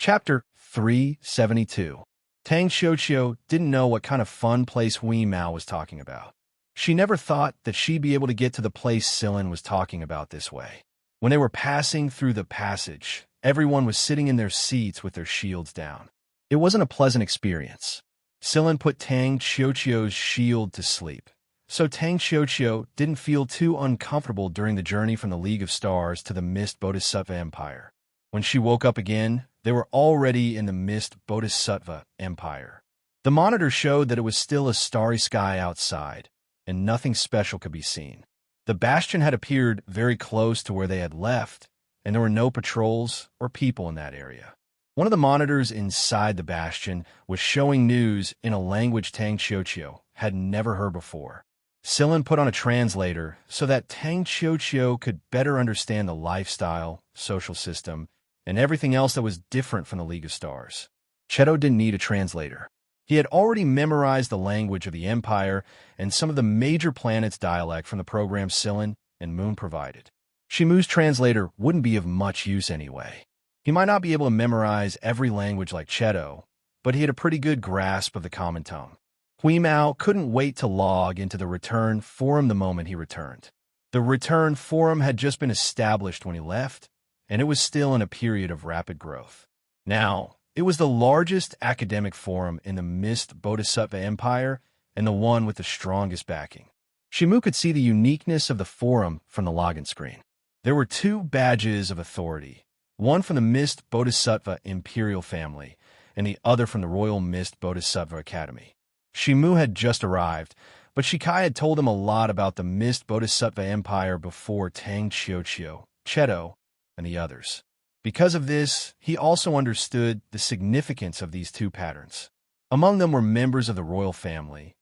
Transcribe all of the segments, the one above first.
Chapter 372. Tang Xiuqiu didn't know what kind of fun place Hui Mao was talking about. She never thought that she'd be able to get to the place Silin was talking about this way. When they were passing through the passage, everyone was sitting in their seats with their shields down. It wasn't a pleasant experience. Silin put Tang Xiuqiu's shield to sleep, so Tang Xiuqiu didn't feel too uncomfortable during the journey from the League of Stars to the Mist Bodhisattva Empire. When she woke up again, they were already in the Mist Bodhisattva Empire. The monitor showed that it was still a starry sky outside, and nothing special could be seen. The bastion had appeared very close to where they had left, and there were no patrols or people in that area. One of the monitors inside the bastion was showing news in a language Tang Xiuqiu had never heard before. Silin put on a translator so that Tang Xiuqiu could better understand the lifestyle, social system, and everything else that was different from the League of Stars. Cheto didn't need a translator. He had already memorized the language of the Empire and some of the major planets' dialect from the program Silin and Moon provided. Shimu's translator wouldn't be of much use anyway. He might not be able to memorize every language like Cheto, but he had a pretty good grasp of the common tongue. Hui Mao couldn't wait to log into the return forum the moment he returned. The return forum had just been established when he left, and it was still in a period of rapid growth. Now, it was the largest academic forum in the Mist Bodhisattva Empire and the one with the strongest backing. Shimu could see the uniqueness of the forum from the login screen. There were two badges of authority, one from the Mist Bodhisattva Imperial family and the other from the Royal Mist Bodhisattva Academy. Shimu had just arrived, but Shikai had told him a lot about the Mist Bodhisattva Empire before Tang Xiuqiu, Cheto, and the others. Because of this, he also understood the significance of these two patterns. Among them were members of the royal family,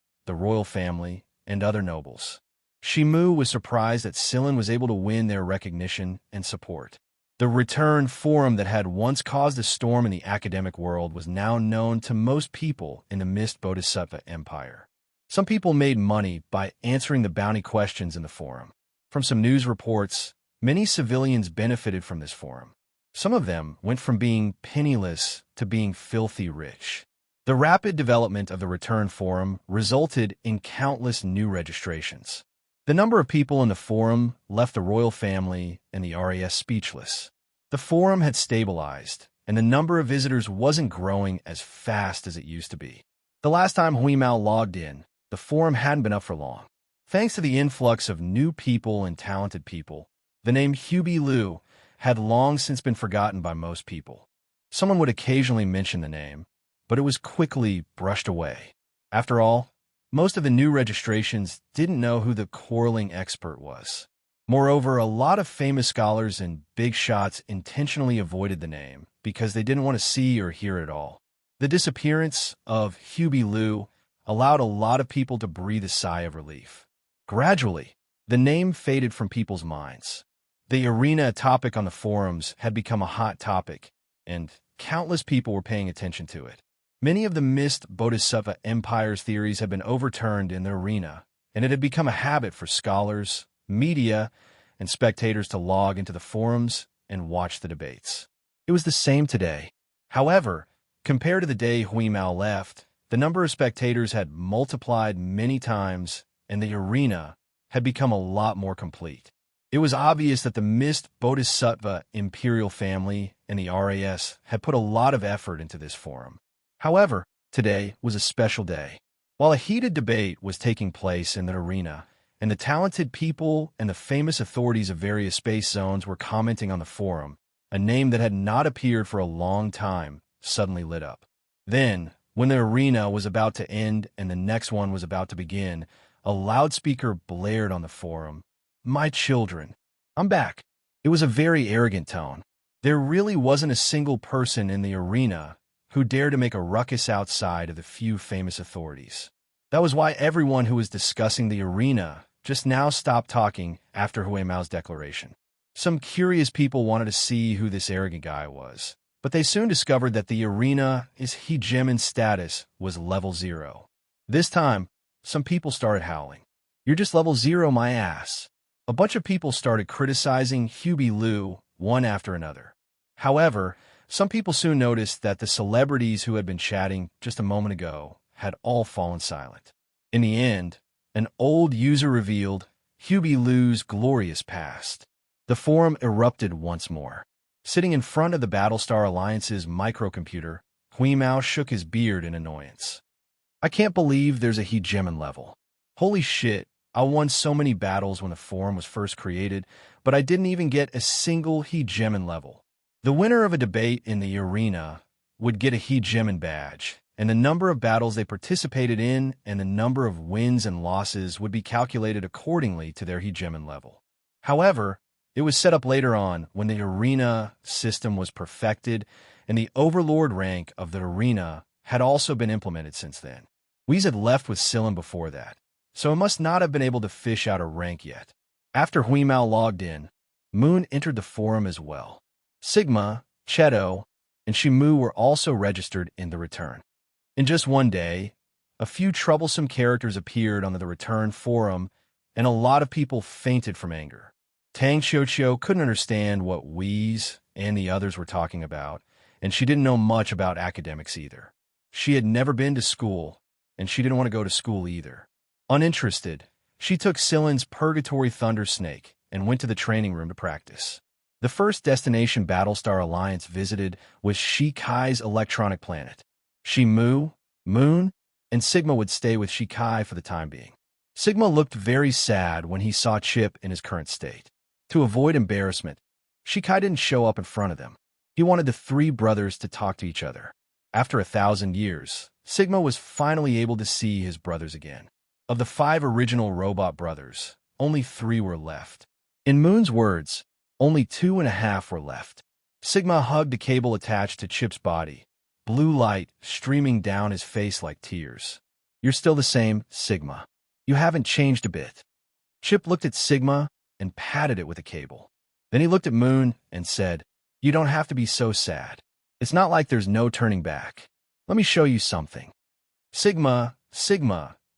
and other nobles. Shimu was surprised that Silin was able to win their recognition and support. The return forum that had once caused a storm in the academic world was now known to most people in the Mist Bodhisattva Empire. Some people made money by answering the bounty questions in the forum. From some news reports, many civilians benefited from this forum. Some of them went from being penniless to being filthy rich. The rapid development of the return forum resulted in countless new registrations. The number of people in the forum left the royal family and the RAS speechless. The forum had stabilized, and the number of visitors wasn't growing as fast as it used to be. The last time Hui Mao logged in, the forum hadn't been up for long. Thanks to the influx of new people and talented people, the name Hubie Liu had long since been forgotten by most people. Someone would occasionally mention the name, but it was quickly brushed away. After all, most of the new registrations didn't know who the quarreling expert was. Moreover, a lot of famous scholars and big shots intentionally avoided the name because they didn't want to see or hear it all. The disappearance of Hubie Liu allowed a lot of people to breathe a sigh of relief. Gradually, the name faded from people's minds. The arena topic on the forums had become a hot topic, and countless people were paying attention to it. Many of the Mist Bodhisattva Empire's theories had been overturned in the arena, and it had become a habit for scholars, media, and spectators to log into the forums and watch the debates. It was the same today. However, compared to the day Hui Mao left, the number of spectators had multiplied many times, and the arena had become a lot more complete. It was obvious that the Mist Bodhisattva Imperial family and the RAS had put a lot of effort into this forum. However, today was a special day. While a heated debate was taking place in the arena, and the talented people and the famous authorities of various space zones were commenting on the forum, a name that had not appeared for a long time suddenly lit up. Then, when the arena was about to end and the next one was about to begin, a loudspeaker blared on the forum. "My children, I'm back." It was a very arrogant tone. There really wasn't a single person in the arena who dared to make a ruckus outside of the few famous authorities. That was why everyone who was discussing the arena just now stopped talking after Hui Mao's declaration. Some curious people wanted to see who this arrogant guy was, but they soon discovered that the arena's hegemon status was level 0. This time, some people started howling. "You're just level 0, my ass." A bunch of people started criticizing Hubie Liu one after another. However, Some people soon noticed that the celebrities who had been chatting just a moment ago had all fallen silent. In the end, an old user revealed Hubie Lou's glorious past. The forum erupted once more. Sitting in front of the Battlestar Alliance's microcomputer, Hui Mao shook his beard in annoyance. I can't believe there's a hegemon level. Holy shit, I won so many battles when the forum was first created, but I didn't even get a single hegemon level. The winner of a debate in the arena would get a hegemon badge, and the number of battles they participated in and the number of wins and losses would be calculated accordingly to their hegemon level. However, it was set up later on when the arena system was perfected, and the overlord rank of the arena had also been implemented since then. Weez had left with Silin before that, so it must not have been able to fish out a rank yet. After Hui Mao logged in, Moon entered the forum as well. Sigma, Cheto, and Shimu were also registered in the return. In just one day, a few troublesome characters appeared on the return forum, and a lot of people fainted from anger. Tang Xiuqiu couldn't understand what Weez and the others were talking about, and she didn't know much about academics either. She had never been to school, and she didn't want to go to school either. Uninterested, she took Silin's Purgatory Thunder Snake and went to the training room to practice. The first destination Battlestar Alliance visited was Shikai's electronic planet. Shimu, Moon, and Sigma would stay with Shikai for the time being. Sigma looked very sad when he saw Chip in his current state. To avoid embarrassment, Shikai didn't show up in front of them. He wanted the three brothers to talk to each other. After 1,000 years, Sigma was finally able to see his brothers again. Of the 5 original robot brothers, only 3 were left. In Moon's words, only 2.5 were left. Sigma hugged the cable attached to Chip's body, blue light streaming down his face like tears. You're still the same, Sigma. You haven't changed a bit. Chip looked at Sigma and patted it with a cable. Then he looked at Moon and said, You don't have to be so sad. It's not like there's no turning back. Let me show you something. Sigma,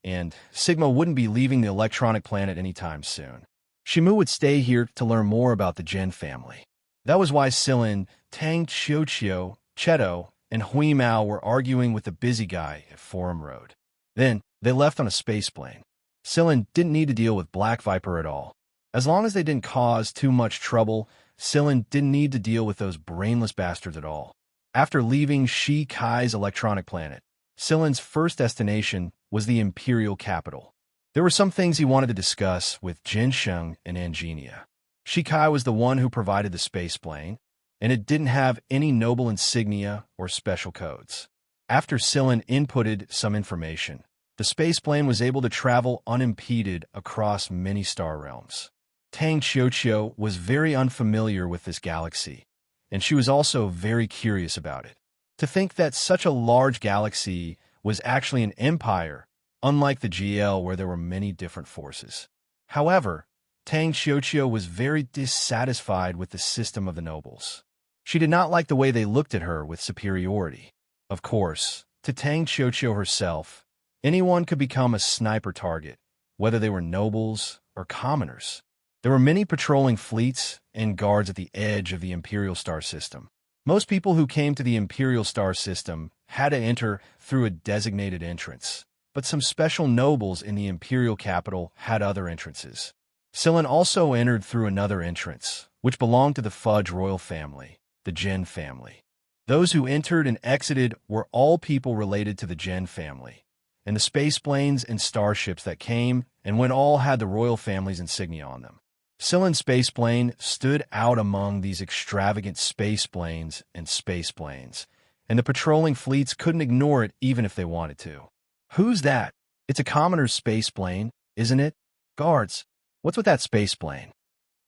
and Sigma wouldn't be leaving the electronic planet anytime soon. Shimu would stay here to learn more about the Gen family. That was why Silin, Tang Xiuqiu, Cheto, and Hui Mao were arguing with the busy guy at Forum Road. Then, they left on a space plane. Silin didn't need to deal with Black Viper at all. As long as they didn't cause too much trouble, Silin didn't need to deal with those brainless bastards at all. After leaving Shikai's electronic planet, Silin's first destination was the Imperial capital. There were some things he wanted to discuss with Jinsheng and Angenia. Shikai was the one who provided the space plane, and it didn't have any noble insignia or special codes. After Silin inputted some information, the space plane was able to travel unimpeded across many star realms. Tang Xiuqiu was very unfamiliar with this galaxy, and she was also very curious about it. To think that such a large galaxy was actually an empire, unlike the GL where there were many different forces. However, Tang Xiuqiu was very dissatisfied with the system of the nobles. She did not like the way they looked at her with superiority. Of course, to Tang Xiuqiu herself, anyone could become a sniper target, whether they were nobles or commoners. There were many patrolling fleets and guards at the edge of the Imperial Star System. Most people who came to the Imperial Star System had to enter through a designated entrance, but some special nobles in the Imperial capital had other entrances. Silin also entered through another entrance, which belonged to the Fudge royal family, the Gen family. Those who entered and exited were all people related to the Gen family, and the space planes and starships that came and went all had the royal family's insignia on them. Silin's space plane stood out among these extravagant space planes, and the patrolling fleets couldn't ignore it even if they wanted to. Who's that? It's a commoner's space plane, isn't it? Guards, what's with that space plane?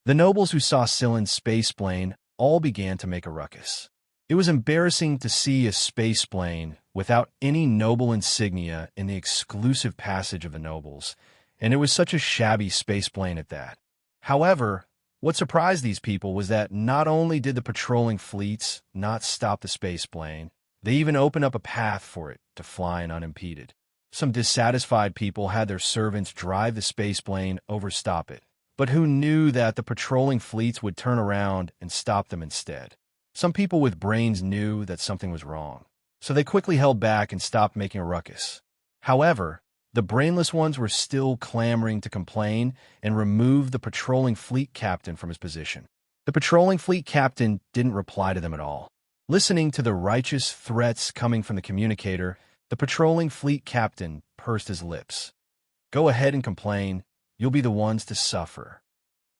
The nobles who saw Silin's space plane all began to make a ruckus. It was embarrassing to see a space plane without any noble insignia in the exclusive passage of the nobles, and it was such a shabby space plane at that. However, what surprised these people was that not only did the patrolling fleets not stop the space plane, they even opened up a path for it to fly unimpeded. Some dissatisfied people had their servants drive the space plane over stop it, but who knew that the patrolling fleets would turn around and stop them instead. Some people with brains knew that something was wrong, so they quickly held back and stopped making a ruckus. However, the brainless ones were still clamoring to complain and remove the patrolling fleet captain from his position. The patrolling fleet captain didn't reply to them at all. Listening to the righteous threats coming from the communicator, the patrolling fleet captain pursed his lips. Go ahead and complain. You'll be the ones to suffer.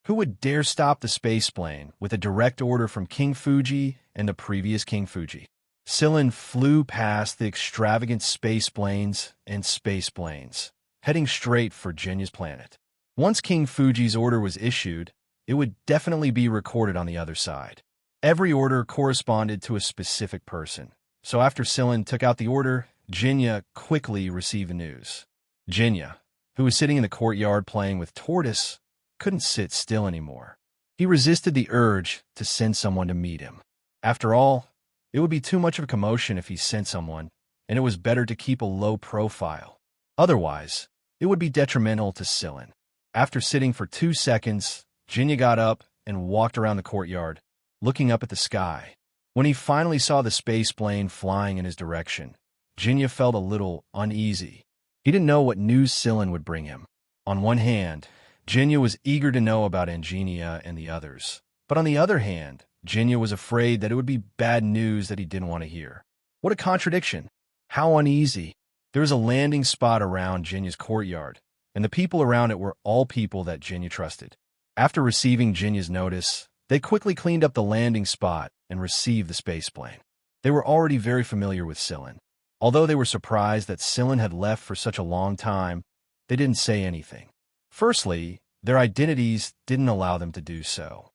Who would dare stop the space plane with a direct order from King Fuji and the previous King Fuji? Sillin flew past the extravagant space planes and space planes, heading straight for Jinya's planet. Once King Fuji's order was issued, it would definitely be recorded on the other side. Every order corresponded to a specific person, so after Sillin took out the order, Jinya quickly received the news. Jinya, who was sitting in the courtyard playing with Tortoise, couldn't sit still anymore. He resisted the urge to send someone to meet him. After all, it would be too much of a commotion if he sent someone, and it was better to keep a low profile. Otherwise, it would be detrimental to Sillin. After sitting for 2 seconds, Jinya got up and walked around the courtyard, looking up at the sky. When he finally saw the space plane flying in his direction, Jinya felt a little uneasy. He didn't know what news Sillin would bring him. On one hand, Jinya was eager to know about Angenia and the others. But on the other hand, Jinya was afraid that it would be bad news that he didn't want to hear. What a contradiction. How uneasy. There was a landing spot around Jinya's courtyard, and the people around it were all people that Jinya trusted. After receiving Jinya's notice, they quickly cleaned up the landing spot and received the space plane. They were already very familiar with Sillin. Although they were surprised that Sillin had left for such a long time, they didn't say anything. Firstly, their identities didn't allow them to do so.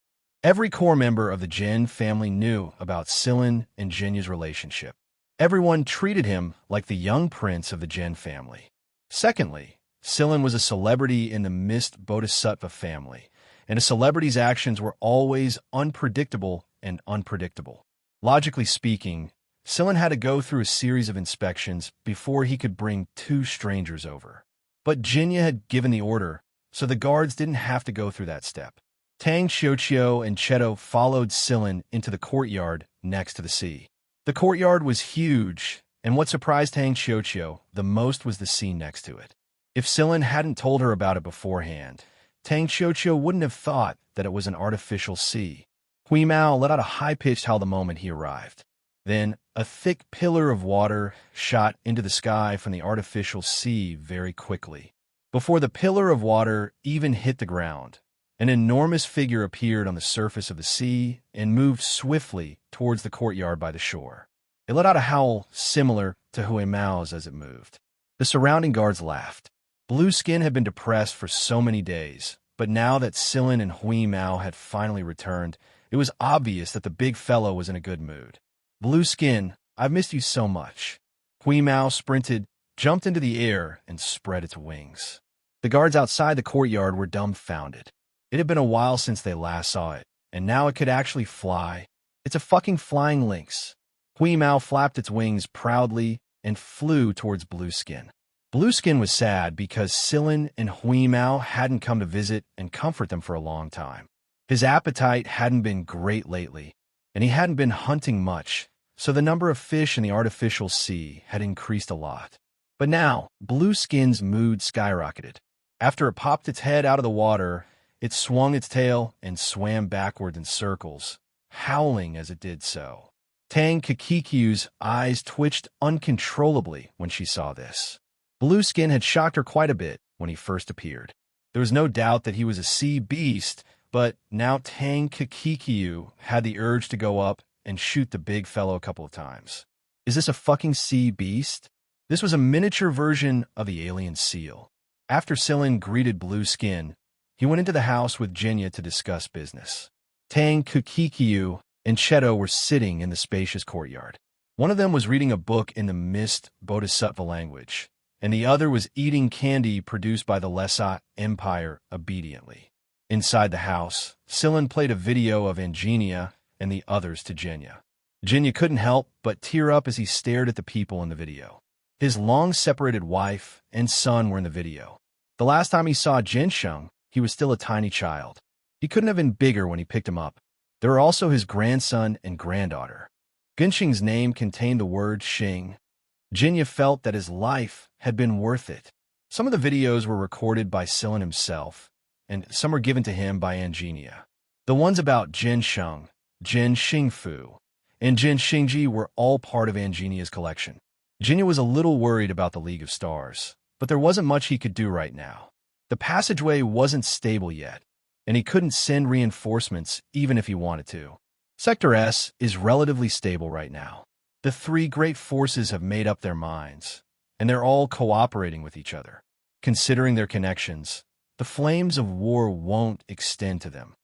Every core member of the Jin family knew about Sillin and Jinya's relationship. Everyone treated him like the young prince of the Jin family. Secondly, Sillin was a celebrity in the Mist Bodhisattva family, and a celebrity's actions were always unpredictable and unpredictable. Logically speaking, Sillin had to go through a series of inspections before he could bring 2 strangers over. But Jinya had given the order, so the guards didn't have to go through that step. Tang Xiuqiu and Cheto followed Sillin into the courtyard next to the sea. The courtyard was huge, and what surprised Tang Xiuqiu the most was the sea next to it. If Sillin hadn't told her about it beforehand, Tang Xiuqiu wouldn't have thought that it was an artificial sea. Hui Mao let out a high-pitched howl the moment he arrived. Then, a thick pillar of water shot into the sky from the artificial sea very quickly. Before the pillar of water even hit the ground, an enormous figure appeared on the surface of the sea and moved swiftly towards the courtyard by the shore. It let out a howl similar to Hui Mao's as it moved. The surrounding guards laughed. Blue Skin had been depressed for so many days, but now that Sillin and Hui Mao had finally returned, it was obvious that the big fellow was in a good mood. Blue Skin, I've missed you so much. Hui Mao sprinted, jumped into the air, and spread its wings. The guards outside the courtyard were dumbfounded. It had been a while since they last saw it, and now it could actually fly. It's a fucking flying lynx. Hui Mao flapped its wings proudly and flew towards Blue Skin. Blue Skin was sad because Sillin and Hui Mao hadn't come to visit and comfort them for a long time. His appetite hadn't been great lately, and he hadn't been hunting much, so the number of fish in the artificial sea had increased a lot. But now, Blue Skin's mood skyrocketed. After it popped its head out of the water, it swung its tail and swam backward in circles, howling as it did so. Tang Kakikiu's eyes twitched uncontrollably when she saw this. Blue Skin had shocked her quite a bit when he first appeared. There was no doubt that he was a sea beast, but now Tang Kakikiu had the urge to go up and shoot the big fellow a couple of times. Is this a fucking sea beast? This was a miniature version of the alien seal. After Sillin greeted Blue Skin, he went into the house with Jinya to discuss business. Tang Kakikiu and Cheto were sitting in the spacious courtyard. One of them was reading a book in the Mist Bodhisattva language, and the other was eating candy produced by the Lesat Empire obediently. Inside the house, Sillin played a video of Angenia and the others to Jinya. Jinya couldn't help but tear up as he stared at the people in the video. His long-separated wife and son were in the video. The last time he saw Jinsheng, he was still a tiny child. He couldn't have been bigger when he picked him up. There were also his grandson and granddaughter. Gunxing's name contained the word Xing. Jinya felt that his life had been worth it. Some of the videos were recorded by Silin himself, and some were given to him by Angenia. The ones about Jin Sheng, Jin Xingfu, and Jin Xingji were all part of Angenia's collection. Jinya was a little worried about the League of Stars, but there wasn't much he could do right now. The passageway wasn't stable yet, and he couldn't send reinforcements even if he wanted to. Sector S is relatively stable right now. The three great forces have made up their minds, and they're all cooperating with each other. Considering their connections, the flames of war won't extend to them.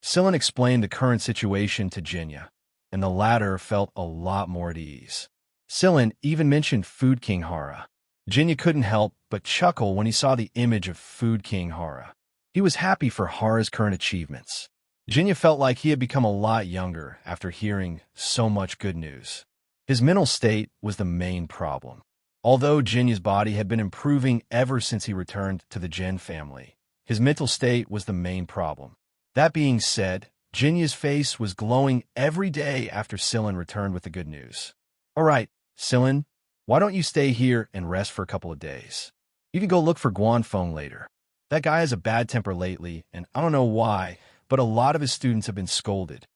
Silin explained the current situation to Jinya, and the latter felt a lot more at ease. Silin even mentioned Food King Hara. Jinya couldn't help but chuckle when he saw the image of Food King Hara. He was happy for Hara's current achievements. Jinya felt like he had become a lot younger after hearing so much good news. His mental state was the main problem. Although Jinya's body had been improving ever since he returned to the Jin family, his mental state was the main problem. That being said, Jinya's face was glowing every day after Silin returned with the good news. "All right, Silin, why don't you stay here and rest for a couple of days? You can go look for Guanfeng later. That guy has a bad temper lately, and I don't know why, but a lot of his students have been scolded."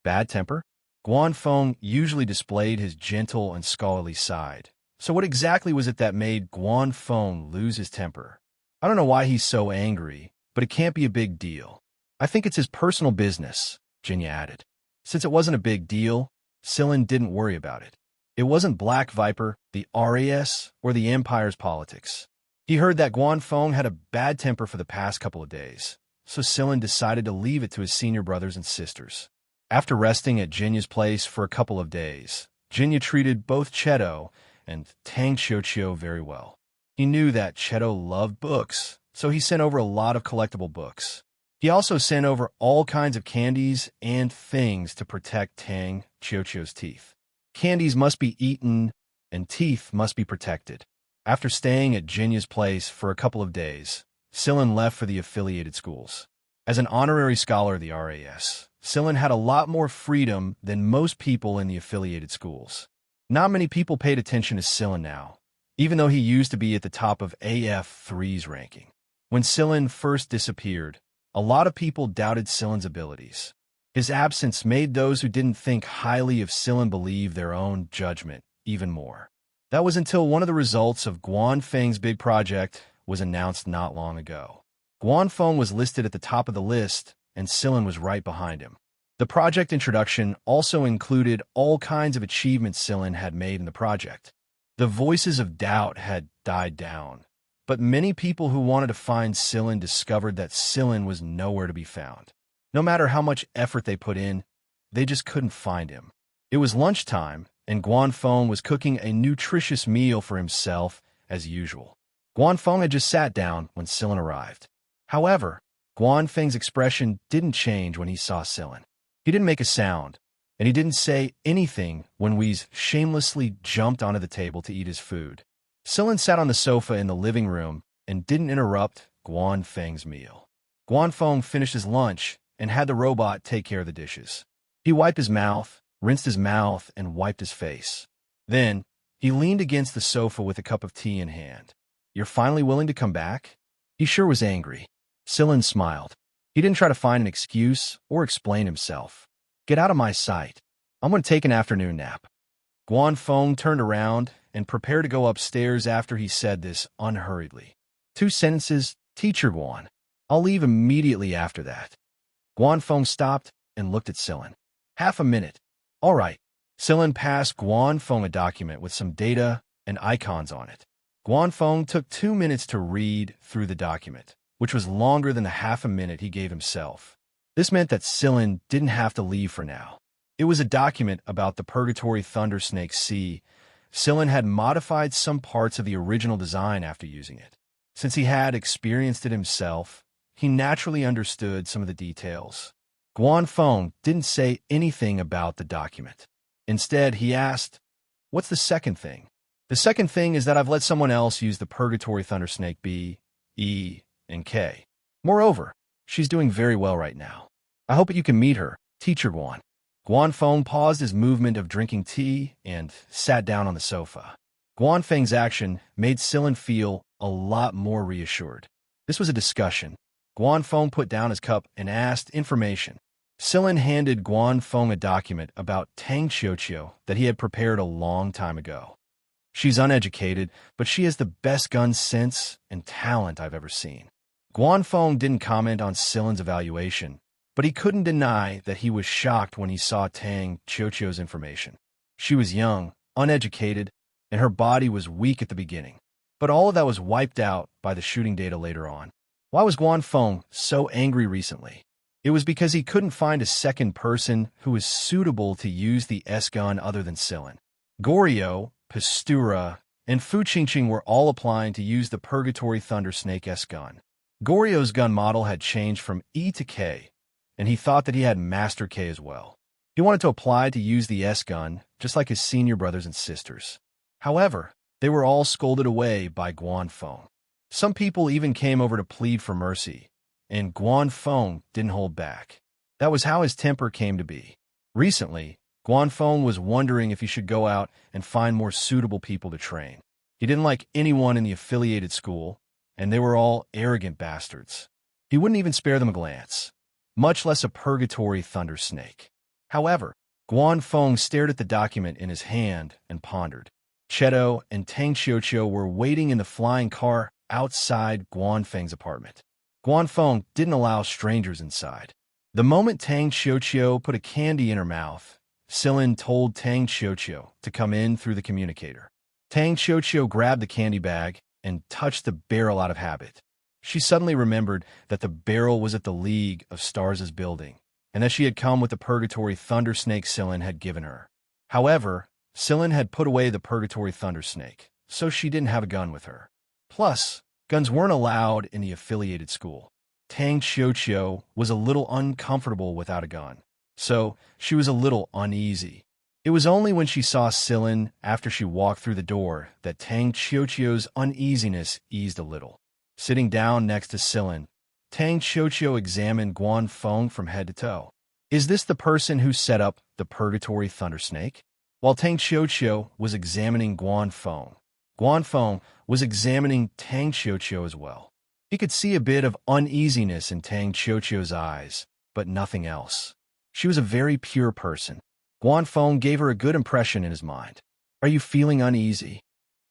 Bad temper? Guanfeng usually displayed his gentle and scholarly side. So what exactly was it that made Guanfeng lose his temper? "I don't know why he's so angry, but it can't be a big deal. I think it's his personal business," Jinya added. Since it wasn't a big deal, Silin didn't worry about it. It wasn't Black Viper, the RAS, or the Empire's politics. He heard that Guanfeng had a bad temper for the past couple of days, so Silin decided to leave it to his senior brothers and sisters. After resting at Jinya's place for a couple of days, Jinya treated both Cheto and Tang Xiuqiu very well. He knew that Cheto loved books, so he sent over a lot of collectible books. He also sent over all kinds of candies and things to protect Tang Xiuqiu's teeth. Candies must be eaten, and teeth must be protected. After staying at Jinya's place for a couple of days, Silin left for the affiliated schools. As an honorary scholar of the RAS, Silin had a lot more freedom than most people in the affiliated schools. Not many people paid attention to Silin now, even though he used to be at the top of AF3's ranking. When Silin first disappeared, a lot of people doubted Silin's abilities. His absence made those who didn't think highly of Silin believe their own judgment even more. That was until one of the results of Guanfeng's big project was announced not long ago. Guanfeng was listed at the top of the list, and Silin was right behind him. The project introduction also included all kinds of achievements Silin had made in the project. The voices of doubt had died down, but many people who wanted to find Silin discovered that Silin was nowhere to be found. No matter how much effort they put in, they just couldn't find him. It was lunchtime, and Guanfeng was cooking a nutritious meal for himself as usual. Guanfeng had just sat down when Silin arrived. However, Guanfeng's expression didn't change when he saw Silin. He didn't make a sound, and he didn't say anything when Weiss shamelessly jumped onto the table to eat his food. Silin sat on the sofa in the living room and didn't interrupt Guanfeng's meal. Guanfeng finished his lunch and had the robot take care of the dishes. He wiped his mouth, rinsed his mouth, and wiped his face. Then, he leaned against the sofa with a cup of tea in hand. "You're finally willing to come back?" He sure was angry. Silin smiled. He didn't try to find an excuse or explain himself. "Get out of my sight. I'm going to take an afternoon nap." Guanfeng turned around and prepared to go upstairs after he said this unhurriedly. "2 sentences, Teacher Guan. I'll leave immediately after that." Guanfeng stopped and looked at Silin. "Half a minute." "All right." Silin passed Guanfeng a document with some data and icons on it. Guanfeng took 2 minutes to read through the document, which was longer than the half a minute he gave himself. This meant that Silin didn't have to leave for now. It was a document about the Purgatory Thundersnake Sea. Silin had modified some parts of the original design after using it. Since he had experienced it himself, he naturally understood some of the details. Guanfeng didn't say anything about the document. Instead, he asked, "What's the second thing?" "The second thing is that I've let someone else use the Purgatory Thundersnake B, E, and K. Moreover, she's doing very well right now. I hope that you can meet her. Teacher Guan. Guanfeng paused his movement of drinking tea and sat down on the sofa. Guanfeng's action made Sillin feel a lot more reassured. This was a discussion. Guanfeng put down his cup and asked information. Sillin handed Guanfeng a document about Tang Xiuqiu that he had prepared a long time ago. She's uneducated, but she has the best gun sense and talent I've ever seen. Guanfeng didn't comment on Sillin's evaluation, but he couldn't deny that he was shocked when he saw Tang Xiuqiu's information. She was young, uneducated, and her body was weak at the beginning. But all of that was wiped out by the shooting data later on. Why was Guanfeng so angry recently? It was because he couldn't find a second person who was suitable to use the S-gun other than Sillin. Goryo, Pastura, and Fu Qingqing were all applying to use the Purgatory Thunder Snake S-gun. Goryo's gun model had changed from E to K, and he thought that he had Master K as well. He wanted to apply to use the S-gun, just like his senior brothers and sisters. However, they were all scolded away by Guanfeng. Some people even came over to plead for mercy, and Guanfeng didn't hold back. That was how his temper came to be. Recently, Guanfeng was wondering if he should go out and find more suitable people to train. He didn't like anyone in the affiliated school, and they were all arrogant bastards. He wouldn't even spare them a glance, much less a Purgatory Thunder Snake. However, Guanfeng stared at the document in his hand and pondered. Cheto and Tang Xiuqiu were waiting in the flying car outside Guanfeng's apartment. Guanfeng didn't allow strangers inside. The moment Tang Xiuqiu put a candy in her mouth, Sillin told Tang Xiuqiu to come in through the communicator. Tang Xiuqiu grabbed the candy bag and touched the barrel out of habit. She suddenly remembered that the barrel was at the League of Stars' building, and that she had come with the Purgatory Thunder Snake Sillin had given her. However, Sillin had put away the Purgatory Thunder Snake, so she didn't have a gun with her. Plus, guns weren't allowed in the affiliated school. Tang Xiuqiu was a little uncomfortable without a gun, so she was a little uneasy. It was only when she saw Sillin after she walked through the door that Tang Xiuqiu's uneasiness eased a little. Sitting down next to Sillin, Tang Xiuqiu examined Guanfeng from head to toe. Is this the person who set up the Purgatory Thunder Snake? While Tang Xiuqiu was examining Guanfeng was examining Tang Xiuqiu as well. He could see a bit of uneasiness in Tang Xiuqiu's eyes, but nothing else. She was a very pure person. Guanfeng gave her a good impression in his mind. Are you feeling uneasy?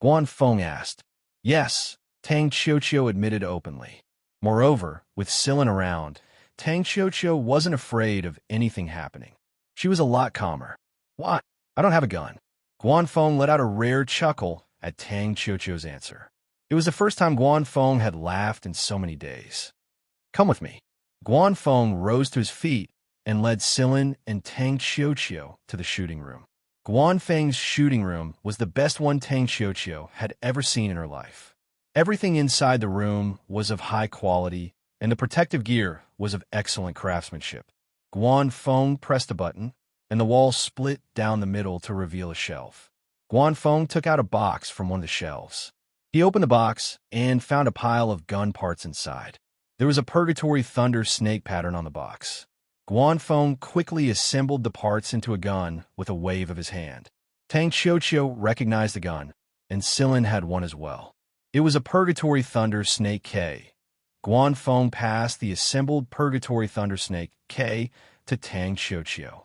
Guanfeng asked. Yes, Tang Xiuqiu admitted openly. Moreover, with Sillin around, Tang Xiuqiu wasn't afraid of anything happening. She was a lot calmer. What? I don't have a gun. Guanfeng let out a rare chuckle at Tang Xiuqiu's answer. It was the first time Guanfeng had laughed in so many days. Come with me. Guanfeng rose to his feet and led Sillin and Tang Xiuqiu to the shooting room. Guanfeng's shooting room was the best one Tang Xiuqiu had ever seen in her life. Everything inside the room was of high quality, and the protective gear was of excellent craftsmanship. Guanfeng pressed a button, and the wall split down the middle to reveal a shelf. Guanfeng took out a box from one of the shelves. He opened the box and found a pile of gun parts inside. There was a Purgatory Thunder Snake pattern on the box. Guanfeng quickly assembled the parts into a gun with a wave of his hand. Tang Xiuqiu recognized the gun, and Sillin had one as well. It was a Purgatory Thunder Snake K. Guanfeng passed the assembled Purgatory Thunder Snake K to Tang Xiuqiu.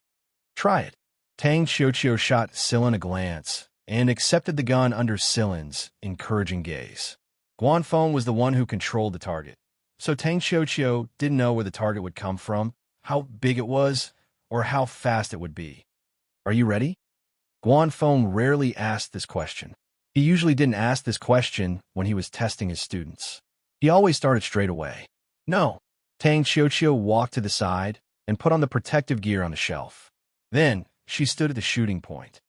Try it. Tang Xiuqiu shot Sillin a glance and accepted the gun under Sillin's encouraging gaze. Guanfeng was the one who controlled the target, so Tang Xiuqiu didn't know where the target would come from, how big it was, or how fast it would be. Are you ready? Guanfeng rarely asked this question. He usually didn't ask this question when he was testing his students. He always started straight away. No. Tang Xiuqiu walked to the side and put on the protective gear on the shelf. Then, she stood at the shooting point.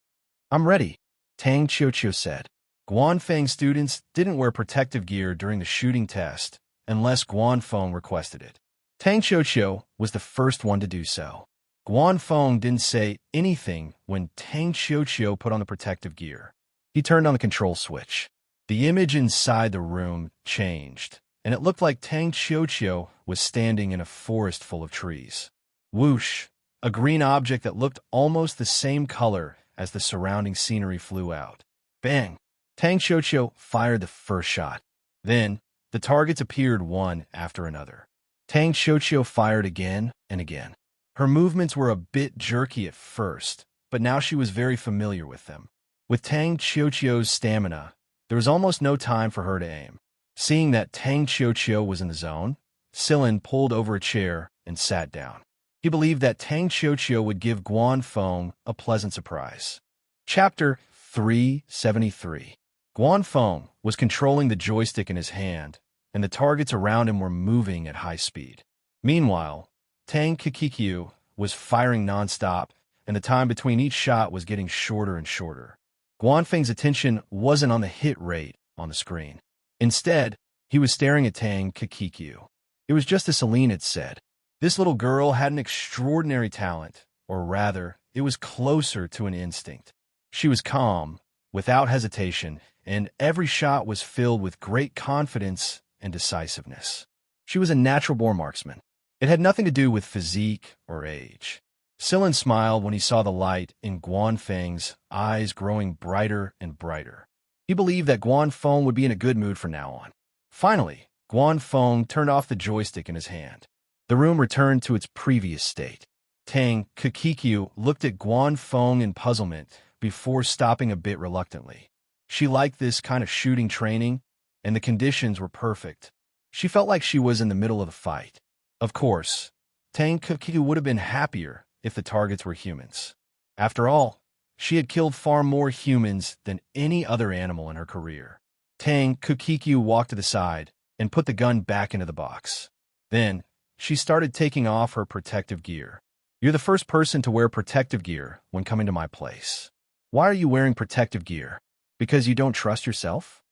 I'm ready, Tang Xiuqiu said. Guanfeng's students didn't wear protective gear during the shooting test unless Guanfeng requested it. Tang Xiuqiu was the first one to do so. Guanfeng didn't say anything when Tang Xiuqiu put on the protective gear. He turned on the control switch. The image inside the room changed, and it looked like Tang Xiuqiu was standing in a forest full of trees. Whoosh! A green object that looked almost the same color as the surrounding scenery flew out. Bang! Tang Qiuqiu fired the first shot. Then, the targets appeared one after another. Tang Qiuqiu fired again and again. Her movements were a bit jerky at first, but now she was very familiar with them. With Tang Qiuqiu's stamina, there was almost no time for her to aim. Seeing that Tang Qiuqiu was in the zone, Silin pulled over a chair and sat down. He believed that Tang Qiuqiu would give Guanfeng a pleasant surprise. Chapter 373. Guanfeng was controlling the joystick in his hand, and the targets around him were moving at high speed. Meanwhile, Tang Qiuqiu was firing nonstop, and the time between each shot was getting shorter and shorter. Guanfeng's attention wasn't on the hit rate on the screen. Instead, he was staring at Tang Qiuqiu. It was just as Celine had said. This little girl had an extraordinary talent, or rather, it was closer to an instinct. She was calm, without hesitation, and every shot was filled with great confidence and decisiveness. She was a natural-born marksman. It had nothing to do with physique or age. Silin smiled when he saw the light in Guanfeng's eyes growing brighter and brighter. He believed that Guanfeng would be in a good mood from now on. Finally, Guanfeng turned off the joystick in his hand. The room returned to its previous state. Tang Qiuqiu looked at Guanfeng in puzzlement before stopping a bit reluctantly. She liked this kind of shooting training, and the conditions were perfect. She felt like she was in the middle of the fight. Of course, Tang Qiuqiu would have been happier if the targets were humans. After all, she had killed far more humans than any other animal in her career. Tang Qiuqiu walked to the side and put the gun back into the box. Then, she started taking off her protective gear. You're the first person to wear protective gear when coming to my place. Why are you wearing protective gear? Because you don't trust yourself?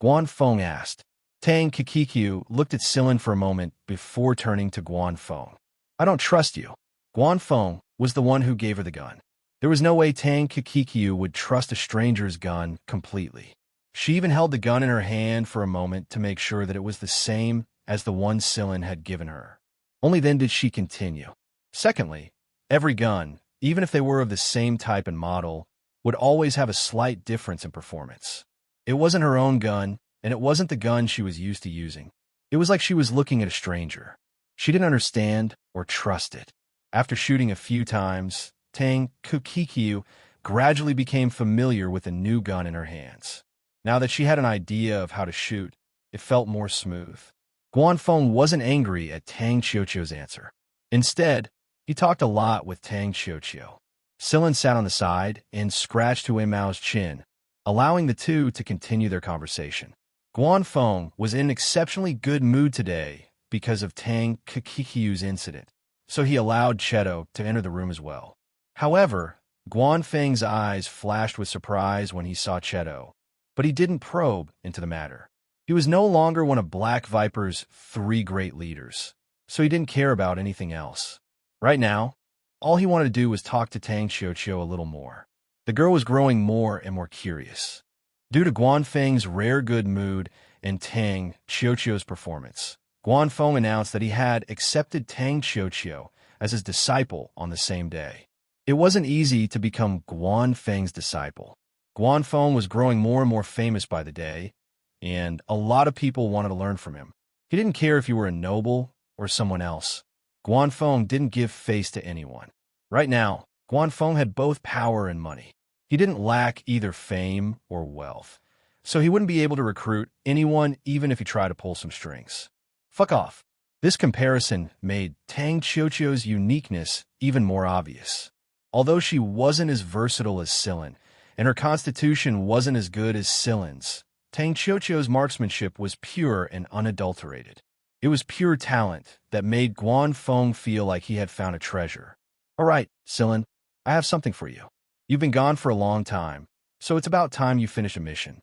Guanfeng asked. Tang Qiuqiu looked at Silin for a moment before turning to Guanfeng. I don't trust you. Guanfeng was the one who gave her the gun. There was no way Tang Qiuqiu would trust a stranger's gun completely. She even held the gun in her hand for a moment to make sure that it was the same as the one Silin had given her. Only then did she continue. Secondly, every gun, even if they were of the same type and model, would always have a slight difference in performance. It wasn't her own gun, and it wasn't the gun she was used to using. It was like she was looking at a stranger. She didn't understand or trust it. After shooting a few times, Tang Qiuqiu gradually became familiar with the new gun in her hands. Now that she had an idea of how to shoot, it felt more smooth. Guanfeng wasn't angry at Tang Qiuqiu's answer. Instead, he talked a lot with Tang Qiuqiu. Silin sat on the side and scratched Hue Mao's chin, allowing the two to continue their conversation. Guanfeng was in an exceptionally good mood today because of Tang Qiuqiu's incident, so he allowed Cheto to enter the room as well. However, Guanfeng's eyes flashed with surprise when he saw Cheto, but he didn't probe into the matter. He was no longer one of Black Viper's 3 great leaders, so he didn't care about anything else. Right now, all he wanted to do was talk to Tang Qiuqiu a little more. The girl was growing more and more curious. Due to Guanfeng's rare good mood and Tang Qiuqiu's performance, Guanfeng announced that he had accepted Tang Qiuqiu as his disciple on the same day. It wasn't easy to become Guanfeng's disciple. Guanfeng was growing more and more famous by the day, and a lot of people wanted to learn from him. He didn't care if you were a noble or someone else. Guanfeng didn't give face to anyone. Right now, Guanfeng had both power and money. He didn't lack either fame or wealth, so he wouldn't be able to recruit anyone even if he tried to pull some strings. Fuck off. This comparison made Tang Qiuqiu's uniqueness even more obvious. Although she wasn't as versatile as Silin, and her constitution wasn't as good as Silin's, Tang Qiuqiu's marksmanship was pure and unadulterated. It was pure talent that made Guanfeng feel like he had found a treasure. All right, Silin, I have something for you. You've been gone for a long time, so it's about time you finish a mission.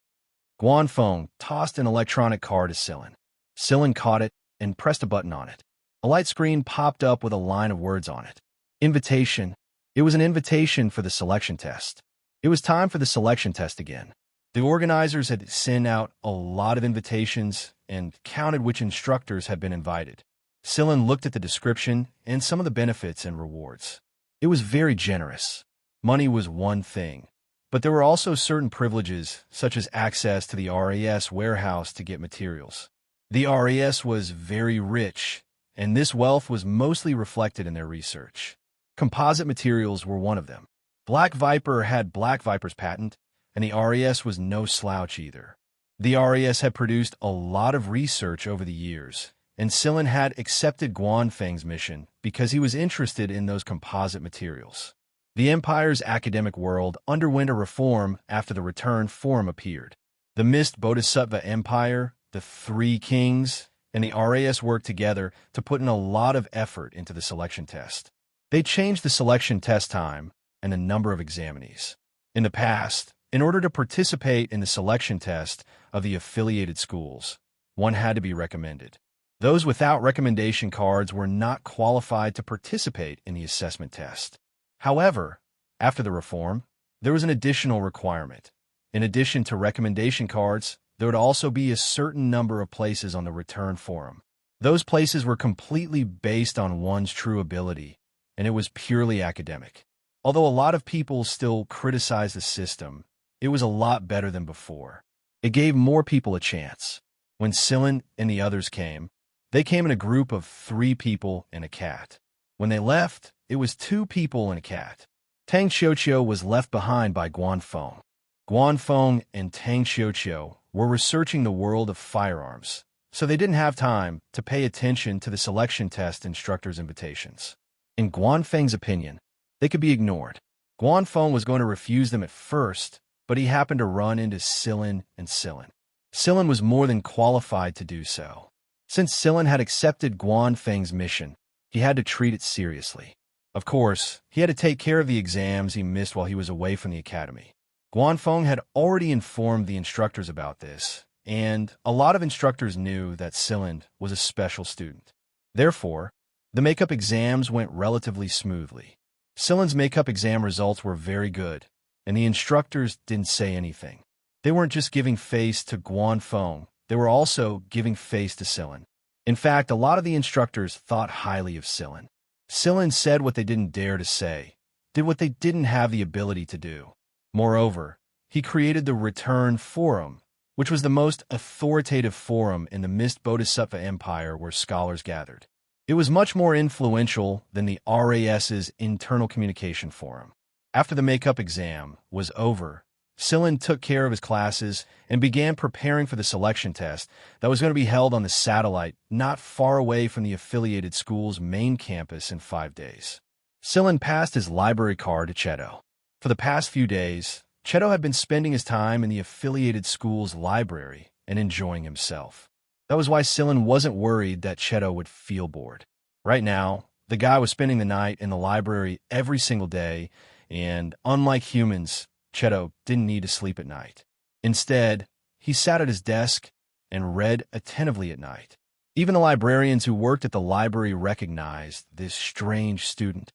Guanfeng tossed an electronic card to Silin. Silin caught it and pressed a button on it. A light screen popped up with a line of words on it. Invitation. It was an invitation for the selection test. It was time for the selection test again. The organizers had sent out a lot of invitations and counted which instructors had been invited. Silin looked at the description and some of the benefits and rewards. It was very generous. Money was one thing, but there were also certain privileges, such as access to the RAS warehouse to get materials. The RAS was very rich, and this wealth was mostly reflected in their research. Composite materials were one of them. Black Viper had Black Viper's patent, and the RAS was no slouch either. The RAS had produced a lot of research over the years, and Sillin had accepted Guanfeng's mission because he was interested in those composite materials. The Empire's academic world underwent a reform after the Return Forum appeared. The Mist Bodhisattva Empire, the Three Kings, and the RAS worked together to put in a lot of effort into the selection test. They changed the selection test time and the number of examinees. In the past, in order to participate in the selection test of the affiliated schools, one had to be recommended. Those without recommendation cards were not qualified to participate in the assessment test. However, after the reform, there was an additional requirement. In addition to recommendation cards, there would also be a certain number of places on the Return Forum. Those places were completely based on one's true ability, and it was purely academic. Although a lot of people still criticize the system, it was a lot better than before. It gave more people a chance. When Sillin and the others came, they came in a group of 3 people and a cat. When they left, it was 2 people and a cat. Tang Xiuqiu was left behind by Guanfeng. Guanfeng and Tang Xiuqiu were researching the world of firearms, so they didn't have time to pay attention to the selection test instructor's invitations. In Guanfeng's opinion, they could be ignored. Guanfeng was going to refuse them at first, but he happened to run into Sillin and Sillin. Sillin was more than qualified to do so. Since Sillin had accepted Guanfeng's mission, he had to treat it seriously. Of course, he had to take care of the exams he missed while he was away from the academy. Guanfeng had already informed the instructors about this, and a lot of instructors knew that Sillin was a special student. Therefore, the makeup exams went relatively smoothly. Sillin's makeup exam results were very good, and the instructors didn't say anything. They weren't just giving face to Guanfeng, they were also giving face to Sillin. In fact, a lot of the instructors thought highly of Sillin. Sillin said what they didn't dare to say, did what they didn't have the ability to do. Moreover, he created the Return Forum, which was the most authoritative forum in the Mist Bodhisattva Empire where scholars gathered. It was much more influential than the RAS's internal communication forum. After the makeup exam was over, Sillin took care of his classes and began preparing for the selection test that was going to be held on the satellite not far away from the affiliated school's main campus in 5 days. Sillin passed his library card to Cheto. For the past few days, Cheto had been spending his time in the affiliated school's library and enjoying himself. That was why Sillin wasn't worried that Cheto would feel bored. Right now, the guy was spending the night in the library every single day, and unlike humans, Cheto didn't need to sleep at night. Instead, he sat at his desk and read attentively at night. Even the librarians who worked at the library recognized this strange student.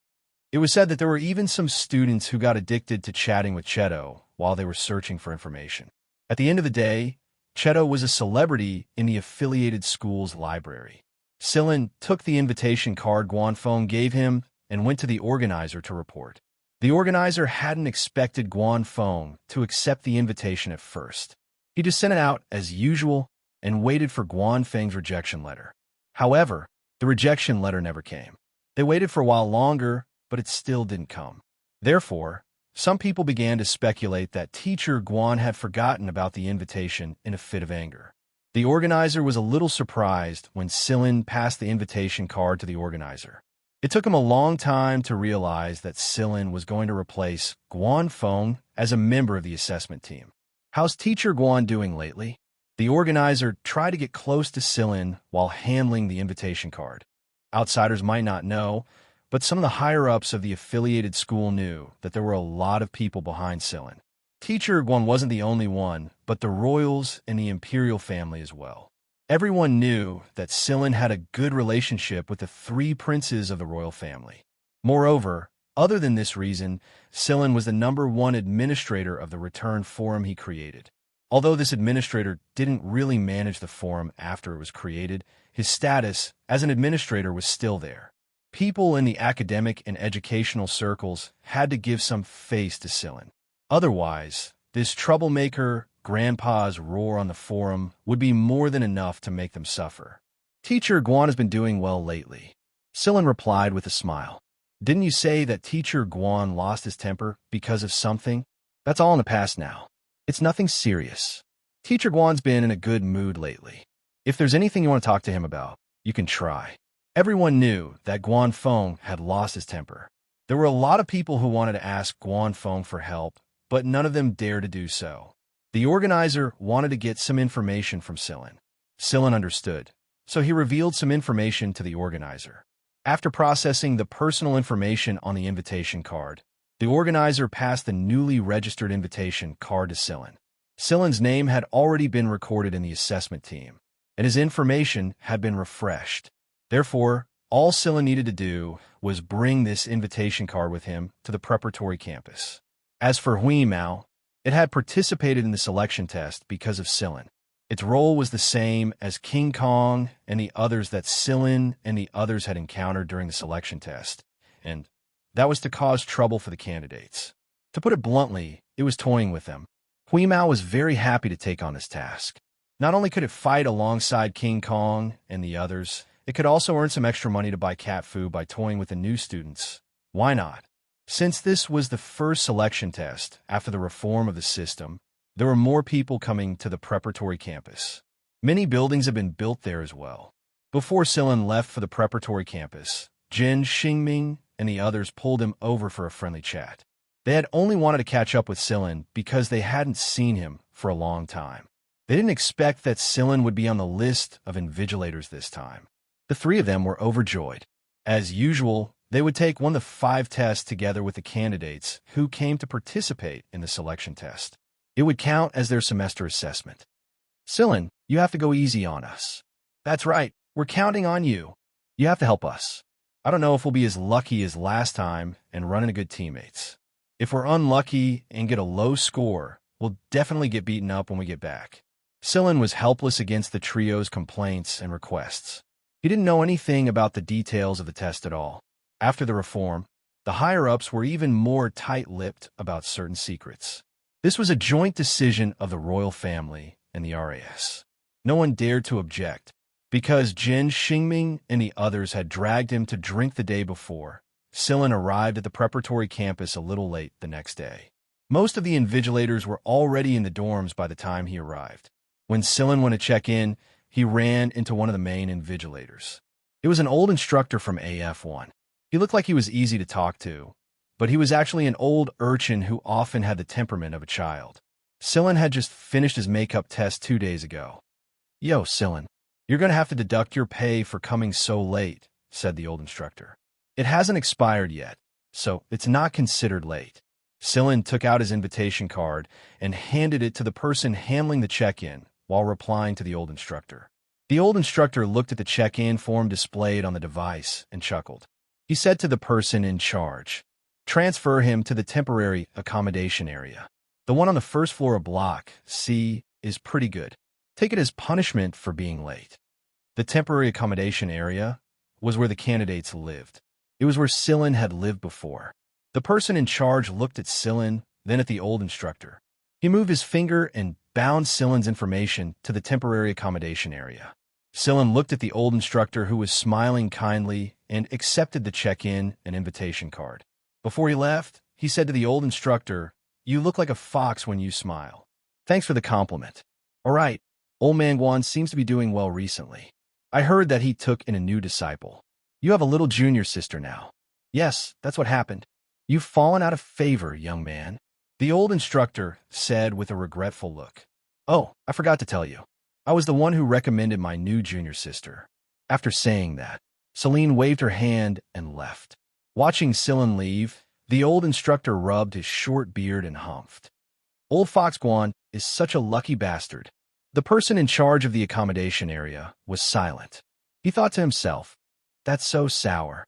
It was said that there were even some students who got addicted to chatting with Cheto while they were searching for information. At the end of the day, Cheto was a celebrity in the affiliated school's library. Sillin took the invitation card Guanfeng gave him and went to the organizer to report. The organizer hadn't expected Guanfeng to accept the invitation at first. He just sent it out as usual and waited for Guanfeng's rejection letter. However, the rejection letter never came. They waited for a while longer, but it still didn't come. Therefore, some people began to speculate that teacher Guan had forgotten about the invitation in a fit of anger. The organizer was a little surprised when Sillin passed the invitation card to the organizer. It took him a long time to realize that Sillin was going to replace Guanfeng as a member of the assessment team. How's teacher Guan doing lately? The organizer tried to get close to Sillin while handling the invitation card. Outsiders might not know, but some of the higher-ups of the affiliated school knew that there were a lot of people behind Sillin. Teacher Guan wasn't the only one, but the royals and the imperial family as well. Everyone knew that Sillin had a good relationship with the 3 princes of the royal family. Moreover, other than this reason, Sillin was the #1 administrator of the Return Forum he created. Although this administrator didn't really manage the forum after it was created, his status as an administrator was still there. People in the academic and educational circles had to give some face to Scylla. Otherwise, this troublemaker grandpa's roar on the forum would be more than enough to make them suffer. Teacher Guan has been doing well lately. Scylla replied with a smile. Didn't you say that Teacher Guan lost his temper because of something? That's all in the past now. It's nothing serious. Teacher Guan's been in a good mood lately. If there's anything you want to talk to him about, you can try. Everyone knew that Guan Feng had lost his temper. There were a lot of people who wanted to ask Guan Feng for help, but none of them dared to do so. The organizer wanted to get some information from Scylla. Scylla understood, so he revealed some information to the organizer. After processing the personal information on the invitation card, the organizer passed the newly registered invitation card to Scylla. Scylla's name had already been recorded in the assessment team, and his information had been refreshed. Therefore, all Scylla needed to do was bring this invitation card with him to the preparatory campus. As for Hui Mao, it had participated in the selection test because of Scylla. Its role was the same as King Kong and the others that Scylla and the others had encountered during the selection test, and that was to cause trouble for the candidates. To put it bluntly, it was toying with them. Hui Mao was very happy to take on this task. Not only could it fight alongside King Kong and the others, it could also earn some extra money to buy cat food by toying with the new students. Why not? Since this was the first selection test after the reform of the system, there were more people coming to the preparatory campus. Many buildings have been built there as well. Before Scylla left for the preparatory campus, Jin Xingming and the others pulled him over for a friendly chat. They had only wanted to catch up with Scylla because they hadn't seen him for a long time. They didn't expect that Scylla would be on the list of invigilators this time. The three of them were overjoyed. As usual, they would take one of the 5 tests together with the candidates who came to participate in the selection test. It would count as their semester assessment. Scylla, you have to go easy on us. That's right, we're counting on you. You have to help us. I don't know if we'll be as lucky as last time and run into good teammates. If we're unlucky and get a low score, we'll definitely get beaten up when we get back. Scylla was helpless against the trio's complaints and requests. He didn't know anything about the details of the test at all. After the reform, the higher-ups were even more tight-lipped about certain secrets. This was a joint decision of the royal family and the RAS. No one dared to object, because Jin Xingming and the others had dragged him to drink the day before. Scylla arrived at the preparatory campus a little late the next day. Most of the invigilators were already in the dorms by the time he arrived. When Scylla went to check in, he ran into one of the main invigilators. It was an old instructor from AF1. He looked like he was easy to talk to, but he was actually an old urchin who often had the temperament of a child. Scylla had just finished his makeup test 2 days ago. Yo, Scylla, you're going to have to deduct your pay for coming so late, said the old instructor. It hasn't expired yet, so it's not considered late. Scylla took out his invitation card and handed it to the person handling the check-in while replying to the old instructor. The old instructor looked at the check-in form displayed on the device and chuckled. He said to the person in charge, "Transfer him to the temporary accommodation area. The one on the first floor of Block C is pretty good. Take it as punishment for being late." The temporary accommodation area was where the candidates lived. It was where Scylla had lived before. The person in charge looked at Scylla, then at the old instructor. He moved his finger and bound Scylla's information to the temporary accommodation area. Scylla looked at the old instructor, who was smiling kindly, and accepted the check-in and invitation card. Before he left, he said to the old instructor, "You look like a fox when you smile. Thanks for the compliment. All right, old man Guan seems to be doing well recently. I heard that he took in a new disciple. You have a little junior sister now." "Yes, that's what happened. You've fallen out of favor, young man," the old instructor said with a regretful look. "Oh, I forgot to tell you. I was the one who recommended my new junior sister." After saying that, Celine waved her hand and left. Watching Scylla leave, the old instructor rubbed his short beard and humphed. Old Fox Guan is such a lucky bastard. The person in charge of the accommodation area was silent. He thought to himself, "That's so sour."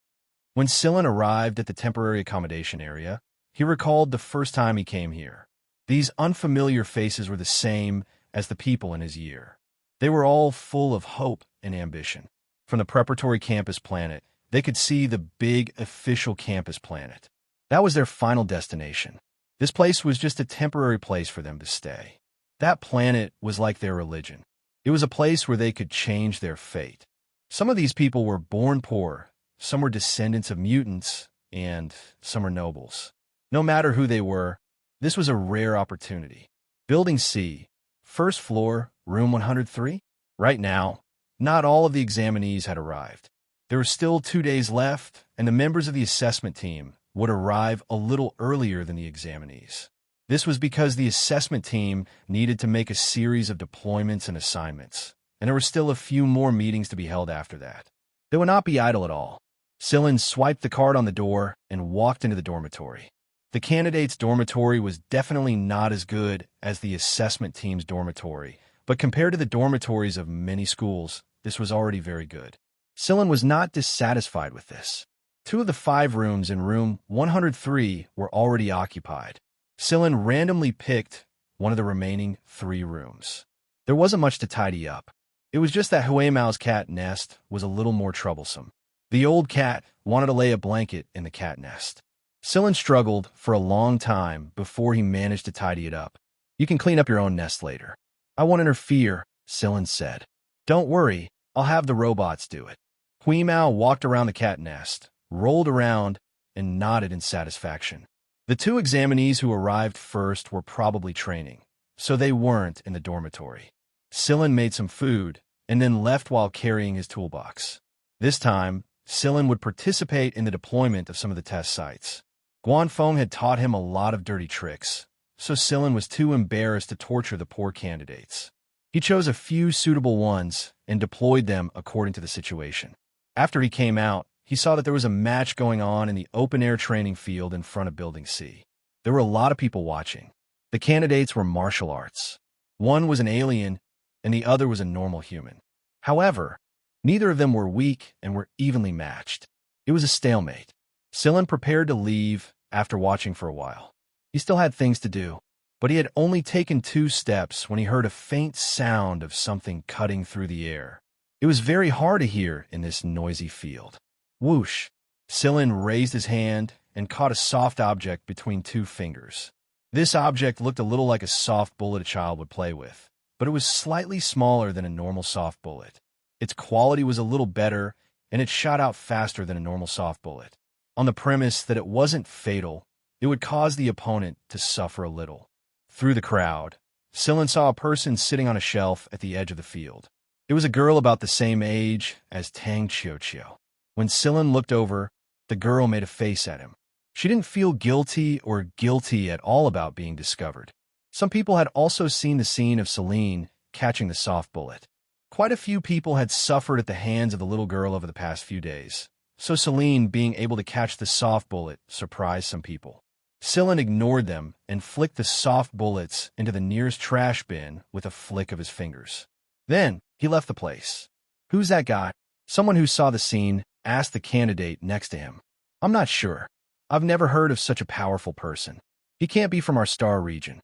When Scylla arrived at the temporary accommodation area, he recalled the first time he came here. These unfamiliar faces were the same as the people in his year. They were all full of hope and ambition. From the preparatory campus planet, They could see the big official campus planet. That was their final destination. This place was just a temporary place for them to stay. That planet was like their religion. It was a place where they could change their fate. Some of these people were born poor, some were descendants of mutants, and some were nobles. No matter who they were, this was a rare opportunity. Building C, first floor, room 103? Right now, not all of the examinees had arrived. There were still 2 days left, and the members of the assessment team would arrive a little earlier than the examinees. This was because the assessment team needed to make a series of deployments and assignments, and there were still a few more meetings to be held after that. They would not be idle at all. Sillin swiped the card on the door and walked into the dormitory. The candidate's dormitory was definitely not as good as the assessment team's dormitory, but compared to the dormitories of many schools, this was already very good. Sillin was not dissatisfied with this. 2 of the 5 rooms in room 103 were already occupied. Sillin randomly picked one of the remaining 3 rooms. There wasn't much to tidy up. It was just that Huemao's cat nest was a little more troublesome. The old cat wanted to lay a blanket in the cat nest. Sillin struggled for a long time before he managed to tidy it up. "You can clean up your own nest later." "I won't interfere," Sillin said. "Don't worry, I'll have the robots do it." Huemao walked around the cat nest, rolled around, and nodded in satisfaction. The 2 examinees who arrived first were probably training, so they weren't in the dormitory. Sillin made some food and then left while carrying his toolbox. This time, Sillin would participate in the deployment of some of the test sites. Guanfeng had taught him a lot of dirty tricks, so Sillin was too embarrassed to torture the poor candidates. He chose a few suitable ones and deployed them according to the situation. After he came out, he saw that there was a match going on in the open-air training field in front of Building C. There were a lot of people watching. The candidates were martial arts. One was an alien, and the other was a normal human. However, neither of them were weak and were evenly matched. It was a stalemate. Sillin prepared to leave after watching for a while. He still had things to do, but he had only taken 2 steps when he heard a faint sound of something cutting through the air. It was very hard to hear in this noisy field. Whoosh! Sillin raised his hand and caught a soft object between 2 fingers. This object looked a little like a soft bullet a child would play with, but it was slightly smaller than a normal soft bullet. Its quality was a little better, and it shot out faster than a normal soft bullet. On the premise that it wasn't fatal, it would cause the opponent to suffer a little. Through the crowd, Sillin saw a person sitting on a shelf at the edge of the field. It was a girl about the same age as Tang Qiuqiu. When Sillin looked over, the girl made a face at him. She didn't feel guilty or guilty at all about being discovered. Some people had also seen the scene of Serene catching the soft bullet. Quite a few people had suffered at the hands of the little girl over the past few days, so Serene being able to catch the soft bullet surprised some people. Sillin ignored them and flicked the soft bullets into the nearest trash bin with a flick of his fingers. Then, he left the place. "Who's that guy?" Someone who saw the scene asked the candidate next to him. "I'm not sure. I've never heard of such a powerful person. He can't be from our star region.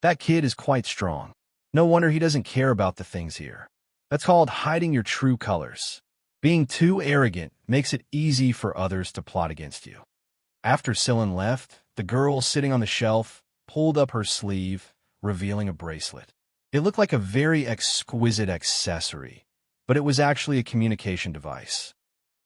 That kid is quite strong. No wonder he doesn't care about the things here. That's called hiding your true colors. Being too arrogant makes it easy for others to plot against you." After Sillin left, the girl sitting on the shelf pulled up her sleeve, revealing a bracelet. It looked like a very exquisite accessory, but it was actually a communication device.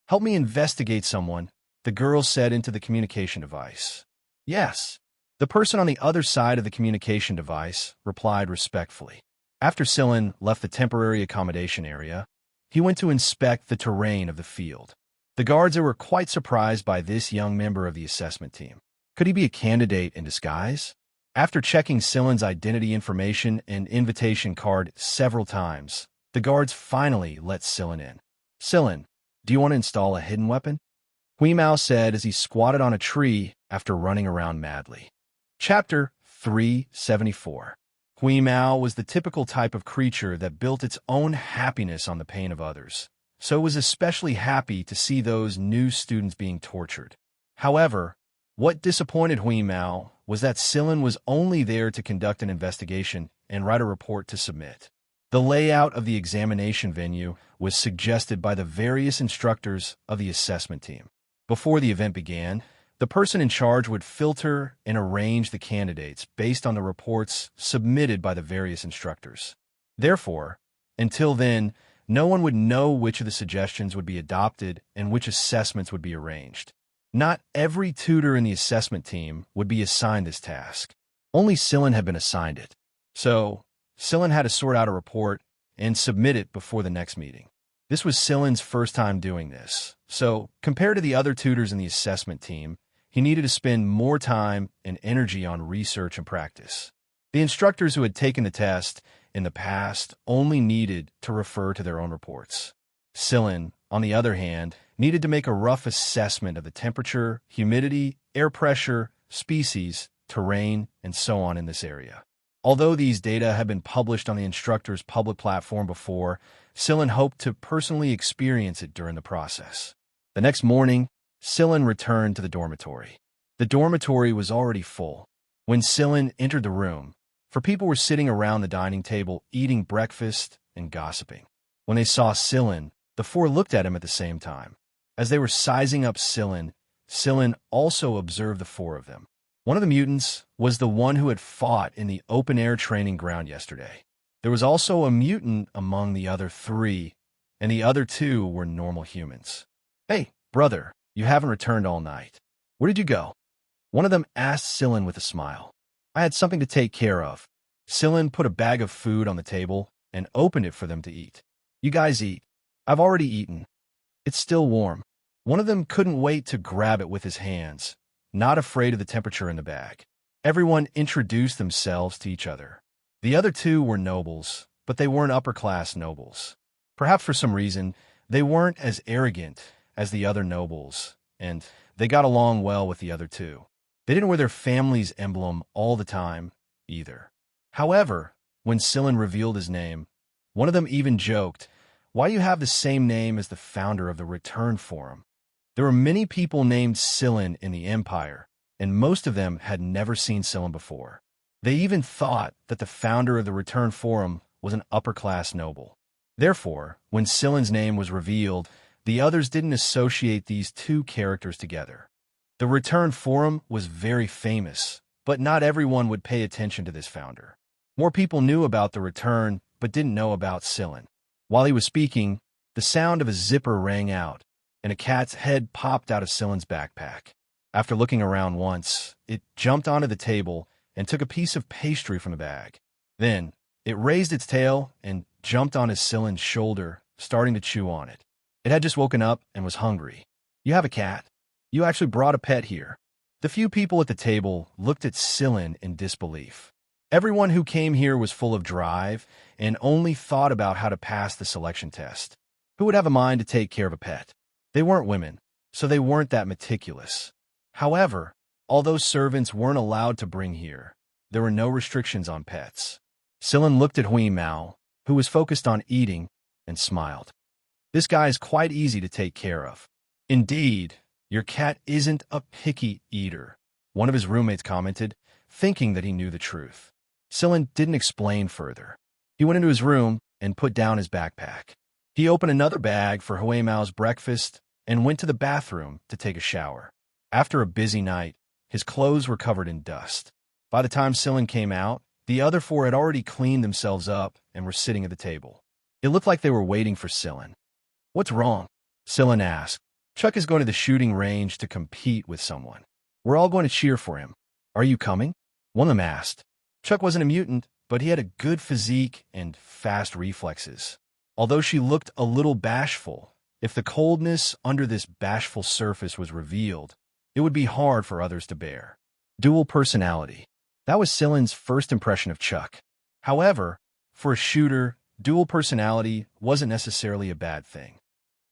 "Help me investigate someone," the girl said into the communication device. "Yes." The person on the other side of the communication device replied respectfully. After Sillin left the temporary accommodation area, he went to inspect the terrain of the field. The guards were quite surprised by this young member of the assessment team. Could he be a candidate in disguise? After checking Sillin's identity information and invitation card several times, the guards finally let Sillin in. "Sillin, do you want to install a hidden weapon?" Huemao said as he squatted on a tree after running around madly. Chapter 374. Huemao was the typical type of creature that built its own happiness on the pain of others, so it was especially happy to see those new students being tortured. However, what disappointed Huemao was that Sillin was only there to conduct an investigation and write a report to submit. The layout of the examination venue was suggested by the various instructors of the assessment team. Before the event began, the person in charge would filter and arrange the candidates based on the reports submitted by the various instructors. Therefore, until then, no one would know which of the suggestions would be adopted and which assessments would be arranged. Not every tutor in the assessment team would be assigned this task. Only Scylla had been assigned it. So, Scylla had to sort out a report and submit it before the next meeting. This was Scylla's first time doing this, so compared to the other tutors in the assessment team, he needed to spend more time and energy on research and practice. The instructors who had taken the test in the past only needed to refer to their own reports. Scylla, on the other hand, needed to make a rough assessment of the temperature, humidity, air pressure, species, terrain, and so on in this area. Although these data had been published on the instructor's public platform before, Scylla hoped to personally experience it during the process. The next morning, Scylla returned to the dormitory. The dormitory was already full. When Scylla entered the room, people were sitting around the dining table eating breakfast and gossiping. When they saw Scylla, the four looked at him at the same time. As they were sizing up Scylla also observed the four of them. One of the mutants was the one who had fought in the open-air training ground yesterday. There was also a mutant among the other three, and the other two were normal humans. "Hey, brother, you haven't returned all night. Where did you go?" One of them asked Scylla with a smile. "I had something to take care of." Scylla put a bag of food on the table and opened it for them to eat. "You guys eat. I've already eaten. It's still warm." One of them couldn't wait to grab it with his hands, not afraid of the temperature in the bag. Everyone introduced themselves to each other. The other two were nobles, but they weren't upper-class nobles. Perhaps for some reason, they weren't as arrogant as the other nobles, and they got along well with the other two. They didn't wear their family's emblem all the time, either. However, when Scylla revealed his name, one of them even joked, "Why you have the same name as the founder of the Return Forum?" There were many people named Scylla in the Empire, and most of them had never seen Scylla before. They even thought that the founder of the Return Forum was an upper-class noble. Therefore, when Scylla's name was revealed, the others didn't associate these two characters together. The Return Forum was very famous, but not everyone would pay attention to this founder. More people knew about the Return, but didn't know about Scylla. While he was speaking, the sound of a zipper rang out, and a cat's head popped out of Scylla's backpack. After looking around once, it jumped onto the table and took a piece of pastry from the bag. Then, it raised its tail and jumped onto Scylla's shoulder, starting to chew on it. It had just woken up and was hungry. "You have a cat? You actually brought a pet here." The few people at the table looked at Scylla in disbelief. Everyone who came here was full of drive and only thought about how to pass the selection test. Who would have a mind to take care of a pet? They weren't women, so they weren't that meticulous. However, although servants weren't allowed to bring here, there were no restrictions on pets. Scylla looked at Hui Mao, who was focused on eating, and smiled. "This guy is quite easy to take care of." "Indeed, your cat isn't a picky eater," one of his roommates commented, thinking that he knew the truth. Scylla didn't explain further. He went into his room and put down his backpack. He opened another bag for Hui Mao's breakfast and went to the bathroom to take a shower. After a busy night, his clothes were covered in dust. By the time Scylla came out, the other four had already cleaned themselves up and were sitting at the table. It looked like they were waiting for Scylla. "What's wrong?" Scylla asked. "Chuck is going to the shooting range to compete with someone. We're all going to cheer for him. Are you coming?" One of them asked. Chuck wasn't a mutant, but he had a good physique and fast reflexes. Although she looked a little bashful, if the coldness under this bashful surface was revealed, it would be hard for others to bear. Dual personality. That was Scylla's first impression of Chuck. However, for a shooter, dual personality wasn't necessarily a bad thing.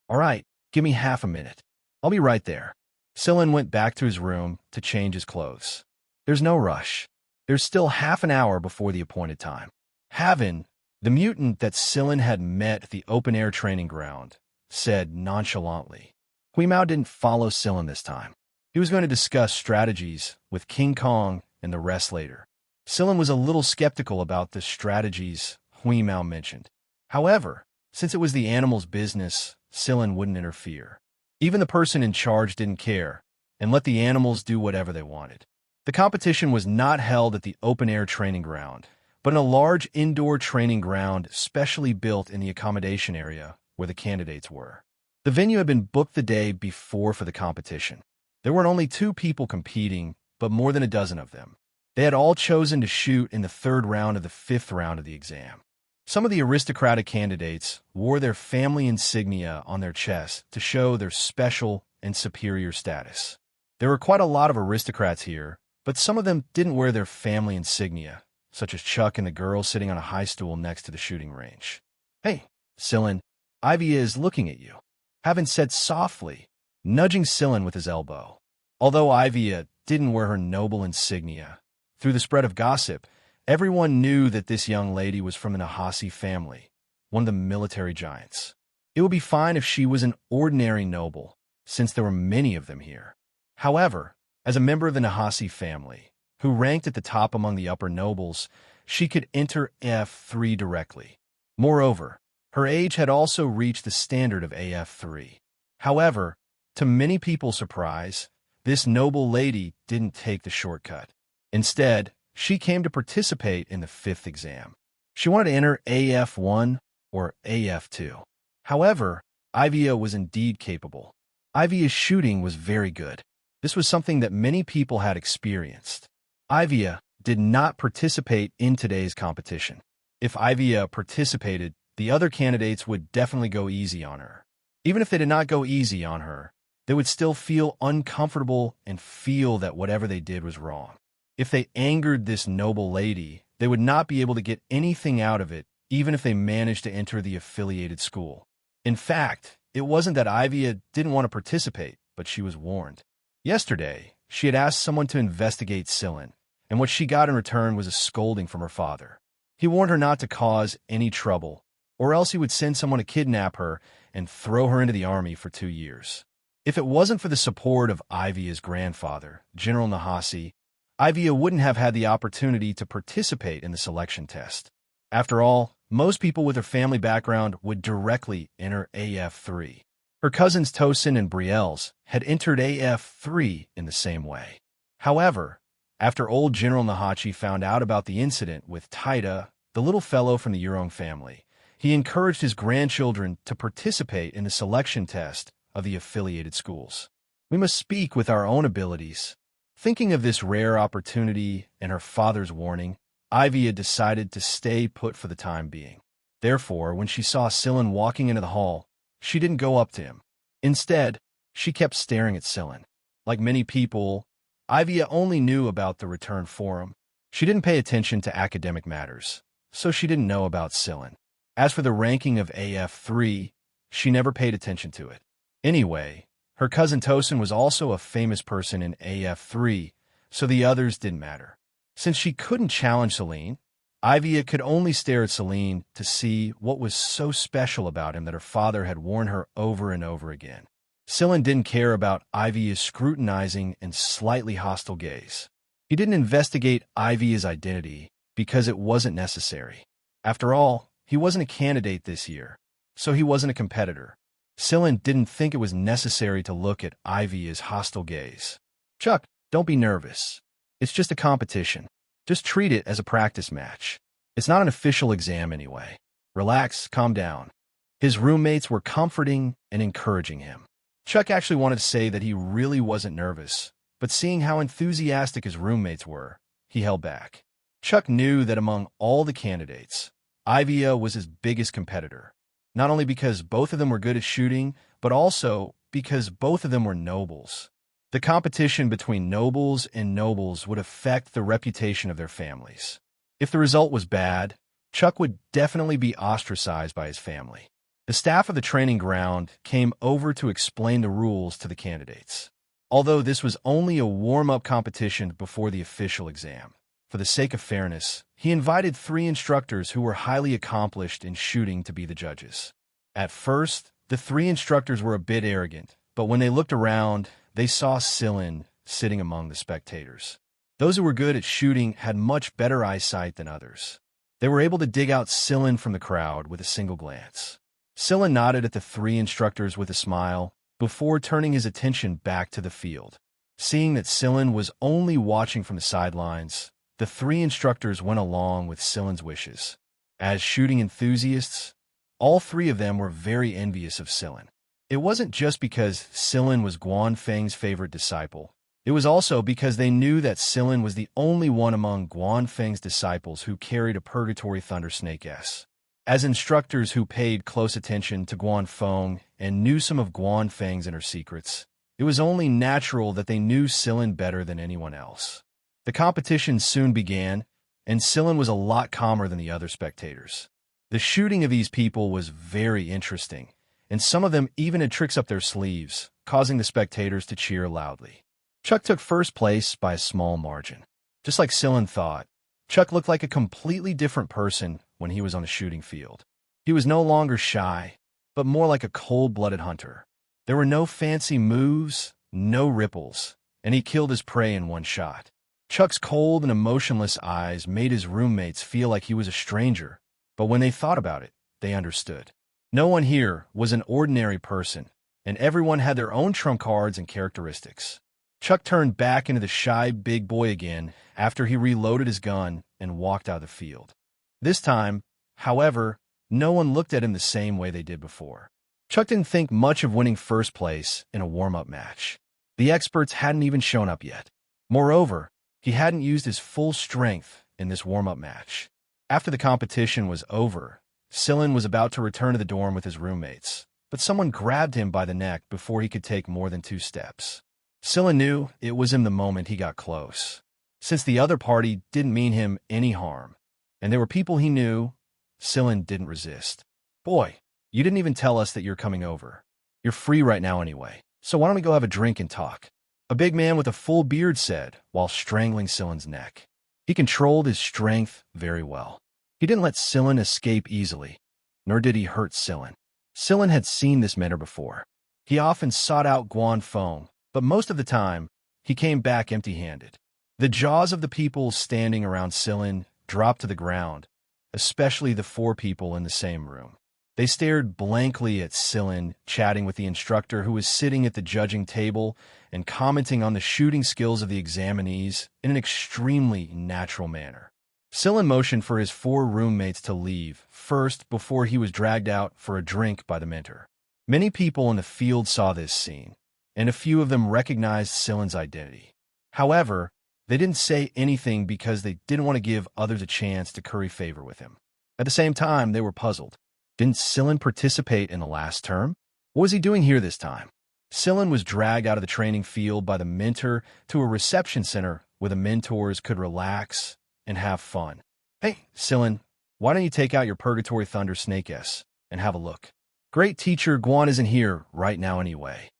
"All right, give me half a minute. I'll be right there." Scylla went back to his room to change his clothes. "There's no rush. There's still half an hour before the appointed time." Havin, the mutant that Scylla had met at the open-air training ground, said nonchalantly. Hui Mao didn't follow Scylla this time. He was going to discuss strategies with King Kong and the rest later. Scylla was a little skeptical about the strategies Mao mentioned. However, since it was the animal's business, Sillin wouldn't interfere. Even the person in charge didn't care, and let the animals do whatever they wanted. The competition was not held at the open-air training ground, but in a large indoor training ground specially built in the accommodation area where the candidates were. The venue had been booked the day before for the competition. There weren't only 2 people competing, but more than a dozen of them. They had all chosen to shoot in the 3rd round of the 5th round of the exam. Some of the aristocratic candidates wore their family insignia on their chests to show their special and superior status. There were quite a lot of aristocrats here, but some of them didn't wear their family insignia, such as Chuck and the girl sitting on a high stool next to the shooting range. "Hey, Sillin, Ivy is looking at you," Havin said softly, nudging Sillin with his elbow. Although Ivy didn't wear her noble insignia, through the spread of gossip, everyone knew that this young lady was from the Nahasi family, one of the military giants. It would be fine if she was an ordinary noble, since there were many of them here. However, as a member of the Nahasi family, who ranked at the top among the upper nobles, she could enter AF3 directly. Moreover, her age had also reached the standard of AF3. However, to many people's surprise, this noble lady didn't take the shortcut. Instead, she came to participate in the 5th exam. She wanted to enter AF1 or AF2. However, Ivia was indeed capable. Ivia's shooting was very good. This was something that many people had experienced. Ivia did not participate in today's competition. If Ivia participated, the other candidates would definitely go easy on her. Even if they did not go easy on her, they would still feel uncomfortable and feel that whatever they did was wrong. If they angered this noble lady, they would not be able to get anything out of it, even if they managed to enter the affiliated school. In fact, it wasn't that Ivia didn't want to participate, but she was warned. Yesterday, she had asked someone to investigate Sillin, and what she got in return was a scolding from her father. He warned her not to cause any trouble, or else he would send someone to kidnap her and throw her into the army for 2 years. If it wasn't for the support of Ivia's grandfather, General Nahasi, Ivia wouldn't have had the opportunity to participate in the selection test. After all, most people with her family background would directly enter AF3. Her cousins Tosin and Brielles had entered AF3 in the same way. However, after old General Nahachi found out about the incident with Taida, the little fellow from the Yurong family, he encouraged his grandchildren to participate in the selection test of the affiliated schools. We must speak with our own abilities. Thinking of this rare opportunity and her father's warning, Ivy had decided to stay put for the time being. Therefore, when she saw Sillin walking into the hall, she didn't go up to him. Instead, she kept staring at Sillin. Like many people, Ivy only knew about the return forum. She didn't pay attention to academic matters, so she didn't know about Sillin. As for the ranking of AF3, she never paid attention to it. Anyway, her cousin Tosin was also a famous person in AF3, so the others didn't matter. Since she couldn't challenge Celine, Ivy could only stare at Celine to see what was so special about him that her father had warned her over and over again. Sillin didn't care about Ivy's scrutinizing and slightly hostile gaze. He didn't investigate Ivy's identity because it wasn't necessary. After all, he wasn't a candidate this year, so he wasn't a competitor. Sillin didn't think it was necessary to look at Ivy's hostile gaze. "Chuck, don't be nervous. It's just a competition. Just treat it as a practice match. It's not an official exam anyway. Relax, calm down." His roommates were comforting and encouraging him. Chuck actually wanted to say that he really wasn't nervous, but seeing how enthusiastic his roommates were, he held back. Chuck knew that among all the candidates, Ivia was his biggest competitor, not only because both of them were good at shooting, but also because both of them were nobles. The competition between nobles and nobles would affect the reputation of their families. If the result was bad, Chuck would definitely be ostracized by his family. The staff of the training ground came over to explain the rules to the candidates. Although this was only a warm-up competition before the official exam, for the sake of fairness, he invited 3 instructors who were highly accomplished in shooting to be the judges. At first, the 3 instructors were a bit arrogant, but when they looked around, they saw Sillin sitting among the spectators. Those who were good at shooting had much better eyesight than others. They were able to dig out Scylla from the crowd with a single glance. Scylla nodded at the three instructors with a smile before turning his attention back to the field. Seeing that Scylla was only watching from the sidelines, the three instructors went along with Scylla's wishes. As shooting enthusiasts, all three of them were very envious of Scylla. It wasn't just because Scylla was Guanfeng's favorite disciple. It was also because they knew that Scylla was the only one among Guanfeng's disciples who carried a Purgatory Thunder Snake S. As instructors who paid close attention to Guanfeng and knew some of Guanfeng's inner secrets, it was only natural that they knew Scylla better than anyone else. The competition soon began, and Scylla was a lot calmer than the other spectators. The shooting of these people was very interesting, and some of them even had tricks up their sleeves, causing the spectators to cheer loudly. Chuck took first place by a small margin. Just like Scylla thought, Chuck looked like a completely different person when he was on the shooting field. He was no longer shy, but more like a cold-blooded hunter. There were no fancy moves, no ripples, and he killed his prey in one shot. Chuck's cold and emotionless eyes made his roommates feel like he was a stranger, but when they thought about it, they understood. No one here was an ordinary person, and everyone had their own trump cards and characteristics. Chuck turned back into the shy big boy again after he reloaded his gun and walked out of the field. This time, however, no one looked at him the same way they did before. Chuck didn't think much of winning first place in a warm-up match. The experts hadn't even shown up yet. Moreover, he hadn't used his full strength in this warm-up match. After the competition was over, Scylla was about to return to the dorm with his roommates, but someone grabbed him by the neck before he could take more than 2 steps. Scylla knew it was in the moment he got close. Since the other party didn't mean him any harm, and there were people he knew, Scylla didn't resist. "Boy, you didn't even tell us that you're coming over. You're free right now anyway, so why don't we go have a drink and talk?" A big man with a full beard said, while strangling Scylla's neck. He controlled his strength very well. He didn't let Scylla escape easily, nor did he hurt Scylla. Scylla had seen this mentor before. He often sought out Guanfeng, but most of the time, he came back empty-handed. The jaws of the people standing around Scylla dropped to the ground, especially the 4 people in the same room. They stared blankly at Scylla, chatting with the instructor who was sitting at the judging table and commenting on the shooting skills of the examinees in an extremely natural manner. Scylla motioned for his 4 roommates to leave first before he was dragged out for a drink by the mentor. Many people in the field saw this scene, and a few of them recognized Scylla's identity. However, they didn't say anything because they didn't want to give others a chance to curry favor with him. At the same time, they were puzzled. Didn't Scylla participate in the last term? What was he doing here this time? Scylla was dragged out of the training field by the mentor to a reception center where the mentors could relax and have fun. "Hey, Scylla, why don't you take out your Purgatory Thunder Snake S and have a look? Great teacher Guan isn't here right now anyway."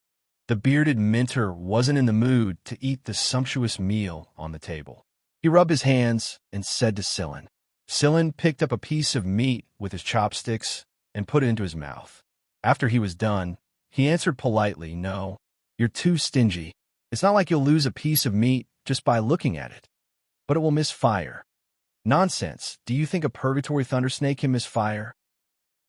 The bearded mentor wasn't in the mood to eat the sumptuous meal on the table. He rubbed his hands and said to Scylla. Scylla picked up a piece of meat with his chopsticks and put it into his mouth. After he was done, he answered politely, "No, you're too stingy. It's not like you'll lose a piece of meat just by looking at it, but it will miss fire." "Nonsense. Do you think a Purgatory Thunder Snake can miss fire?"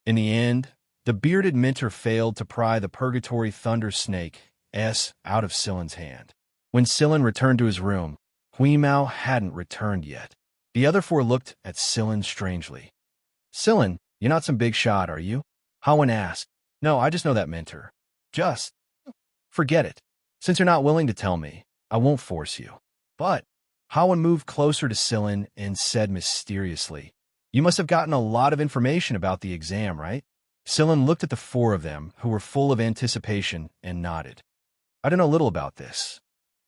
In the end, the bearded mentor failed to pry the Purgatory Thunder Snake S out of Scylla's hand. When Scylla returned to his room, Huimao hadn't returned yet. The other 4 looked at Scylla strangely. "Scylla, you're not some big shot, are you?" Hawan asked. "No, I just know that mentor." "Just forget it. Since you're not willing to tell me, I won't force you." "But," Hawan moved closer to Scylla and said mysteriously, "You must have gotten a lot of information about the exam, right?" Scylla looked at the 4 of them, who were full of anticipation, and nodded. "I don't know little about this."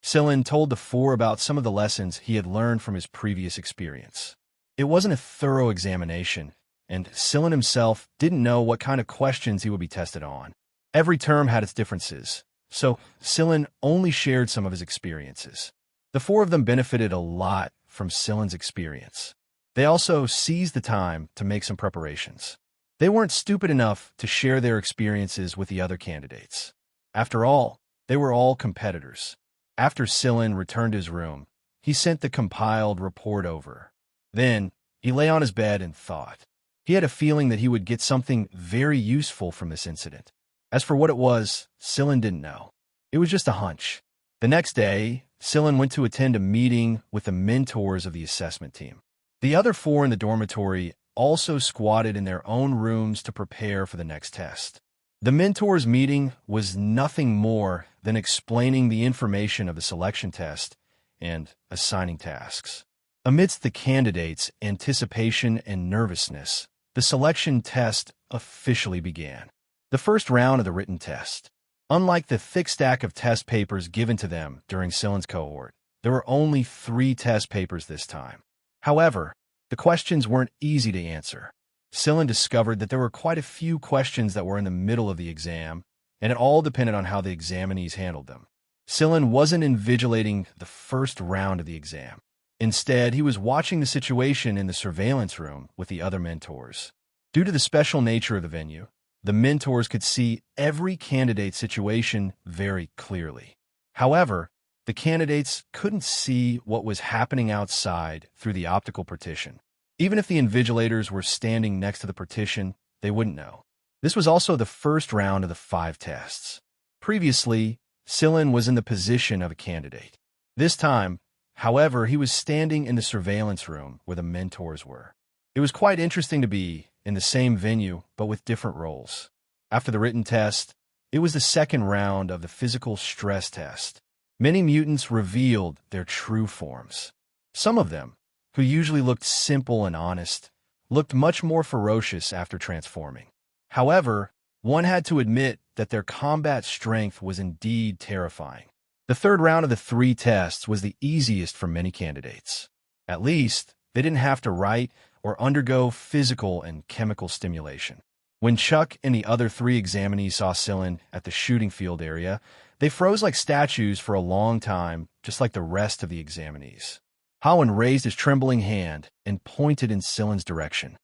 Scylla told the 4 about some of the lessons he had learned from his previous experience. It wasn't a thorough examination, and Scylla himself didn't know what kind of questions he would be tested on. Every term had its differences, so Scylla only shared some of his experiences. The 4 of them benefited a lot from Scylla's experience. They also seized the time to make some preparations. They weren't stupid enough to share their experiences with the other candidates. After all, they were all competitors. After Scylla returned to his room, he sent the compiled report over. Then, He lay on his bed and thought. He had a feeling that he would get something very useful from this incident. As for what it was, Scylla didn't know. It was just a hunch. The next day, Scylla went to attend a meeting with the mentors of the assessment team. The other 4 in the dormitory also squatted in their own rooms to prepare for the next test. The mentors' meeting was nothing more than explaining the information of the selection test and assigning tasks. Amidst the candidates' anticipation and nervousness, the selection test officially began. The first round of the written test. Unlike the thick stack of test papers given to them during Scylla's cohort, there were only 3 test papers this time. However, the questions weren't easy to answer. Scylla discovered that there were quite a few questions that were in the middle of the exam, and it all depended on how the examinees handled them. Scylla wasn't invigilating the first round of the exam. Instead, he was watching the situation in the surveillance room with the other mentors. Due to the special nature of the venue, the mentors could see every candidate's situation very clearly. However, the candidates couldn't see what was happening outside through the optical partition. Even if the invigilators were standing next to the partition, they wouldn't know. This was also the first round of the 5 tests. Previously, Scylla was in the position of a candidate. This time, however, he was standing in the surveillance room where the mentors were. It was quite interesting to be in the same venue, but with different roles. After the written test, it was the second round of the physical stress test. Many mutants revealed their true forms. Some of them, who usually looked simple and honest, looked much more ferocious after transforming. However, one had to admit that their combat strength was indeed terrifying. The third round of the 3 tests was the easiest for many candidates. At least, they didn't have to write or undergo physical and chemical stimulation. When Chuck and the other 3 examinees saw Scylla at the shooting field area, they froze like statues for a long time, just like the rest of the examinees. Holland raised his trembling hand and pointed in Scylla's direction.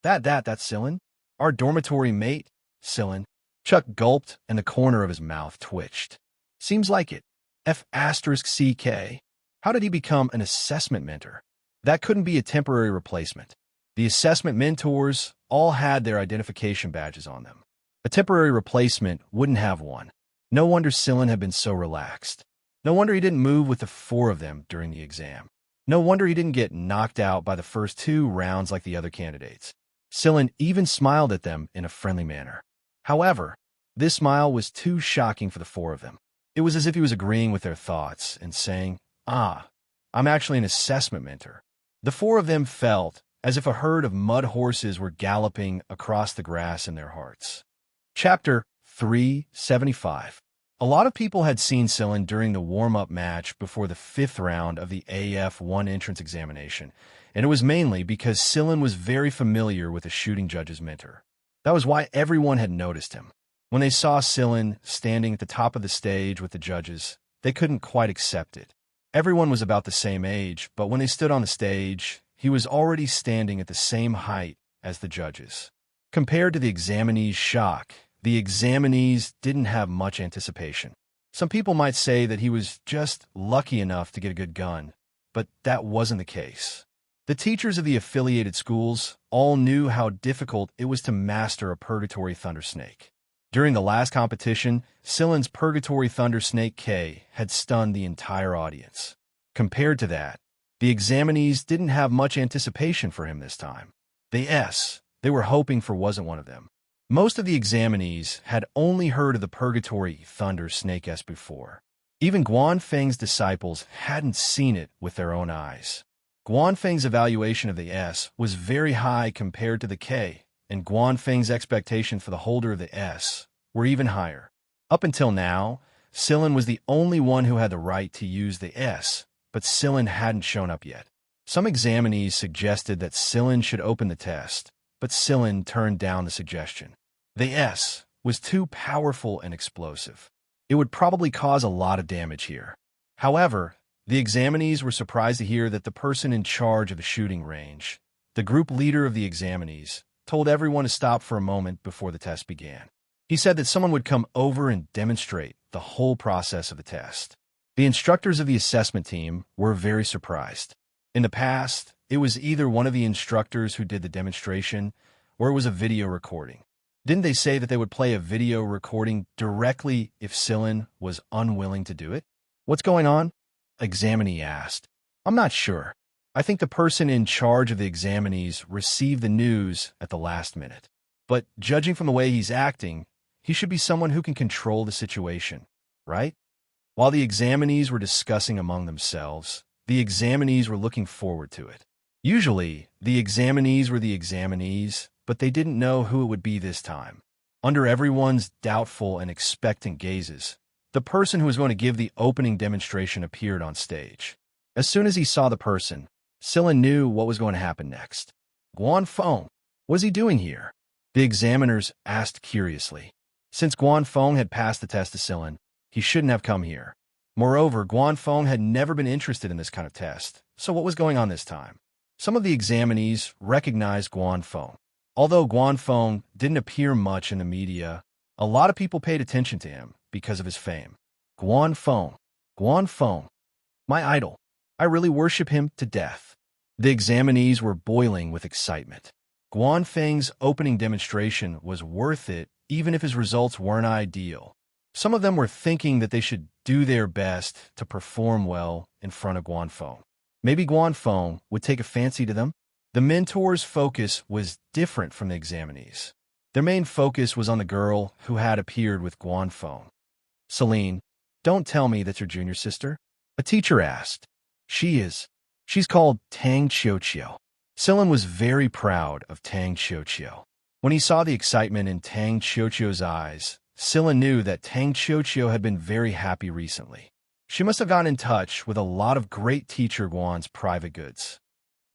That's Scylla? Our dormitory mate, Scylla. Chuck gulped and the corner of his mouth twitched. Seems like it. F***CK. How did he become an assessment mentor? That couldn't be a temporary replacement. The assessment mentors all had their identification badges on them. A temporary replacement wouldn't have one. No wonder Scylla had been so relaxed. No wonder he didn't move with the 4 of them during the exam. No wonder he didn't get knocked out by the first 2 rounds like the other candidates. Scylla even smiled at them in a friendly manner. However, this smile was too shocking for the 4 of them. It was as if he was agreeing with their thoughts and saying, I'm actually an assessment mentor. The 4 of them felt as if a herd of mud horses were galloping across the grass in their hearts. Chapter 375. A lot of people had seen Scylla during the warm-up match before the 5th round of the AF1 entrance examination, and it was mainly because Scylla was very familiar with the shooting judge's mentor. That was why everyone had noticed him. When they saw Scylla standing at the top of the stage with the judges, they couldn't quite accept it. Everyone was about the same age, but when they stood on the stage, he was already standing at the same height as the judges. Compared to the examinees' shock, the examinees didn't have much anticipation. Some people might say that he was just lucky enough to get a good gun, but that wasn't the case. The teachers of the affiliated schools all knew how difficult it was to master a Purgatory Thunder Snake. During the last competition, Scylla's Purgatory Thunder Snake K had stunned the entire audience. Compared to that, the examinees didn't have much anticipation for him this time. The S they were hoping for wasn't one of them. Most of the examinees had only heard of the Purgatory Thunder Snake S before. Even Guanfeng's disciples hadn't seen it with their own eyes. Guanfeng's evaluation of the S was very high compared to the K, and Guanfeng's expectation for the holder of the S were even higher. Up until now, Scylla was the only one who had the right to use the S, but Scylla hadn't shown up yet. Some examinees suggested that Scylla should open the test, but Scylla turned down the suggestion. The S was too powerful and explosive. It would probably cause a lot of damage here. However, the examinees were surprised to hear that the person in charge of the shooting range, the group leader of the examinees, told everyone to stop for a moment before the test began. He said that someone would come over and demonstrate the whole process of the test. The instructors of the assessment team were very surprised. In the past, it was either one of the instructors who did the demonstration, or it was a video recording. Didn't they say that they would play a video recording directly if Silin was unwilling to do it? What's going on? Examinee asked. I'm not sure. I think the person in charge of the examinees received the news at the last minute. But judging from the way he's acting, he should be someone who can control the situation, right? While the examinees were discussing among themselves, the examinees were looking forward to it. Usually, the examinees were the examinees, but they didn't know who it would be this time. Under everyone's doubtful and expectant gazes, the person who was going to give the opening demonstration appeared on stage. As soon as he saw the person, Silin knew what was going to happen next. Guanfeng, what is he doing here? The examiners asked curiously. Since Guanfeng had passed the test to Silin, he shouldn't have come here. Moreover, Guanfeng had never been interested in this kind of test, so what was going on this time? Some of the examinees recognized Guanfeng. Although Guanfeng didn't appear much in the media, a lot of people paid attention to him because of his fame. Guanfeng, Guanfeng, my idol. I really worship him to death. The examinees were boiling with excitement. Guanfeng's opening demonstration was worth it, even if his results weren't ideal. Some of them were thinking that they should do their best to perform well in front of Guanfeng. Maybe Guanfeng would take a fancy to them? The mentor's focus was different from the examinees. Their main focus was on the girl who had appeared with Guanfeng. Serene, don't tell me that's your junior sister? A teacher asked. She is. She's called Tang Qiuqiu. Silin was very proud of Tang Qiuqiu. When he saw the excitement in Tang Qiuqiu's eyes, Silin knew that Tang Qiuqiu had been very happy recently. She must have gotten in touch with a lot of Great Teacher Guan's private goods.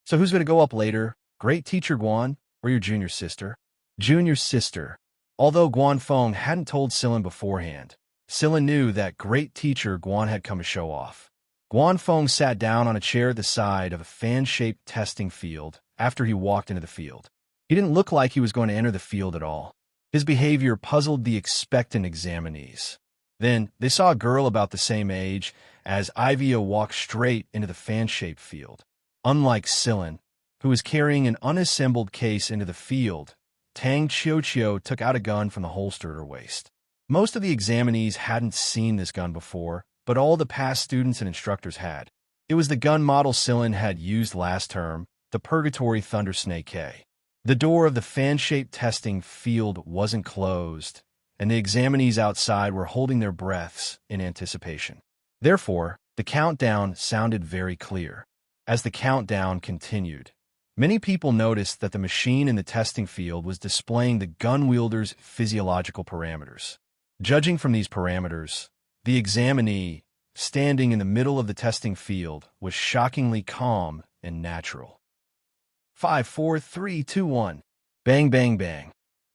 So who's going to go up later, Great Teacher Guan or your junior sister? Junior sister. Although Guanfeng hadn't told Silin beforehand, Silin knew that Great Teacher Guan had come to show off. Guanfeng sat down on a chair at the side of a fan-shaped testing field after he walked into the field. He didn't look like he was going to enter the field at all. His behavior puzzled the expectant examinees. Then, they saw a girl about the same age as Ivia walk straight into the fan-shaped field. Unlike Silin, who was carrying an unassembled case into the field, Tang Qiuqiu took out a gun from the holster at her waist. Most of the examinees hadn't seen this gun before, but all the past students and instructors had. It was the gun model Silin had used last term, the Purgatory Thundersnake K. The door of the fan-shaped testing field wasn't closed, and the examinees outside were holding their breaths in anticipation. Therefore, the countdown sounded very clear. As the countdown continued, many people noticed that the machine in the testing field was displaying the gun wielder's physiological parameters. Judging from these parameters, the examinee, standing in the middle of the testing field, was shockingly calm and natural. 5, 4, 3, 2, 1. Bang, bang, bang.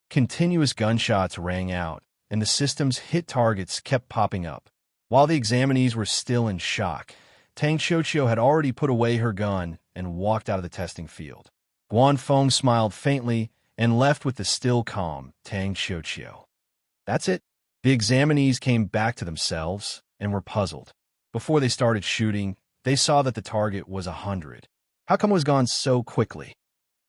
Continuous gunshots rang out, and the system's hit targets kept popping up. While the examinees were still in shock, Tang Qiuqiu had already put away her gun and walked out of the testing field. Guanfeng smiled faintly and left with the still calm Tang Qiuqiu. That's it. The examinees came back to themselves and were puzzled. Before they started shooting, they saw that the target was 100. How come it was gone so quickly?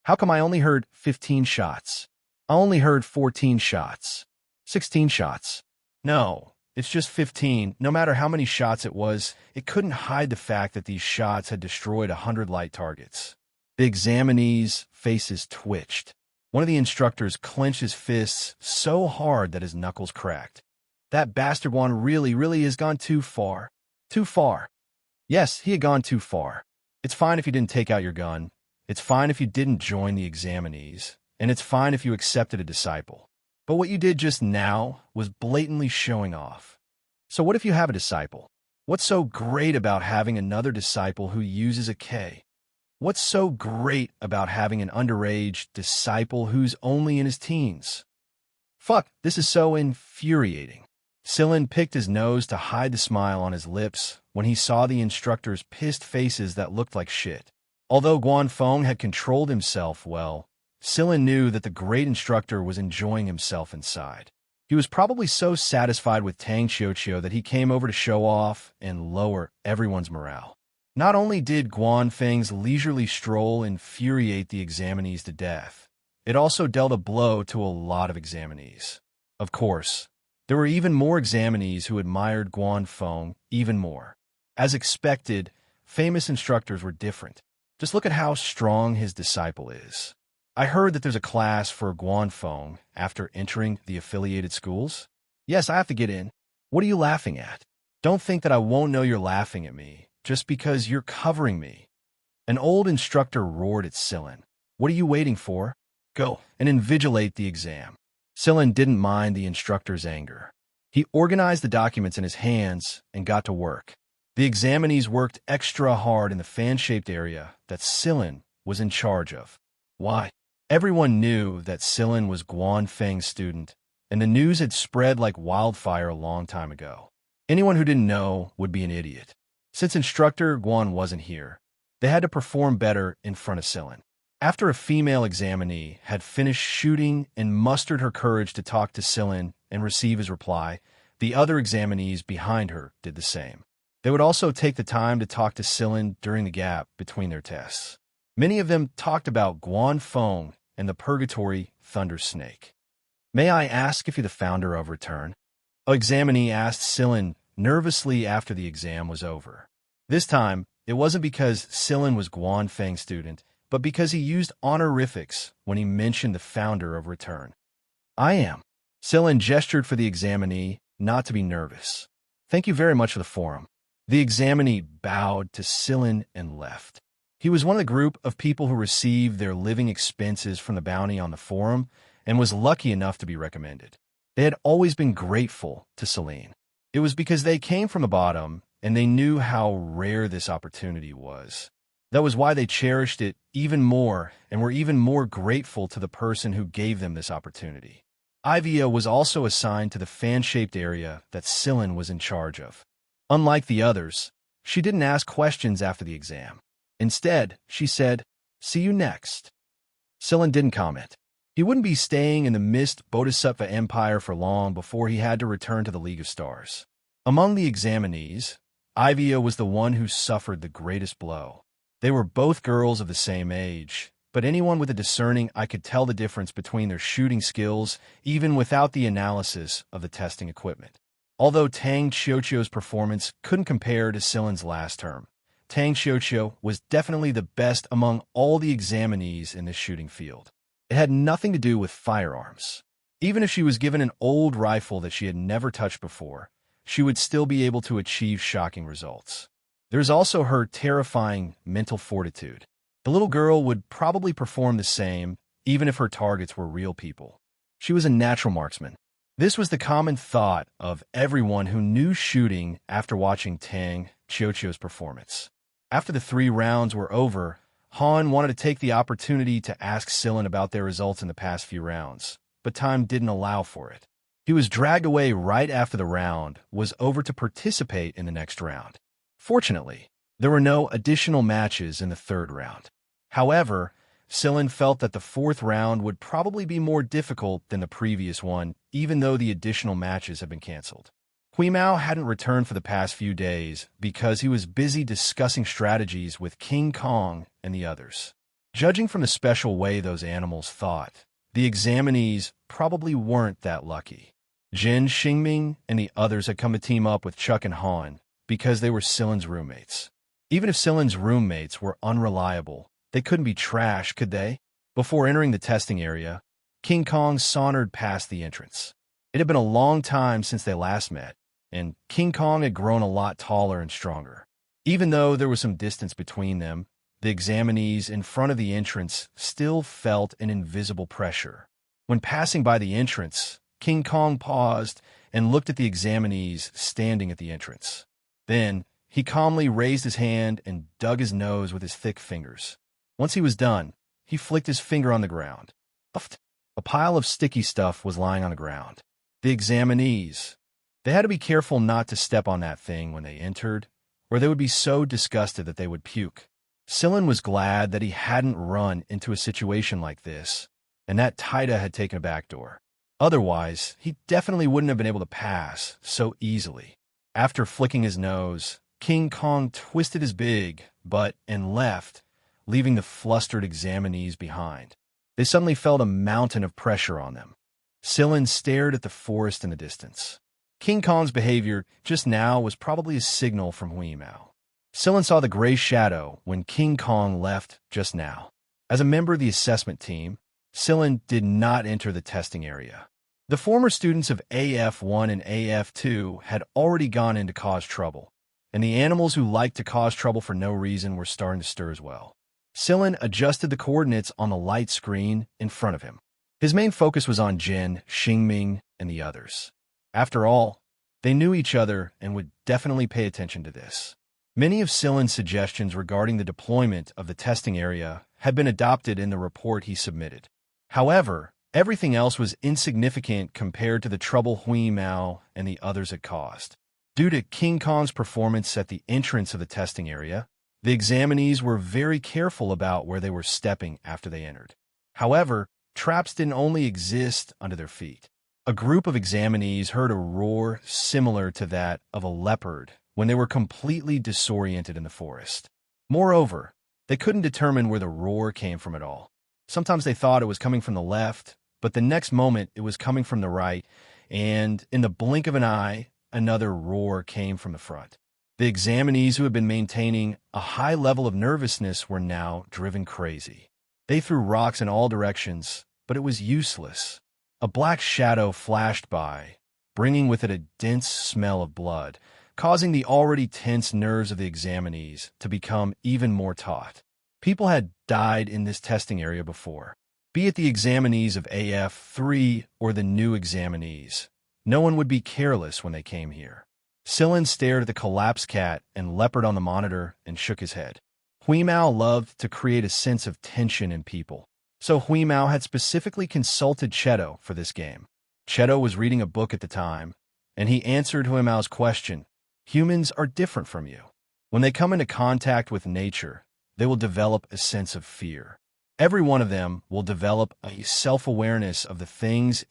How come I only heard 15 shots? I only heard 14 shots. 16 shots. No, it's just 15. No matter how many shots it was, it couldn't hide the fact that these shots had destroyed 100 light targets. The examinees' faces twitched. One of the instructors clenched his fists so hard that his knuckles cracked. That bastard one really has gone too far. Too far. Yes, he had gone too far. It's fine if you didn't take out your gun. It's fine if you didn't join the examinees. And it's fine if you accepted a disciple. But what you did just now was blatantly showing off. So what if you have a disciple? What's so great about having another disciple who uses a K? What's so great about having an underage disciple who's only in his teens? Fuck, this is so infuriating. Silin picked his nose to hide the smile on his lips when he saw the instructor's pissed faces that looked like shit. Although Guanfeng had controlled himself well, Silin knew that the great instructor was enjoying himself inside. He was probably so satisfied with Tang Qiuqiu that he came over to show off and lower everyone's morale. Not only did Guanfeng's leisurely stroll infuriate the examinees to death, it also dealt a blow to a lot of examinees. Of course, there were even more examinees who admired Guanfeng even more. As expected, famous instructors were different. Just look at how strong his disciple is. I heard that there's a class for Guanfeng after entering the affiliated schools. Yes, I have to get in. What are you laughing at? Don't think that I won't know you're laughing at me, just because you're covering me. An old instructor roared at Sillin. What are you waiting for? Go and invigilate the exam. Sillin didn't mind the instructor's anger. He organized the documents in his hands and got to work. The examinees worked extra hard in the fan-shaped area that Sillin was in charge of. Why? Everyone knew that Sillin was Guanfeng's student, and the news had spread like wildfire a long time ago. Anyone who didn't know would be an idiot. Since instructor Guan wasn't here, they had to perform better in front of Sillin. After a female examinee had finished shooting and mustered her courage to talk to Sillin and receive his reply, the other examinees behind her did the same. They would also take the time to talk to Sillin during the gap between their tests. Many of them talked about Guanfeng and the Purgatory Thunder Snake. May I ask if you're the founder of Return? An examinee asked Sillin nervously after the exam was over. This time, it wasn't because Sillin was Guanfeng's student, but because he used honorifics when he mentioned the founder of Return. I am. Sillin gestured for the examinee not to be nervous. Thank you very much for the forum. The examinee bowed to Sillin and left. He was one of the group of people who received their living expenses from the bounty on the forum and was lucky enough to be recommended. They had always been grateful to Celine. It was because they came from the bottom and they knew how rare this opportunity was. That was why they cherished it even more and were even more grateful to the person who gave them this opportunity. Ivia was also assigned to the fan-shaped area that Sillin was in charge of. Unlike the others, she didn't ask questions after the exam. Instead, she said, "See you next." Sillin didn't comment. He wouldn't be staying in the Mist Bodhisattva Empire for long before he had to return to the League of Stars. Among the examinees, Ivia was the one who suffered the greatest blow. They were both girls of the same age, but anyone with a discerning eye could tell the difference between their shooting skills even without the analysis of the testing equipment. Although Tang Qiuqiu's performance couldn't compare to Sillin's last term, Tang Qiuqiu was definitely the best among all the examinees in this shooting field. It had nothing to do with firearms. Even if she was given an old rifle that she had never touched before, she would still be able to achieve shocking results. There's also her terrifying mental fortitude. The little girl would probably perform the same, even if her targets were real people. She was a natural marksman. This was the common thought of everyone who knew shooting after watching Tang Qiuqiu's performance. After the 3 rounds were over, Han wanted to take the opportunity to ask Sillin about their results in the past few rounds, but time didn't allow for it. He was dragged away right after the round was over to participate in the next round. Fortunately, there were no additional matches in the 3rd round. However, Sillin felt that the 4th round would probably be more difficult than the previous one, even though the additional matches had been canceled. Huimao hadn't returned for the past few days because he was busy discussing strategies with King Kong and the others. Judging from the special way those animals thought, the examinees probably weren't that lucky. Jin, Xingming, and the others had come to team up with Chuck and Han because they were Sillin's roommates. Even if Sillin's roommates were unreliable, they couldn't be trash, could they? Before entering the testing area, King Kong sauntered past the entrance. It had been a long time since they last met, and King Kong had grown a lot taller and stronger. Even though there was some distance between them, the examinees in front of the entrance still felt an invisible pressure. When passing by the entrance, King Kong paused and looked at the examinees standing at the entrance. Then, he calmly raised his hand and dug his nose with his thick fingers. Once he was done, he flicked his finger on the ground. A pile of sticky stuff was lying on the ground. The examinees. They had to be careful not to step on that thing when they entered, or they would be so disgusted that they would puke. Sillin was glad that he hadn't run into a situation like this, and that Taida had taken a back door. Otherwise, he definitely wouldn't have been able to pass so easily. After flicking his nose, King Kong twisted his big butt and left, leaving the flustered examinees behind. They suddenly felt a mountain of pressure on them. Scylla stared at the forest in the distance. King Kong's behavior just now was probably a signal from Huimao. Scylla saw the gray shadow when King Kong left just now. As a member of the assessment team, Scylla did not enter the testing area. The former students of AF1 and AF2 had already gone in to cause trouble, and the animals who liked to cause trouble for no reason were starting to stir as well. Scylla adjusted the coordinates on the light screen in front of him. His main focus was on Jin, Xingming, and the others. After all, they knew each other and would definitely pay attention to this. Many of Scylla's suggestions regarding the deployment of the testing area had been adopted in the report he submitted. However, everything else was insignificant compared to the trouble Huimao and the others had caused. Due to King Kong's performance at the entrance of the testing area, the examinees were very careful about where they were stepping after they entered. However, traps didn't only exist under their feet. A group of examinees heard a roar similar to that of a leopard when they were completely disoriented in the forest. Moreover, they couldn't determine where the roar came from at all. Sometimes they thought it was coming from the left, but the next moment it was coming from the right, and in the blink of an eye, another roar came from the front. The examinees who had been maintaining a high level of nervousness were now driven crazy. They threw rocks in all directions, but it was useless. A black shadow flashed by, bringing with it a dense smell of blood, causing the already tense nerves of the examinees to become even more taut. People had died in this testing area before, be it the examinees of AF3 or the new examinees. No one would be careless when they came here. Scylla stared at the collapsed cat and leopard on the monitor and shook his head. Huimao loved to create a sense of tension in people, so Huimao had specifically consulted Cheto for this game. Cheto was reading a book at the time, and he answered Huimao's question. Humans are different from you. When they come into contact with nature, they will develop a sense of fear. Every one of them will develop a self-awareness of the things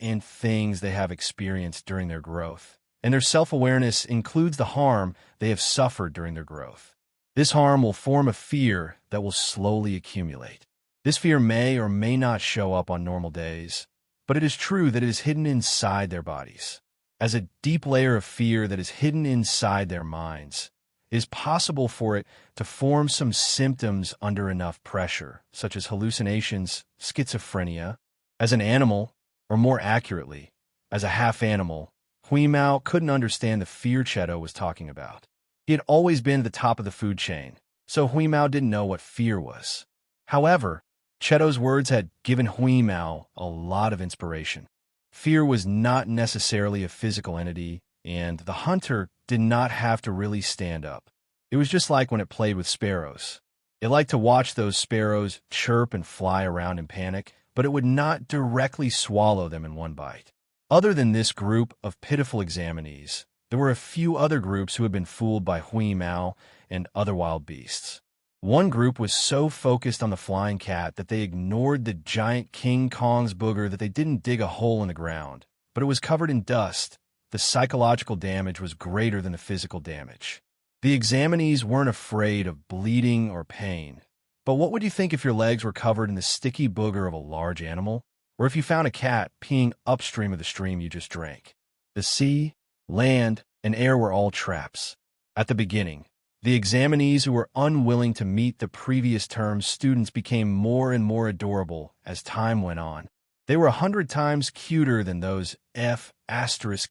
they have experienced during their growth, and their self-awareness includes the harm they have suffered during their growth. This harm will form a fear that will slowly accumulate. This fear may or may not show up on normal days, but it is true that it is hidden inside their bodies. As a deep layer of fear that is hidden inside their minds, it is possible for it to form some symptoms under enough pressure, such as hallucinations, schizophrenia. As an animal, or more accurately, as a half-animal, Huimao couldn't understand the fear Cheto was talking about. He had always been at the top of the food chain, so Huimao didn't know what fear was. However, Cheto's words had given Huimao a lot of inspiration. Fear was not necessarily a physical entity, and the hunter did not have to really stand up. It was just like when it played with sparrows. It liked to watch those sparrows chirp and fly around in panic, but it would not directly swallow them in one bite. Other than this group of pitiful examinees, there were a few other groups who had been fooled by Huimao and other wild beasts. One group was so focused on the flying cat that they ignored the giant King Kong's booger that they didn't dig a hole in the ground, but it was covered in dust. The psychological damage was greater than the physical damage. The examinees weren't afraid of bleeding or pain, but what would you think if your legs were covered in the sticky booger of a large animal? Or if you found a cat peeing upstream of the stream you just drank? The sea, land, and air were all traps. At the beginning, the examinees who were unwilling to meet the previous term's students became more and more adorable as time went on. They were 100 times cuter than those F***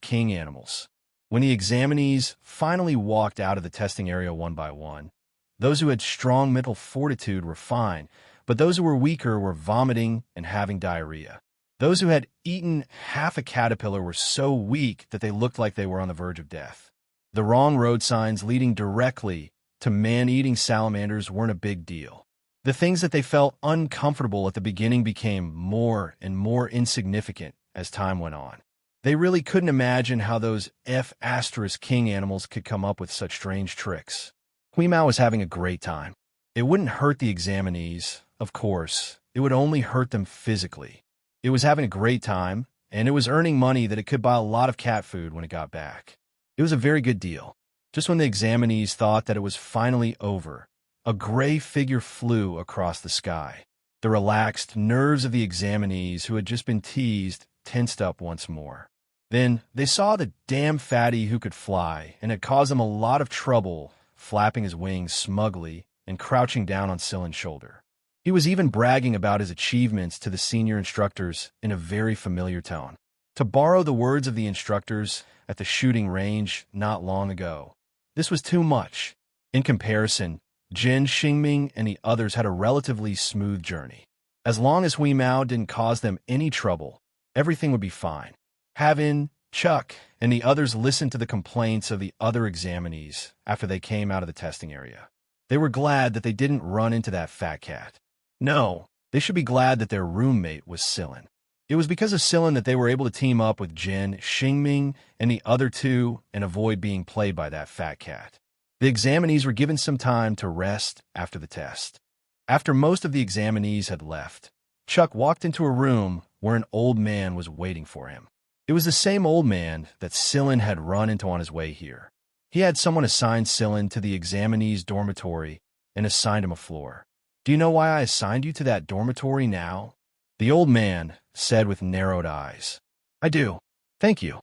king animals. When the examinees finally walked out of the testing area one by one, those who had strong mental fortitude were fine, but those who were weaker were vomiting and having diarrhea. Those who had eaten half a caterpillar were so weak that they looked like they were on the verge of death. The wrong road signs leading directly to man-eating salamanders weren't a big deal. The things that they felt uncomfortable at the beginning became more and more insignificant as time went on. They really couldn't imagine how those F***king animals could come up with such strange tricks. Huimao was having a great time. It wouldn't hurt the examinees, of course. It would only hurt them physically. It was having a great time, and it was earning money that it could buy a lot of cat food when it got back. It was a very good deal. Just when the examinees thought that it was finally over, a gray figure flew across the sky. The relaxed nerves of the examinees who had just been teased tensed up once more. Then they saw the damn fatty who could fly and had caused them a lot of trouble, flapping his wings smugly and crouching down on Silen's shoulder. He was even bragging about his achievements to the senior instructors in a very familiar tone. To borrow the words of the instructors at the shooting range not long ago, this was too much. In comparison, Jin, Xingming, and the others had a relatively smooth journey. As long as Hui Mao didn't cause them any trouble, everything would be fine. Havin, Chuck, and the others listened to the complaints of the other examinees after they came out of the testing area. They were glad that they didn't run into that fat cat. No, they should be glad that their roommate was Silen. It was because of Silen that they were able to team up with Jin, Xingming, and the other two and avoid being played by that fat cat. The examinees were given some time to rest after the test. After most of the examinees had left, Chuck walked into a room where an old man was waiting for him. It was the same old man that Silen had run into on his way here. He had someone assign Silen to the examinees' dormitory and assigned him a floor. "Do you know why I assigned you to that dormitory now?" The old man said with narrowed eyes. "I do. Thank you."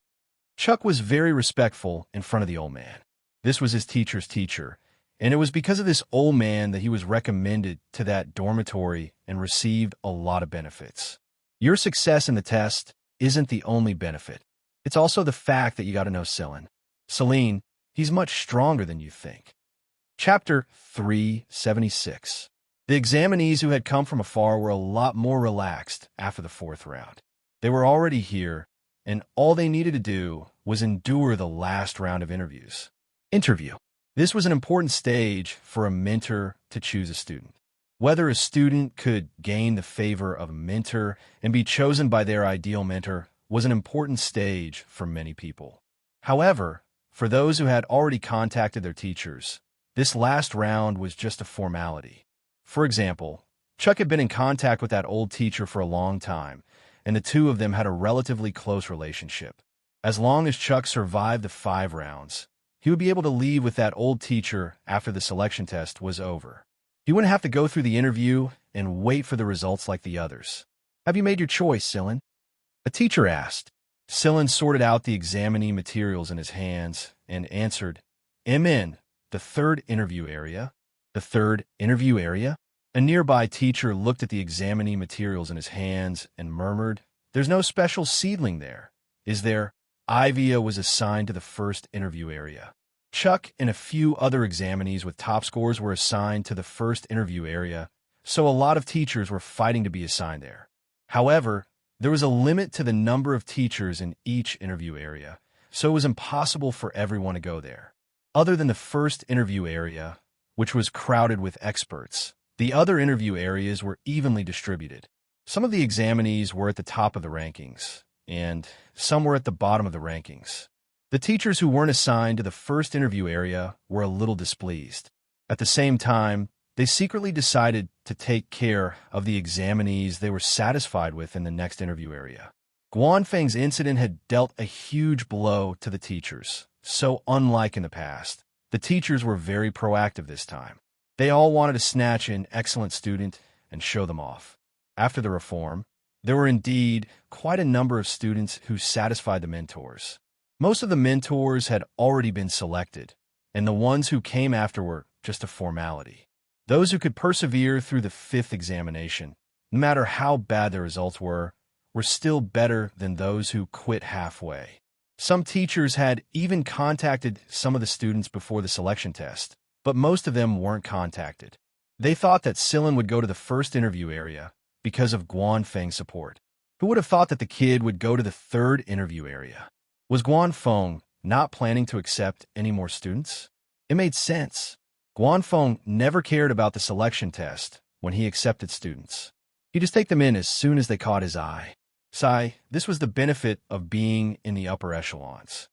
Chuck was very respectful in front of the old man. This was his teacher's teacher, and it was because of this old man that he was recommended to that dormitory and received a lot of benefits. Your success in the test isn't the only benefit. It's also the fact that you got to know Silen. Celine, he's much stronger than you think. Chapter 376. The examinees who had come from afar were a lot more relaxed after the fourth round. They were already here, and all they needed to do was endure the last round of interviews. Interview. This was an important stage for a mentor to choose a student. Whether a student could gain the favor of a mentor and be chosen by their ideal mentor was an important stage for many people. However, for those who had already contacted their teachers, this last round was just a formality. For example, Chuck had been in contact with that old teacher for a long time, and the two of them had a relatively close relationship. As long as Chuck survived the 5 rounds, he would be able to leave with that old teacher after the selection test was over. He wouldn't have to go through the interview and wait for the results like the others. "Have you made your choice, Silen?" A teacher asked. Silen sorted out the examining materials in his hands and answered, "I'm in the 3rd interview area." "The 3rd interview area?" A nearby teacher looked at the examining materials in his hands and murmured, "There's no special seedling there, is there?" Ivia was assigned to the 1st interview area. Chuck and a few other examinees with top scores were assigned to the 1st interview area, so a lot of teachers were fighting to be assigned there. However, there was a limit to the number of teachers in each interview area, so it was impossible for everyone to go there. Other than the 1st interview area, which was crowded with experts, the other interview areas were evenly distributed. Some of the examinees were at the top of the rankings, and some were at the bottom of the rankings. The teachers who weren't assigned to the 1st interview area were a little displeased. At the same time, they secretly decided to take care of the examinees they were satisfied with in the next interview area. Guanfeng's incident had dealt a huge blow to the teachers, so unlike in the past. The teachers were very proactive this time. They all wanted to snatch an excellent student and show them off. After the reform, there were indeed quite a number of students who satisfied the mentors. Most of the mentors had already been selected, and the ones who came after were just a formality. Those who could persevere through the 5th examination, no matter how bad their results were still better than those who quit halfway. Some teachers had even contacted some of the students before the selection test, but most of them weren't contacted. They thought that Silen would go to the 1st interview area because of Guanfeng's support. Who would have thought that the kid would go to the 3rd interview area? Was Guanfeng not planning to accept any more students? It made sense. Guanfeng never cared about the selection test when he accepted students. He'd just take them in as soon as they caught his eye. This was the benefit of being in the upper echelons.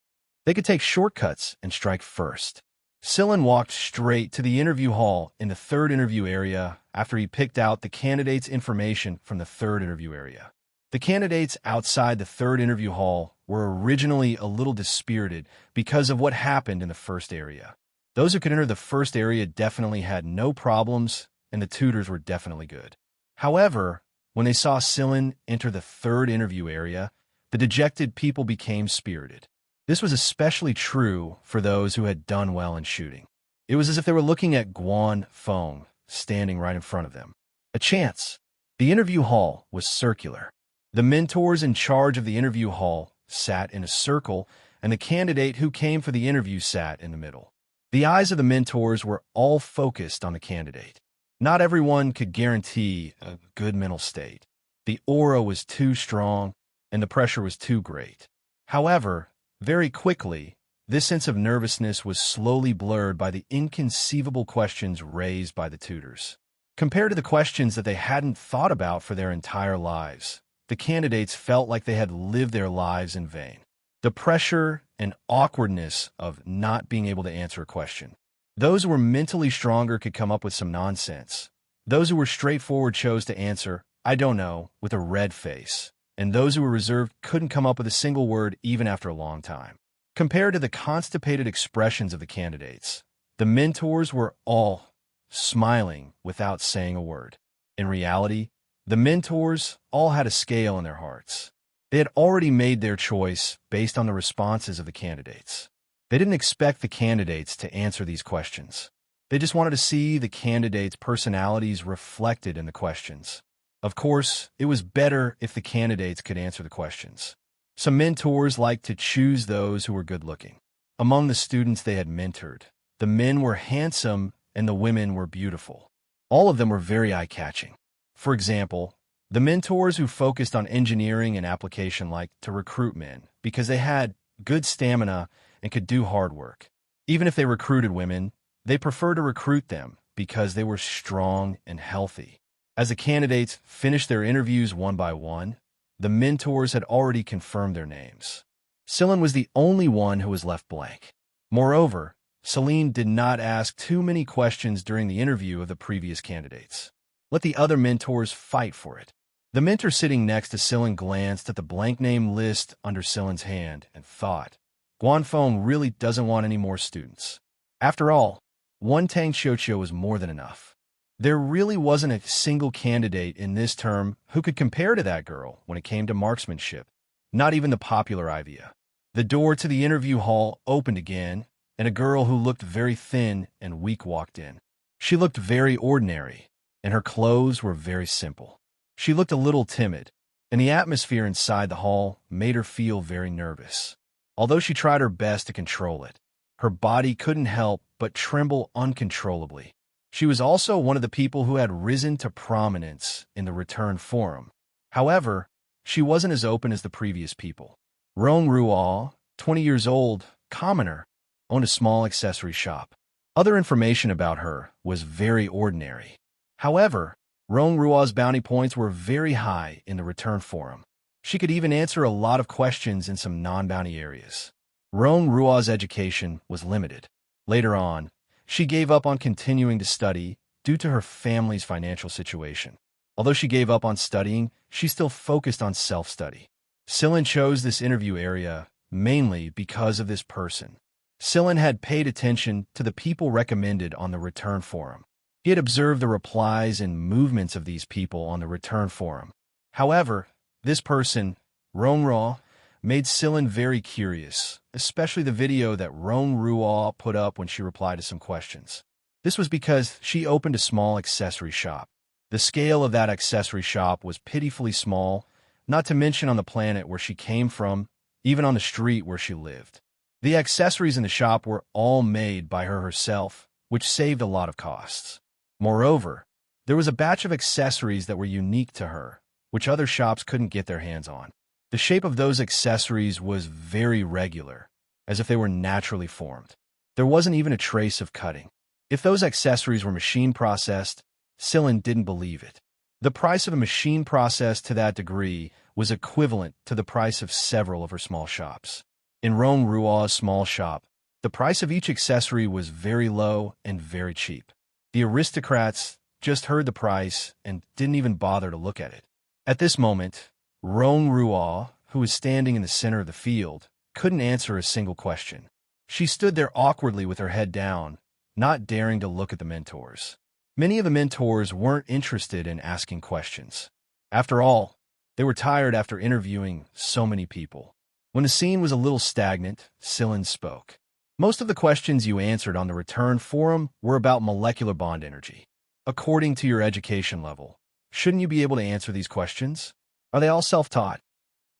They could take shortcuts and strike first. Silen walked straight to the interview hall in the 3rd interview area after he picked out the candidates' information from the 3rd interview area. The candidates outside the 3rd interview hall were originally a little dispirited because of what happened in the first area. Those who could enter the first area definitely had no problems, and the tutors were definitely good. However, when they saw Celine enter the third interview area, the dejected people became spirited. This was especially true for those who had done well in shooting. It was as if they were looking at Guan Feng standing right in front of them. A chance. The interview hall was circular. The mentors in charge of the interview hall sat in a circle, and the candidate who came for the interview sat in the middle. The eyes of the mentors were all focused on the candidate. Not everyone could guarantee a good mental state. The aura was too strong, and the pressure was too great. However, very quickly, this sense of nervousness was slowly blurred by the inconceivable questions raised by the tutors. Compared to the questions that they hadn't thought about for their entire lives, the candidates felt like they had lived their lives in vain. The pressure and awkwardness of not being able to answer a question. Those who were mentally stronger could come up with some nonsense. Those who were straightforward chose to answer, "I don't know," with a red face. And those who were reserved couldn't come up with a single word even after a long time. Compared to the constipated expressions of the candidates, the mentors were all smiling without saying a word. In reality, the mentors all had a scale in their hearts. They had already made their choice based on the responses of the candidates. They didn't expect the candidates to answer these questions. They just wanted to see the candidates' personalities reflected in the questions. Of course, it was better if the candidates could answer the questions. Some mentors liked to choose those who were good-looking. Among the students they had mentored, the men were handsome and the women were beautiful. All of them were very eye-catching. For example, the mentors who focused on engineering and application liked to recruit men because they had good stamina and could do hard work. Even if they recruited women, they preferred to recruit them because they were strong and healthy. As the candidates finished their interviews one by one, the mentors had already confirmed their names. Celine was the only one who was left blank. Moreover, Celine did not ask too many questions during the interview of the previous candidates. Let the other mentors fight for it. The mentor sitting next to Celine glanced at the blank name list under Celine's hand and thought, Guanfeng really doesn't want any more students. After all, one Tang Xiuqiu was more than enough. There really wasn't a single candidate in this term who could compare to that girl when it came to marksmanship, not even the popular Ivia. The door to the interview hall opened again, and a girl who looked very thin and weak walked in. She looked very ordinary, and her clothes were very simple. She looked a little timid, and the atmosphere inside the hall made her feel very nervous. Although she tried her best to control it, her body couldn't help but tremble uncontrollably. She was also one of the people who had risen to prominence in the return forum. However, she wasn't as open as the previous people. Rong Ruo, 20 years old, commoner, owned a small accessory shop. Other information about her was very ordinary. However, Rong Ruo's bounty points were very high in the return forum. She could even answer a lot of questions in some non-bounty areas. Rong Ruo's education was limited. Later on, she gave up on continuing to study due to her family's financial situation. Although she gave up on studying, she still focused on self-study. Celine chose this interview area mainly because of this person. Celine had paid attention to the people recommended on the return forum. He had observed the replies and movements of these people on the return forum. However, this person, Rong Ruo, made Celine very curious, especially the video that Rong Ruo put up when she replied to some questions. This was because she opened a small accessory shop. The scale of that accessory shop was pitifully small, not to mention on the planet where she came from, even on the street where she lived. The accessories in the shop were all made by her herself, which saved a lot of costs. Moreover, there was a batch of accessories that were unique to her, which other shops couldn't get their hands on. The shape of those accessories was very regular, as if they were naturally formed. There wasn't even a trace of cutting. If those accessories were machine processed, Celine didn't believe it. The price of a machine process to that degree was equivalent to the price of several of her small shops. In Rong Ruo's small shop, the price of each accessory was very low and very cheap. The aristocrats just heard the price and didn't even bother to look at it. At this moment, Rong Ruo who was standing in the center of the field, couldn't answer a single question. She stood there awkwardly with her head down, not daring to look at the mentors. Many of the mentors weren't interested in asking questions. After all, they were tired after interviewing so many people. When the scene was a little stagnant, Sillen spoke. Most of the questions you answered on the return forum were about molecular bond energy. According to your education level, shouldn't you be able to answer these questions? Are they all self-taught?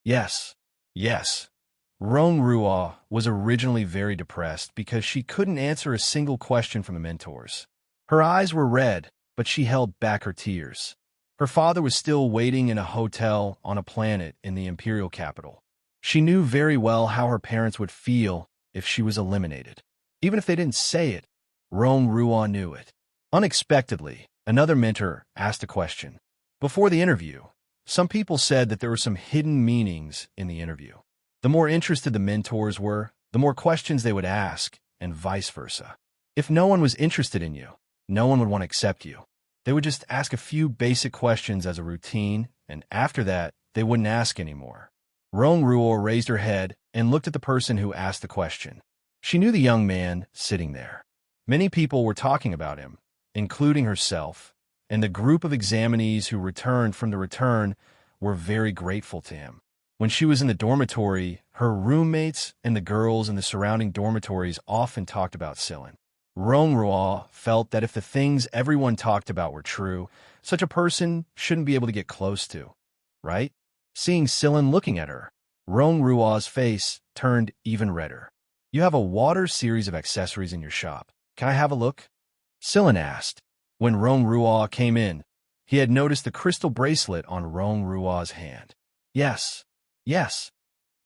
Yes. Yes. Roan Ruah was originally very depressed because she couldn't answer a single question from the mentors. Her eyes were red, but she held back her tears. Her father was still waiting in a hotel on a planet in the imperial capital. She knew very well how her parents would feel if she was eliminated. Even if they didn't say it, Roan Ruah knew it. Unexpectedly, another mentor asked a question. Before the interview, some people said that there were some hidden meanings in the interview. The more interested the mentors were, the more questions they would ask, and vice versa. If no one was interested in you, no one would want to accept you. They would just ask a few basic questions as a routine, and after that, they wouldn't ask anymore. Roan Ruah raised her head and looked at the person who asked the question. She knew the young man sitting there. Many people were talking about him, including herself, and the group of examinees who returned from the return were very grateful to him. When she was in the dormitory, her roommates and the girls in the surrounding dormitories often talked about Sillen. Roan Ruah felt that if the things everyone talked about were true, such a person shouldn't be able to get close to, right? Seeing Sillen looking at her, Roan Ruah's face turned even redder. You have a water series of accessories in your shop. Can I have a look? Sillen asked. When Roan Ruah came in, he had noticed the crystal bracelet on Roan Ruah's hand. Yes. Yes.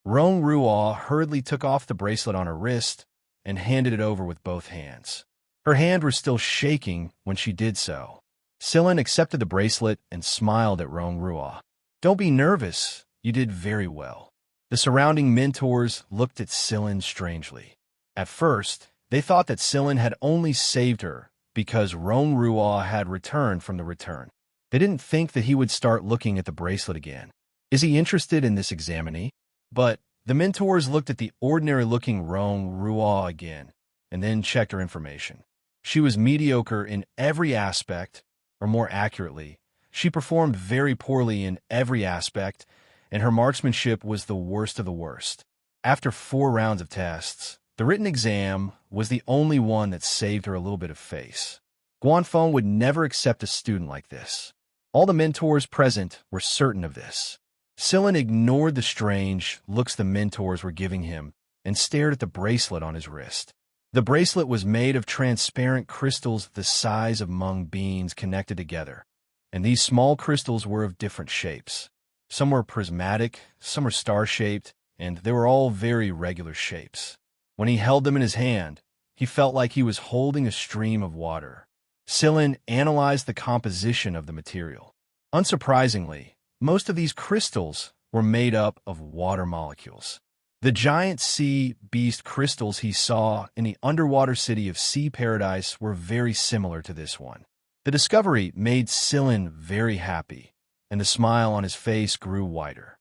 Roan Ruah hurriedly took off the bracelet on her wrist and handed it over with both hands. Her hand was still shaking when she did so. Sillen accepted the bracelet and smiled at Roan Ruah. Don't be nervous. You did very well. The surrounding mentors looked at Sillen strangely. At first, they thought that Sillen had only saved her because Roan Ruah had returned from the return. They didn't think that he would start looking at the bracelet again. Is he interested in this examinee? But the mentors looked at the ordinary-looking Roan Ruah again, and then checked her information. She was mediocre in every aspect, or more accurately, she performed very poorly in every aspect, and her marksmanship was the worst of the worst. After 4 rounds of tests, the written exam was the only one that saved her a little bit of face. Guanfeng would never accept a student like this. All the mentors present were certain of this. Sillen ignored the strange looks the mentors were giving him and stared at the bracelet on his wrist. The bracelet was made of transparent crystals the size of mung beans connected together, and these small crystals were of different shapes. Some were prismatic, some were star-shaped, and they were all very regular shapes. When he held them in his hand, he felt like he was holding a stream of water. Sillen analyzed the composition of the material. Unsurprisingly, most of these crystals were made up of water molecules. The giant sea beast crystals he saw in the underwater city of Sea Paradise were very similar to this one. The discovery made Sillen very happy, and the smile on his face grew wider.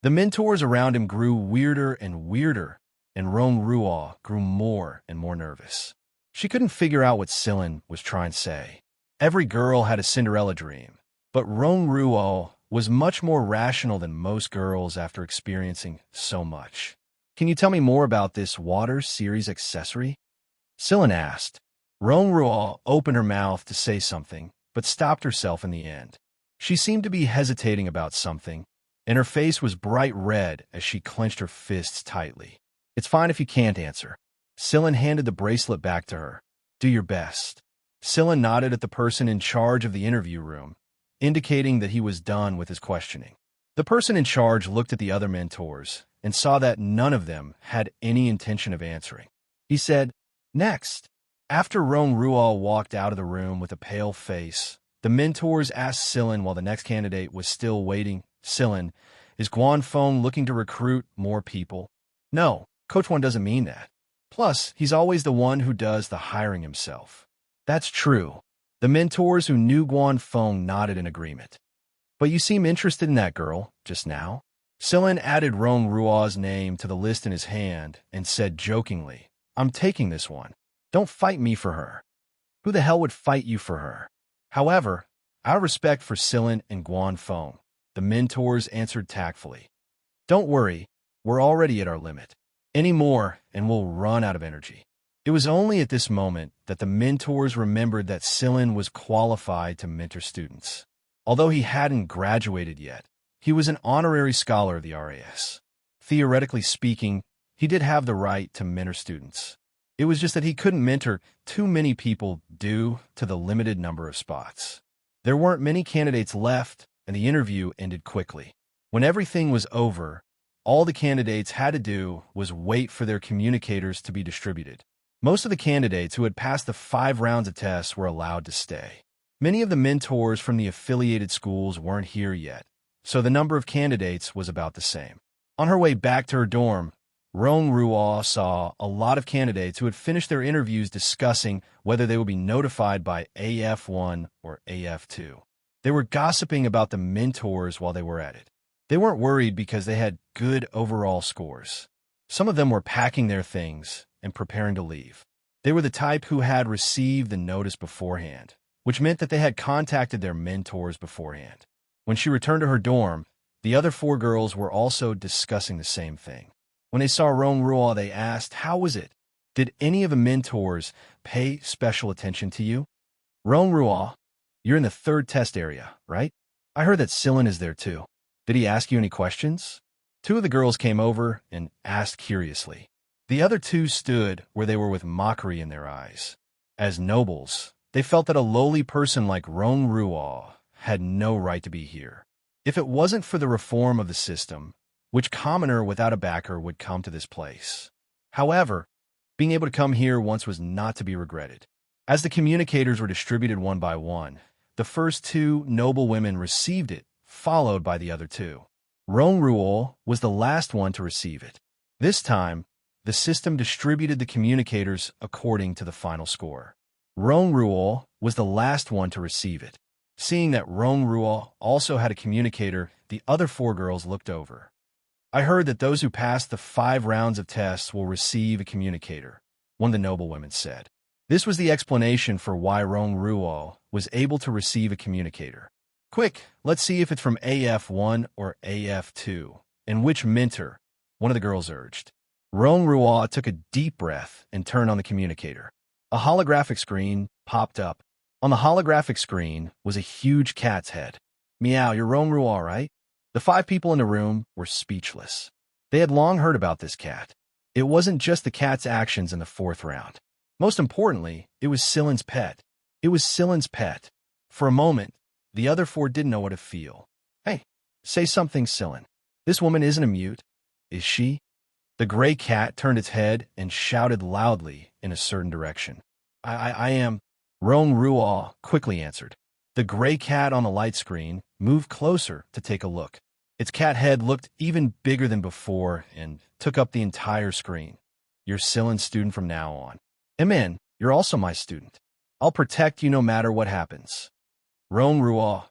The mentors around him grew weirder and weirder, and Roan Ruah grew more and more nervous. She couldn't figure out what Sillen was trying to say. Every girl had a Cinderella dream, but Roan Ruah was much more rational than most girls after experiencing so much. Can you tell me more about this water series accessory? Sillen asked. Roan Ruah opened her mouth to say something, but stopped herself in the end. She seemed to be hesitating about something, and her face was bright red as she clenched her fists tightly. It's fine if you can't answer. Sillen handed the bracelet back to her. Do your best. Sillen nodded at the person in charge of the interview room, indicating that he was done with his questioning. The person in charge looked at the other mentors and saw that none of them had any intention of answering. He said, Next. After Roan Ruah walked out of the room with a pale face, the mentors asked Sillen while the next candidate was still waiting, Sillen, is Guanfeng looking to recruit more people? No, Coach One doesn't mean that. Plus, he's always the one who does the hiring himself. That's true. The mentors who knew Guanfeng nodded in agreement. But you seem interested in that girl just now. Sillin added Rong Ruo's name to the list in his hand and said jokingly, "I'm taking this one. Don't fight me for her. Who the hell would fight you for her?" However, out of respect for Sillin and Guanfeng, the mentors answered tactfully, "Don't worry, we're already at our limit. Any more and we'll run out of energy." It was only at this moment that the mentors remembered that Sillin was qualified to mentor students. Although he hadn't graduated yet, he was an honorary scholar of the RAS. Theoretically speaking, he did have the right to mentor students. It was just that he couldn't mentor too many people due to the limited number of spots. There weren't many candidates left, and the interview ended quickly. When everything was over, all the candidates had to do was wait for their communicators to be distributed. Most of the candidates who had passed the 5 rounds of tests were allowed to stay. Many of the mentors from the affiliated schools weren't here yet, so the number of candidates was about the same. On her way back to her dorm, Rong Ruo saw a lot of candidates who had finished their interviews discussing whether they would be notified by AF1 or AF2. They were gossiping about the mentors while they were at it. They weren't worried because they had good overall scores. Some of them were packing their things and preparing to leave. They were the type who had received the notice beforehand, which meant that they had contacted their mentors beforehand. When she returned to her dorm, the other 4 girls were also discussing the same thing. When they saw Rong Ruo, they asked, "How was it? Did any of the mentors pay special attention to you?" "Rong Ruo, you're in the 3rd test area, right? I heard that Sillin is there too. Did he ask you any questions?" 2 of the girls came over and asked curiously. The other 2 stood where they were with mockery in their eyes. As nobles, they felt that a lowly person like Rong Ruo had no right to be here. If it wasn't for the reform of the system, which commoner without a backer would come to this place? However, being able to come here once was not to be regretted. As the communicators were distributed one by one, the first 2 noble women received it, followed by the other 2. Rong Ruo was the last one to receive it. This time, the system distributed the communicators according to the final score. Rong Ruo was the last one to receive it. Seeing that Rong Ruo also had a communicator, the other 4 girls looked over. "I heard that those who pass the 5 rounds of tests will receive a communicator," one of the noble women said. This was the explanation for why Rong Ruo was able to receive a communicator. "Quick, let's see if it's from AF1 or AF2, and which mentor," one of the girls urged. Rong Ruo took a deep breath and turned on the communicator. A holographic screen popped up. On the holographic screen was a huge cat's head. "Meow, you're Rong Ruo, right?" The 5 people in the room were speechless. They had long heard about this cat. It wasn't just the cat's actions in the 4th round. Most importantly, it was Sillin's pet. It was Sillin's pet. For a moment, the other 4 didn't know what to feel. "Hey, say something, Sillin. This woman isn't a mute, is she?" The gray cat turned its head and shouted loudly in a certain direction. I am," Rong Ruo quickly answered. The gray cat on the light screen moved closer to take a look. Its cat head looked even bigger than before and took up the entire screen. "You're Sillin's student from now on. Amen, you're also my student. I'll protect you no matter what happens." Rong Ruo.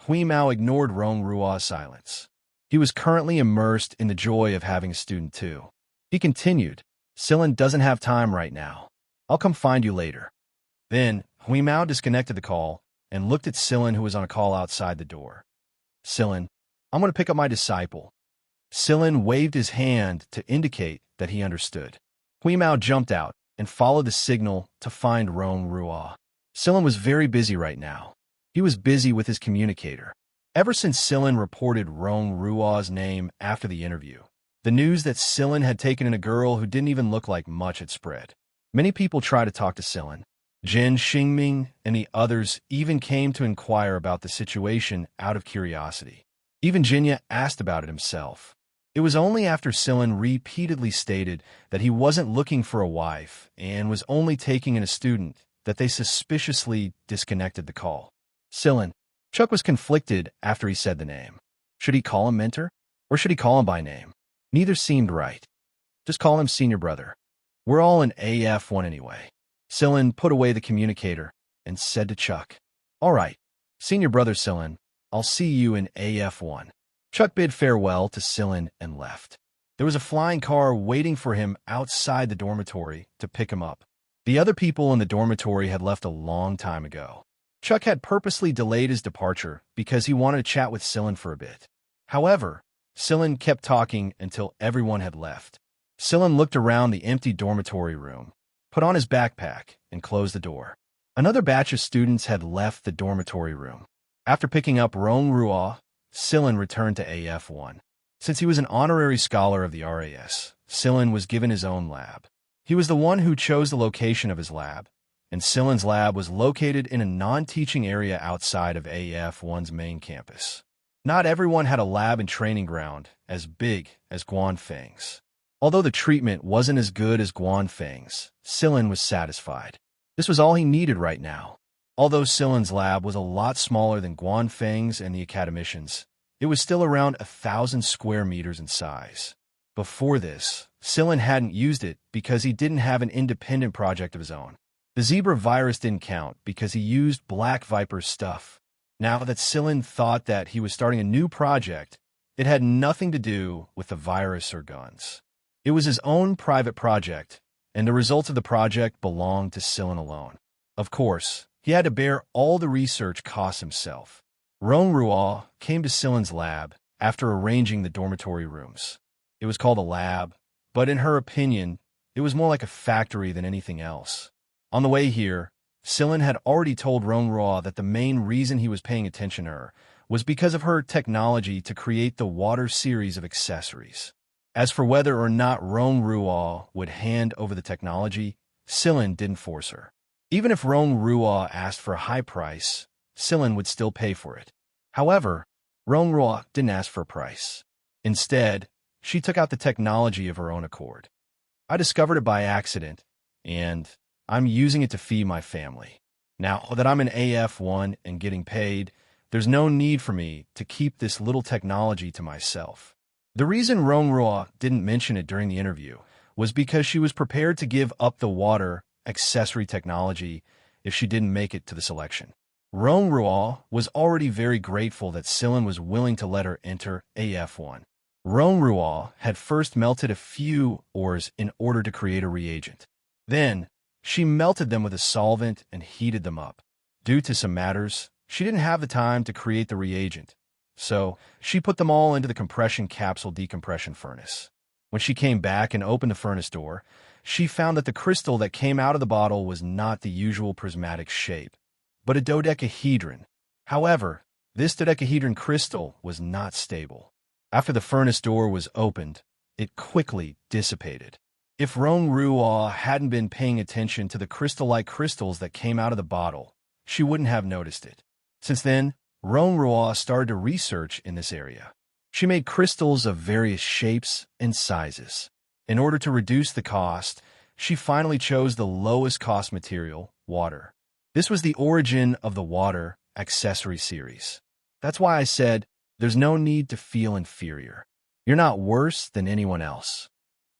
Hui Mao ignored Rong Ruo's silence. He was currently immersed in the joy of having a student too. He continued, "Sillin doesn't have time right now. I'll come find you later." Then, Hui Mao disconnected the call and looked at Sillin, who was on a call outside the door. "Sillin, I'm going to pick up my disciple." Sillin waved his hand to indicate that he understood. Hui Mao jumped out and followed the signal to find Rong Ruo. Sillin was very busy right now. He was busy with his communicator. Ever since Sillin reported Rong Ruo's name after the interview, the news that Sillin had taken in a girl who didn't even look like much had spread. Many people tried to talk to Sillin. Jin Xingming and the others even came to inquire about the situation out of curiosity. Even Jinya asked about it himself. It was only after Sillin repeatedly stated that he wasn't looking for a wife and was only taking in a student that they suspiciously disconnected the call. Sillin. Chuck was conflicted after he said the name. Should he call him mentor, or should he call him by name? Neither seemed right. Just call him senior brother. We're all in AF1 anyway. Sillin put away the communicator and said to Chuck, "All right, senior brother Sillin, I'll see you in AF1. Chuck bid farewell to Scylla and left. There was a flying car waiting for him outside the dormitory to pick him up. The other people in the dormitory had left a long time ago. Chuck had purposely delayed his departure because he wanted to chat with Scylla for a bit. However, Scylla kept talking until everyone had left. Scylla looked around the empty dormitory room, put on his backpack, and closed the door. Another batch of students had left the dormitory room. After picking up Rua, Scylla returned to AF1. Since he was an honorary scholar of the RAS, Scylla was given his own lab. He was the one who chose the location of his lab, and Scylla's lab was located in a non-teaching area outside of AF1's main campus. Not everyone had a lab and training ground as big as Guanfeng's. Although the treatment wasn't as good as Guanfeng's, Scylla was satisfied. This was all he needed right now. Although Scylla's lab was a lot smaller than Guanfeng's and the academicians', it was still around 1,000 square meters in size. Before this, Scylla hadn't used it because he didn't have an independent project of his own. The zebra virus didn't count because he used Black Viper's stuff. Now that Scylla thought that he was starting a new project, it had nothing to do with the virus or guns. It was his own private project, and the results of the project belonged to Scylla alone. Of course, he had to bear all the research costs himself. Rua came to Scylla's lab after arranging the dormitory rooms. It was called a lab, but in her opinion, it was more like a factory than anything else. On the way here, Scylla had already told Rua that the main reason he was paying attention to her was because of her technology to create the water series of accessories. As for whether or not Rua would hand over the technology, Scylla didn't force her. Even if Rua asked for a high price, Scylla would still pay for it. However, Rua didn't ask for a price. Instead, she took out the technology of her own accord. I discovered it by accident, and I'm using it to feed my family. Now that I'm in AF1 and getting paid, there's no need for me to keep this little technology to myself. The reason Rua didn't mention it during the interview was because she was prepared to give up the water accessory technology if she didn't make it to the selection. Rua was already very grateful that Scylla was willing to let her enter AF1. Rua had first melted a few ores in order to create a reagent. Then, she melted them with a solvent and heated them up. Due to some matters, she didn't have the time to create the reagent, so she put them all into the compression capsule decompression furnace. When she came back and opened the furnace door, she found that the crystal that came out of the bottle was not the usual prismatic shape, but a dodecahedron. However, this dodecahedron crystal was not stable. After the furnace door was opened, it quickly dissipated. If Rua hadn't been paying attention to the crystal-like crystals that came out of the bottle, she wouldn't have noticed it. Since then, Rua started to research in this area. She made crystals of various shapes and sizes. In order to reduce the cost, she finally chose the lowest cost material, water. This was the origin of the water accessory series. That's why I said, there's no need to feel inferior. You're not worse than anyone else.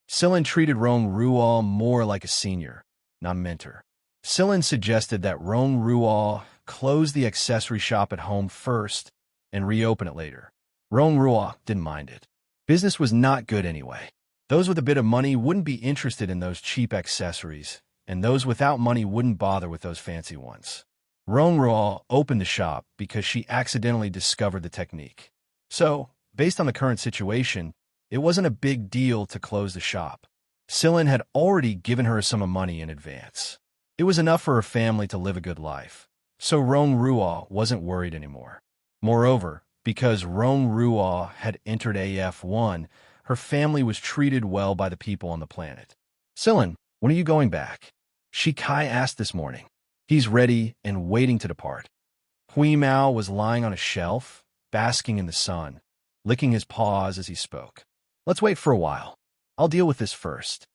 Scylla treated Rua more like a senior, not a mentor. Scylla suggested that Rua close the accessory shop at home first and reopen it later. Rua didn't mind it. Business was not good anyway. Those with a bit of money wouldn't be interested in those cheap accessories, and those without money wouldn't bother with those fancy ones. Rua opened the shop because she accidentally discovered the technique. So, based on the current situation, it wasn't a big deal to close the shop. Scylla had already given her a sum of money in advance. It was enough for her family to live a good life, so Rua wasn't worried anymore. Moreover, because Rua had entered AF1, her family was treated well by the people on the planet. Scylla, when are you going back? Shikai asked this morning. He's ready and waiting to depart. Hui Mao was lying on a shelf, basking in the sun, licking his paws as he spoke. Let's wait for a while. I'll deal with this first.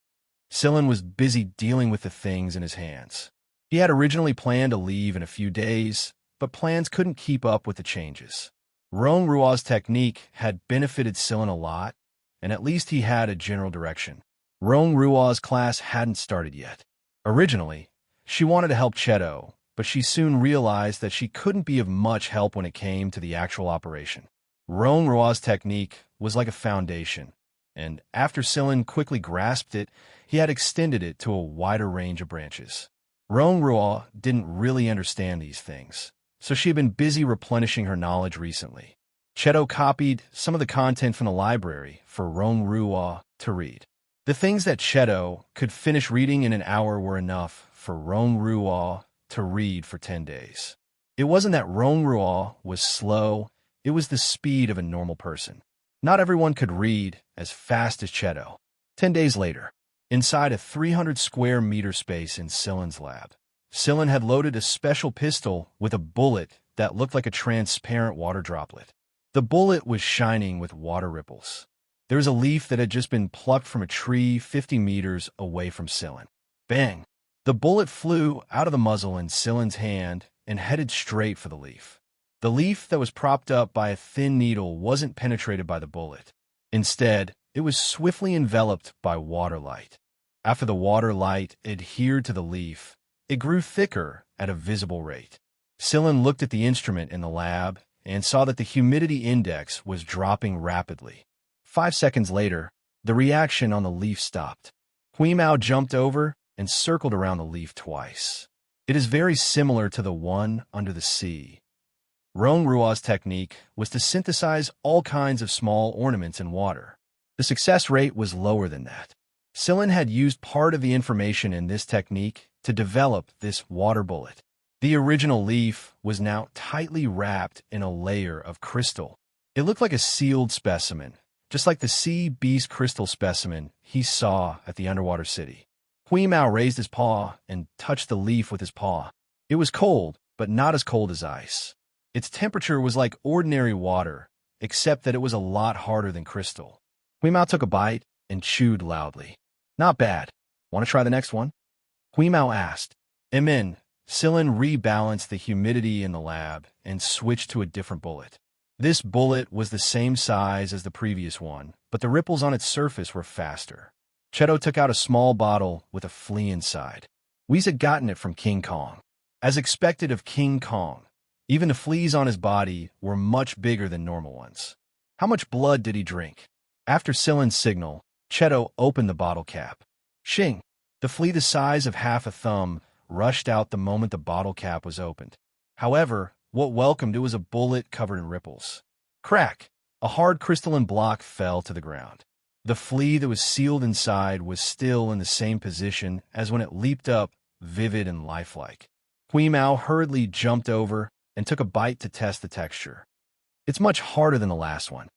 Scylla was busy dealing with the things in his hands. He had originally planned to leave in a few days, but plans couldn't keep up with the changes. Rua's technique had benefited Scylla a lot, and at least he had a general direction. Rua's class hadn't started yet. Originally, she wanted to help Cheto, but she soon realized that she couldn't be of much help when it came to the actual operation. Roan Rua's technique was like a foundation, and after Silin quickly grasped it, he had extended it to a wider range of branches. Roan Rua didn't really understand these things, so she had been busy replenishing her knowledge recently. Cheto copied some of the content from the library for Roan Rua to read. The things that Cheto could finish reading in an hour were enough for Roan Rua to read for 10 days. It wasn't that Roan Rua was slow, it was the speed of a normal person. Not everyone could read as fast as Cheto. 10 days later, inside a 300 square meter space in Silin's lab, Silin had loaded a special pistol with a bullet that looked like a transparent water droplet. The bullet was shining with water ripples. There was a leaf that had just been plucked from a tree 50 meters away from Silin. Bang! The bullet flew out of the muzzle in Silin's hand and headed straight for the leaf. The leaf that was propped up by a thin needle wasn't penetrated by the bullet. Instead, it was swiftly enveloped by water light. After the water light adhered to the leaf, it grew thicker at a visible rate. Silin looked at the instrument in the lab and saw that the humidity index was dropping rapidly. 5 seconds later, the reaction on the leaf stopped. Huimao jumped over and circled around the leaf twice. It is very similar to the one under the sea. Roan Rua's technique was to synthesize all kinds of small ornaments in water. The success rate was lower than that. Silin had used part of the information in this technique to develop this water bullet. The original leaf was now tightly wrapped in a layer of crystal. It looked like a sealed specimen, just like the sea beast crystal specimen he saw at the underwater city. Huimao raised his paw and touched the leaf with his paw. It was cold, but not as cold as ice. Its temperature was like ordinary water, except that it was a lot harder than crystal. Huimao took a bite and chewed loudly. Not bad. Want to try the next one? Huimao asked. Amen. Silin rebalanced the humidity in the lab and switched to a different bullet. This bullet was the same size as the previous one, but the ripples on its surface were faster. Cheto took out a small bottle with a flea inside. Whis had gotten it from King Kong. As expected of King Kong, even the fleas on his body were much bigger than normal ones. How much blood did he drink? After Silin's signal, Cheto opened the bottle cap. Shing! The flea the size of half a thumb rushed out the moment the bottle cap was opened. However, what welcomed it was a bullet covered in ripples. Crack! A hard crystalline block fell to the ground. The flea that was sealed inside was still in the same position as when it leaped up, vivid and lifelike. Huimao hurriedly jumped over and took a bite to test the texture. It's much harder than the last one.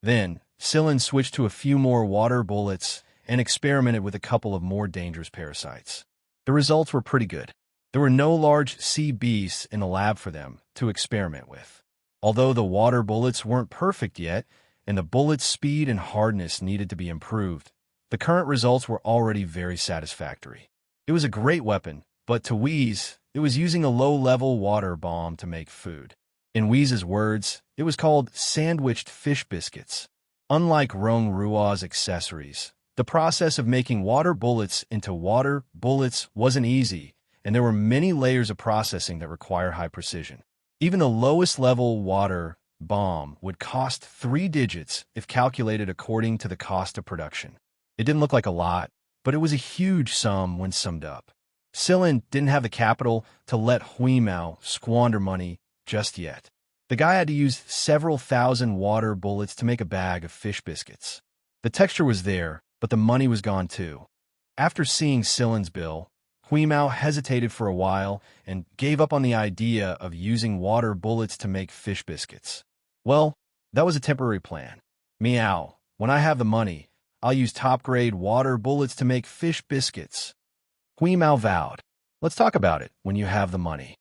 Then, Silin switched to a few more water bullets and experimented with a couple of more dangerous parasites. The results were pretty good. There were no large sea beasts in the lab for them to experiment with. Although the water bullets weren't perfect yet, and the bullet's speed and hardness needed to be improved, the current results were already very satisfactory. It was a great weapon, but to Whis, it was using a low-level water bomb to make food. In Whis' words, it was called sandwiched fish biscuits. Unlike Roan Rua's accessories, the process of making water bullets into water bullets wasn't easy, and there were many layers of processing that require high precision. Even the lowest level water bomb would cost 3 digits if calculated according to the cost of production. It didn't look like a lot, but it was a huge sum when summed up. Silin didn't have the capital to let Huimao squander money just yet. The guy had to use several thousand water bullets to make a bag of fish biscuits. The texture was there, but the money was gone too. After seeing Silin's bill, Huimao hesitated for a while and gave up on the idea of using water bullets to make fish biscuits. Well, that was a temporary plan. Meow. When I have the money, I'll use top-grade water bullets to make fish biscuits. Huimao vowed. Let's talk about it when you have the money.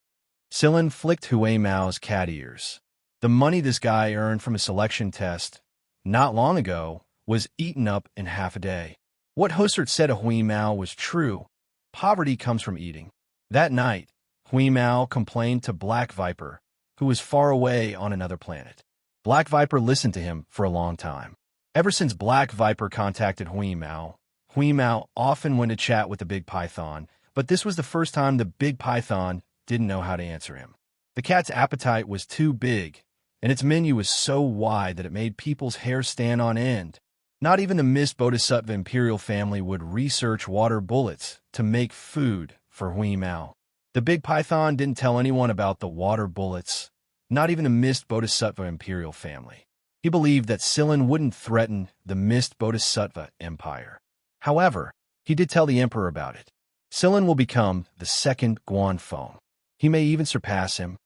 Silin flicked Huimao's cat ears. The money this guy earned from a selection test not long ago was eaten up in half a day. What Hosert said to Huimao was true. Poverty comes from eating. That night, Huimao complained to Black Viper, who was far away on another planet. Black Viper listened to him for a long time. Ever since Black Viper contacted Huimao, Huimao often went to chat with the Big Python, but this was the first time the Big Python didn't know how to answer him. The cat's appetite was too big, and its menu was so wide that it made people's hair stand on end. Not even the Mist Bodhisattva imperial family would research water bullets to make food for Hui Mao. The big python didn't tell anyone about the water bullets, not even the Mist Bodhisattva imperial family. He believed that Silin wouldn't threaten the Mist Bodhisattva empire. However, he did tell the emperor about it. Silin will become the second Guanfeng. He may even surpass him.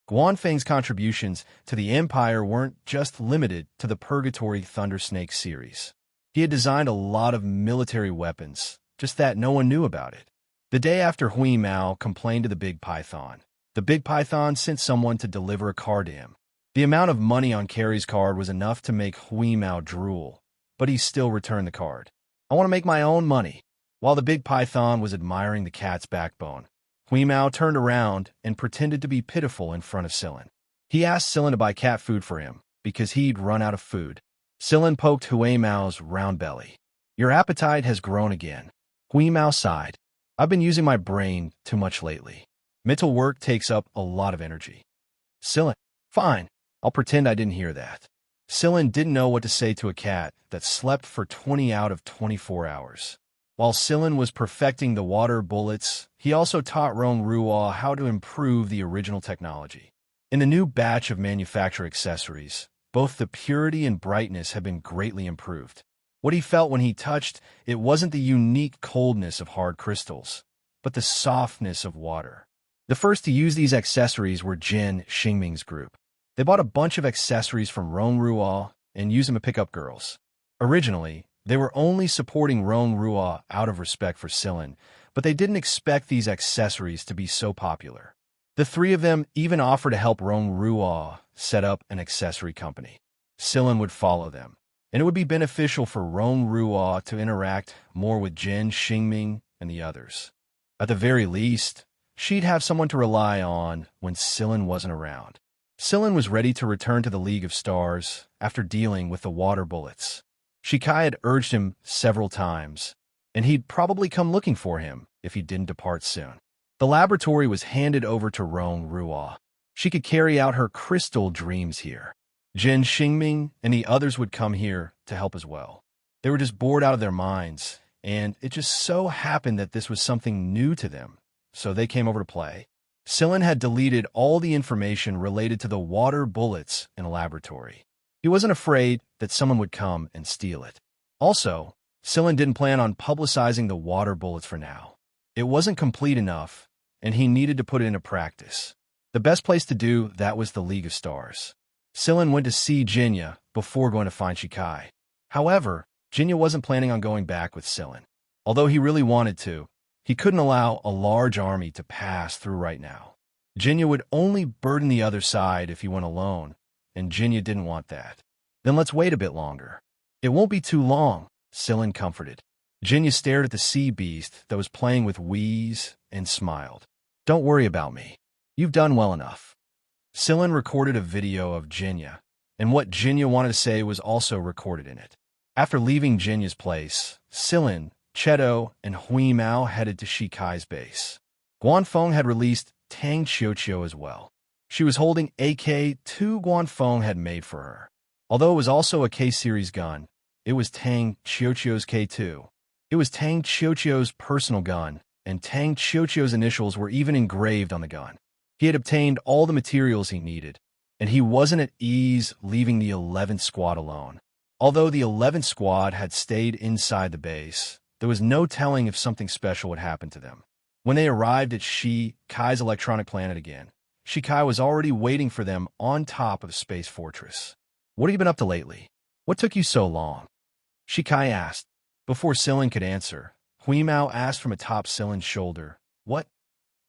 Guanfeng's contributions to the empire weren't just limited to the Purgatory Thundersnake series. He had designed a lot of military weapons, just that no one knew about it. The day after Hui Mao complained to the big python, the big python sent someone to deliver a card to him. The amount of money on Carrie's card was enough to make Hui Mao drool, but he still returned the card. "I want to make my own money." While the big python was admiring the cat's backbone, Hui Mao turned around and pretended to be pitiful in front of Silin. He asked Silin to buy cat food for him, because he'd run out of food. Silin poked Hui Mao's round belly. "Your appetite has grown again." Hui Mao sighed. "I've been using my brain too much lately. Mental work takes up a lot of energy." Silin, "Fine, I'll pretend I didn't hear that." Silin didn't know what to say to a cat that slept for 20 out of 24 hours. While Silin was perfecting the water bullets, he also taught Rong Ruo how to improve the original technology. In the new batch of manufacture accessories, both the purity and brightness have been greatly improved. What he felt when he touched it wasn't the unique coldness of hard crystals, but the softness of water. The first to use these accessories were Jin Xingming's group. They bought a bunch of accessories from Rong Ruo and used them to pick up girls. Originally, they were only supporting Rong Ruo out of respect for Silin, but they didn't expect these accessories to be so popular. The three of them even offered to help Rong Ruo set up an accessory company. Silin would follow them, and it would be beneficial for Rong Ruo to interact more with Jin Xingming and the others. At the very least, she'd have someone to rely on when Silin wasn't around. Silin was ready to return to the League of Stars after dealing with the water bullets. Shikai had urged him several times, and he'd probably come looking for him if he didn't depart soon. The laboratory was handed over to Rong Ruo. She could carry out her crystal dreams here. Jin Xingming and the others would come here to help as well. They were just bored out of their minds, and it just so happened that this was something new to them, so they came over to play. Silin had deleted all the information related to the water bullets in a laboratory. He wasn't afraid that someone would come and steal it. Also, Silin didn't plan on publicizing the water bullets for now. It wasn't complete enough, and he needed to put it into practice. The best place to do that was the League of Stars. Silin went to see Jinya before going to find Shikai. However, Jinya wasn't planning on going back with Silin. Although he really wanted to, he couldn't allow a large army to pass through right now. Jinya would only burden the other side if he went alone, and Jinya didn't want that. "Then let's wait a bit longer." "It won't be too long," Silin comforted. Jinya stared at the sea beast that was playing with Wheeze and smiled. "Don't worry about me. You've done well enough." Silin recorded a video of Jinya, and what Jinya wanted to say was also recorded in it. After leaving Jinya's place, Silin, Cheto, and Hui Mao headed to Shikai's base. Guanfeng had released Tang Qiuqiu as well. She was holding AK-2 Guanfeng had made for her. Although it was also a K-series gun, it was Tang Qiuqiu's K2. It was Tang Qiuqiu's personal gun, and Tang Qiuqiu's initials were even engraved on the gun. He had obtained all the materials he needed, and he wasn't at ease leaving the 11th Squad alone. Although the 11th Squad had stayed inside the base, there was no telling if something special would happen to them. When they arrived at Shikai's electronic planet again, Shikai was already waiting for them on top of the space fortress. "What have you been up to lately? What took you so long?" Shikai asked. Before Silin could answer, Hui Mao asked from atop Silin's shoulder, "What?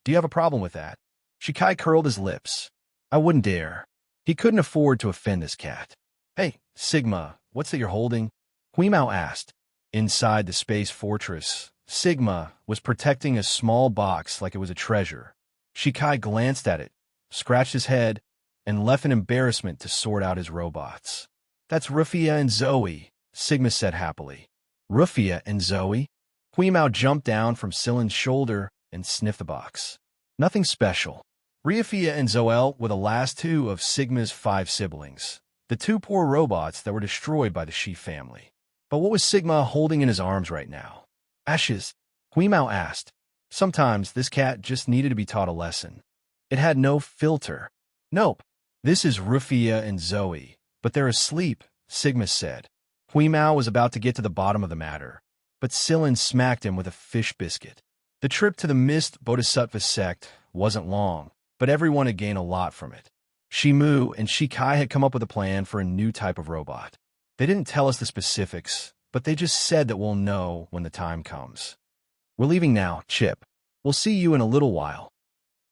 Do you have a problem with that?" Shikai curled his lips. "I wouldn't dare." He couldn't afford to offend this cat. "Hey, Sigma, what's that you're holding?" Hui Mao asked. Inside the space fortress, Sigma was protecting a small box like it was a treasure. Shikai glanced at it, scratched his head, and left in embarrassment to sort out his robots. "That's Rufia and Zoe," Sigma said happily. "Rufia and Zoe?" Hui Mao jumped down from Silin's shoulder and sniffed the box. "Nothing special. Rafia and Zoel were the last two of Sigma's 5 siblings, the 2 poor robots that were destroyed by the Shi family. But what was Sigma holding in his arms right now? Ashes, Huimao asked. Sometimes this cat just needed to be taught a lesson. It had no filter. Nope, this is Rufia and Zoe, but they're asleep, Sigma said. Huimao was about to get to the bottom of the matter, but Silin smacked him with a fish biscuit. The trip to the Mist Bodhisattva sect wasn't long, but everyone had gained a lot from it. Shimu and Shikai had come up with a plan for a new type of robot. They didn't tell us the specifics, but they just said that we'll know when the time comes. We're leaving now, Chip. We'll see you in a little while.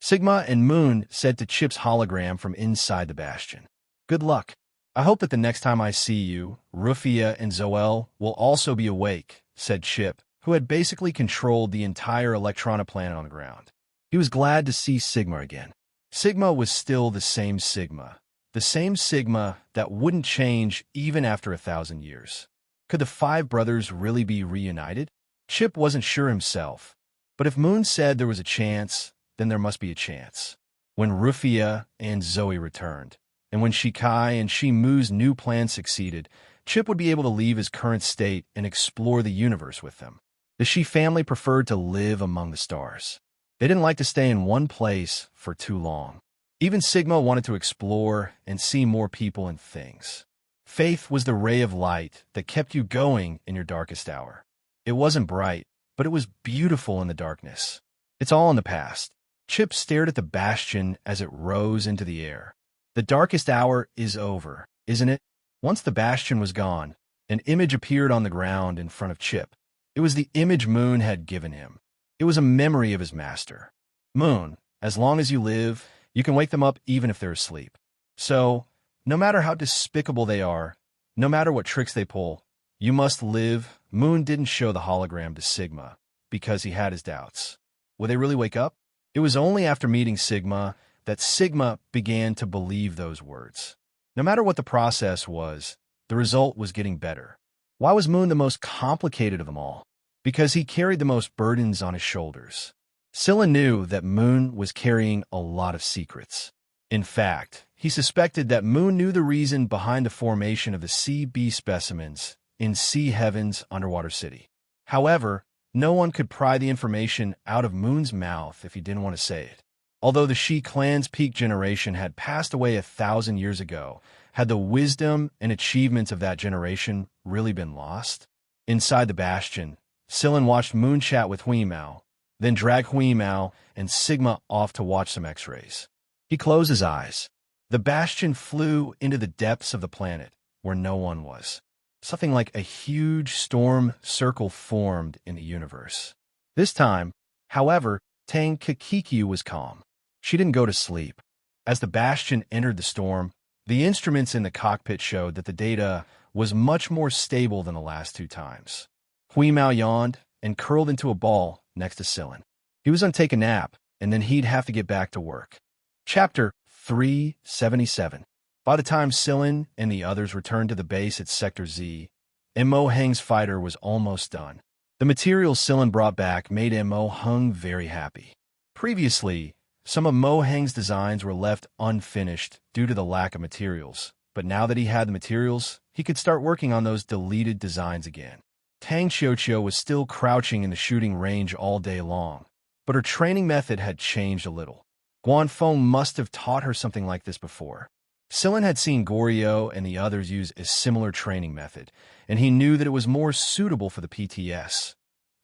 Sigma and Moon said to Chip's hologram from inside the bastion. Good luck. I hope that the next time I see you, Rufia and Zoel will also be awake, said Chip, who had basically controlled the entire Electrona planet on the ground. He was glad to see Sigma again. Sigma was still the same Sigma that wouldn't change even after 1,000 years. Could the 5 brothers really be reunited? Chip wasn't sure himself, but if Moon said there was a chance, then there must be a chance. When Rufia and Zoe returned, and when Shikai and Shimu's new plan succeeded, Chip would be able to leave his current state and explore the universe with them. The Shi family preferred to live among the stars. They didn't like to stay in one place for too long. Even Sigma wanted to explore and see more people and things. Faith was the ray of light that kept you going in your darkest hour. It wasn't bright, but it was beautiful in the darkness. It's all in the past. Chip stared at the bastion as it rose into the air. The darkest hour is over, isn't it? Once the bastion was gone, an image appeared on the ground in front of Chip. It was the image Moon had given him. It was a memory of his master. Moon, as long as you live, you can wake them up even if they're asleep. So, no matter how despicable they are, no matter what tricks they pull, you must live. Moon didn't show the hologram to Sigma because he had his doubts. Would they really wake up? It was only after meeting Sigma that Sigma began to believe those words. No matter what the process was, the result was getting better. Why was Moon the most complicated of them all? Because he carried the most burdens on his shoulders. Scylla knew that Moon was carrying a lot of secrets. In fact, he suspected that Moon knew the reason behind the formation of the CB specimens in Sea Heaven's underwater city. However, no one could pry the information out of Moon's mouth if he didn't want to say it. Although the Shi clan's peak generation had passed away 1,000 years ago, had the wisdom and achievements of that generation really been lost? Inside the bastion, Silin watched Moon chat with Huimao, then drag Huimao and Sigma off to watch some X-rays. He closed his eyes. The bastion flew into the depths of the planet, where no one was. Something like a huge storm circle formed in the universe. This time, however, Tang Kakikyu was calm. She didn't go to sleep. As the bastion entered the storm, the instruments in the cockpit showed that the data was much more stable than the last 2 times. Huimao yawned and curled into a ball next to Silin. He was going to take a nap, and then he'd have to get back to work. Chapter 377. By the time Silin and the others returned to the base at Sector Z, Mo Heng's fighter was almost done. The materials Silin brought back made Mo Heng very happy. Previously, some of Mo Heng's designs were left unfinished due to the lack of materials, but now that he had the materials, he could start working on those deleted designs again. Tang Xiuqiu was still crouching in the shooting range all day long, but her training method had changed a little. Guanfeng must have taught her something like this before. Silin had seen Goryo and the others use a similar training method, and he knew that it was more suitable for the PTS.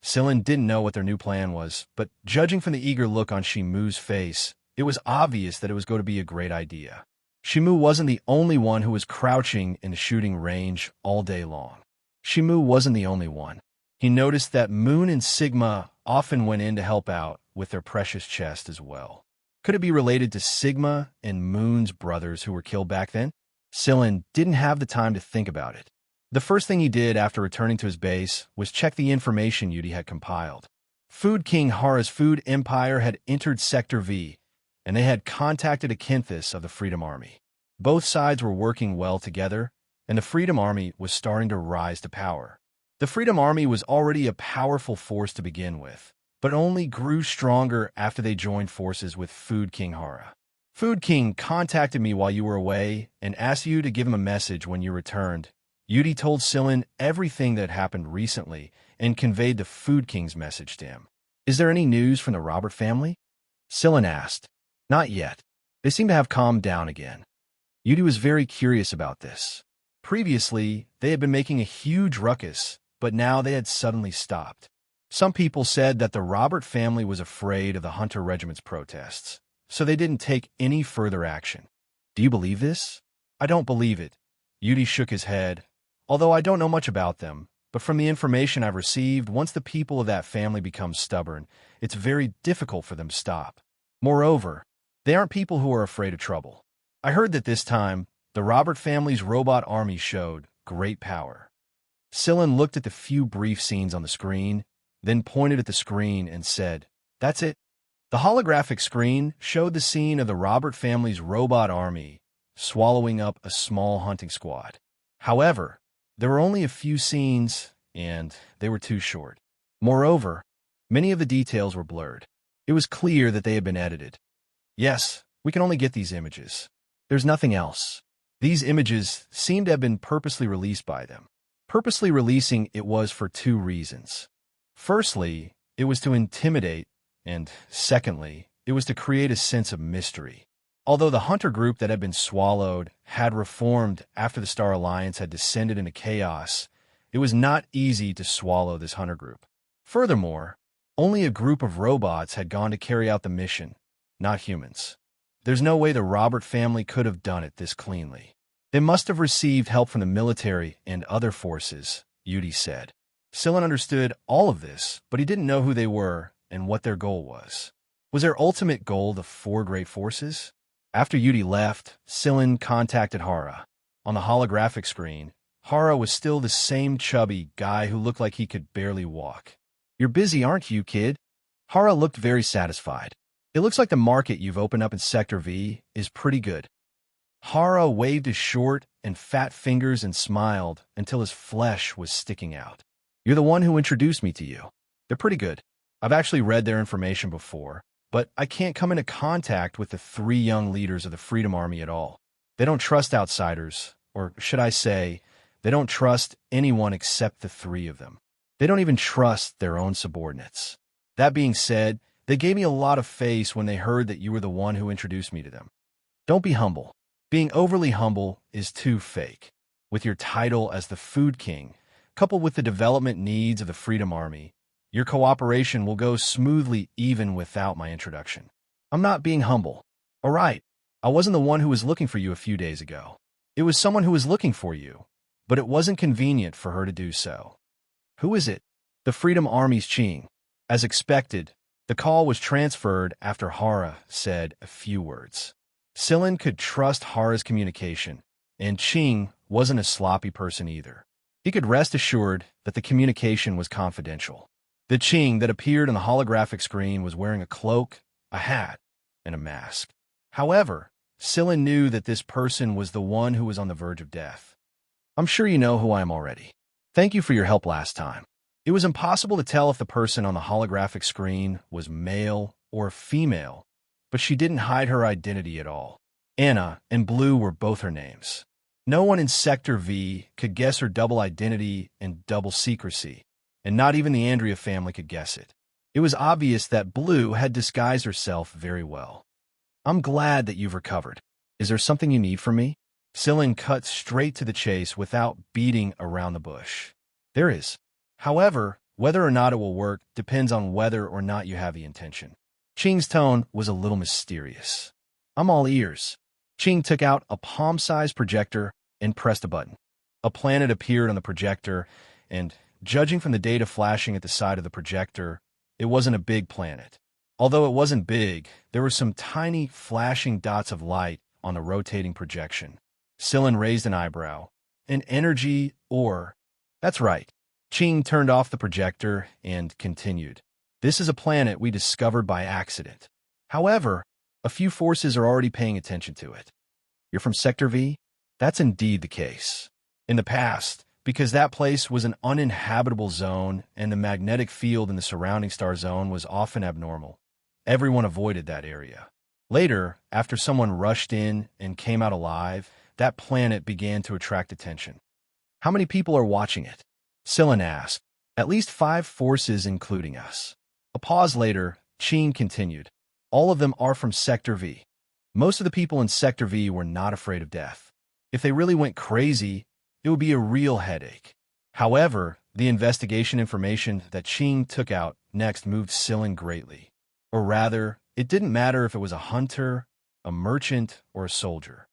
Silin didn't know what their new plan was, but judging from the eager look on Shimu's face, it was obvious that it was going to be a great idea. Shimu wasn't the only one who was crouching in the shooting range all day long. Shimu wasn't the only one. He noticed that Moon and Sigma often went in to help out with their precious chest as well. Could it be related to Sigma and Moon's brothers who were killed back then? Silin didn't have the time to think about it. The first thing he did after returning to his base was check the information Yudi had compiled. Food King Hara's food empire had entered Sector V, and they had contacted Akinthus of the Freedom Army. Both sides were working well together, and the Freedom Army was starting to rise to power. The Freedom Army was already a powerful force to begin with, but only grew stronger after they joined forces with Food King Hara. Food King contacted me while you were away and asked you to give him a message when you returned. Yudi told Sillin everything that happened recently and conveyed the Food King's message to him. Is there any news from the Robert family? Sillin asked. Not yet. They seem to have calmed down again. Yudi was very curious about this. Previously, they had been making a huge ruckus, but now they had suddenly stopped. Some people said that the Robert family was afraid of the Hunter Regiment's protests, so they didn't take any further action. Do you believe this? I don't believe it. Yudi shook his head. Although I don't know much about them, but from the information I've received, once the people of that family become stubborn, it's very difficult for them to stop. Moreover, they aren't people who are afraid of trouble. I heard that this time, the Robert family's robot army showed great power. Sillin looked at the few brief scenes on the screen, then pointed at the screen and said, That's it. The holographic screen showed the scene of the Robert family's robot army swallowing up a small hunting squad. However, there were only a few scenes, and they were too short. Moreover, many of the details were blurred. It was clear that they had been edited. Yes, we can only get these images. There's nothing else. These images seem to have been purposely released by them. Purposely releasing it was for two reasons. Firstly, it was to intimidate, and secondly, it was to create a sense of mystery. Although the hunter group that had been swallowed had reformed after the Star Alliance had descended into chaos, it was not easy to swallow this hunter group. Furthermore, only a group of robots had gone to carry out the mission, not humans. There's no way the Robert family could have done it this cleanly. They must have received help from the military and other forces, Yudi said. Sillin understood all of this, but he didn't know who they were and what their goal was. Was their ultimate goal the four great forces? After Yudi left, Sillin contacted Hara. On the holographic screen, Hara was still the same chubby guy who looked like he could barely walk. You're busy, aren't you, kid? Hara looked very satisfied. It looks like the market you've opened up in Sector V is pretty good. Hara waved his short and fat fingers and smiled until his flesh was sticking out. You're the one who introduced me to you. They're pretty good. I've actually read their information before, but I can't come into contact with the three young leaders of the Freedom Army at all. They don't trust outsiders, or should I say, they don't trust anyone except the three of them. They don't even trust their own subordinates. That being said, they gave me a lot of face when they heard that you were the one who introduced me to them. Don't be humble. Being overly humble is too fake. With your title as the Food King, coupled with the development needs of the Freedom Army, your cooperation will go smoothly even without my introduction. I'm not being humble. All right, I wasn't the one who was looking for you a few days ago. It was someone who was looking for you, but it wasn't convenient for her to do so. Who is it? The Freedom Army's Ching. As expected, the call was transferred after Hara said a few words. Sillin could trust Hara's communication, and Ching wasn't a sloppy person either. He could rest assured that the communication was confidential. The Ching that appeared on the holographic screen was wearing a cloak, a hat, and a mask. However, Sillin knew that this person was the one who was on the verge of death. I'm sure you know who I am already. Thank you for your help last time. It was impossible to tell if the person on the holographic screen was male or female, but she didn't hide her identity at all. Anna and Blue were both her names. No one in Sector V could guess her double identity and double secrecy, and not even the Andrea family could guess it. It was obvious that Blue had disguised herself very well. I'm glad that you've recovered. Is there something you need from me? Sillin cut straight to the chase without beating around the bush. There is. However, whether or not it will work depends on whether or not you have the intention. Ching's tone was a little mysterious. I'm all ears. Ching took out a palm-sized projector and pressed a button. A planet appeared on the projector, and, judging from the data flashing at the side of the projector, it wasn't a big planet. Although it wasn't big, there were some tiny flashing dots of light on the rotating projection. Sillin raised an eyebrow. An energy ore. That's right. Ching turned off the projector and continued. This is a planet we discovered by accident. However, a few forces are already paying attention to it. You're from Sector V? That's indeed the case. In the past, because that place was an uninhabitable zone and the magnetic field in the surrounding star zone was often abnormal, everyone avoided that area. Later, after someone rushed in and came out alive, that planet began to attract attention. How many people are watching it? Scylla asked. At least 5 forces, including us. A pause later, Ching continued. All of them are from Sector V. Most of the people in Sector V were not afraid of death. If they really went crazy, it would be a real headache. However, the investigation information that Ching took out next moved Scylla greatly. Or rather, it didn't matter if it was a hunter, a merchant, or a soldier.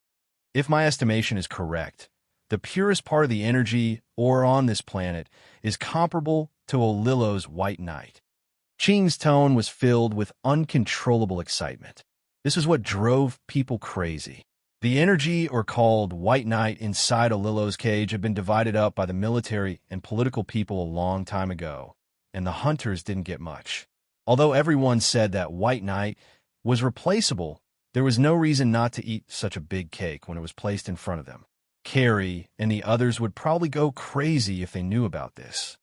If my estimation is correct, the purest part of the energy ore on this planet is comparable to Olillo's White Knight. Ching's tone was filled with uncontrollable excitement. This is what drove people crazy. The energy, or called White Knight, inside Olillo's cage had been divided up by the military and political people a long time ago, and the hunters didn't get much. Although everyone said that White Knight was replaceable, there was no reason not to eat such a big cake when it was placed in front of them. Carrie and the others would probably go crazy if they knew about this.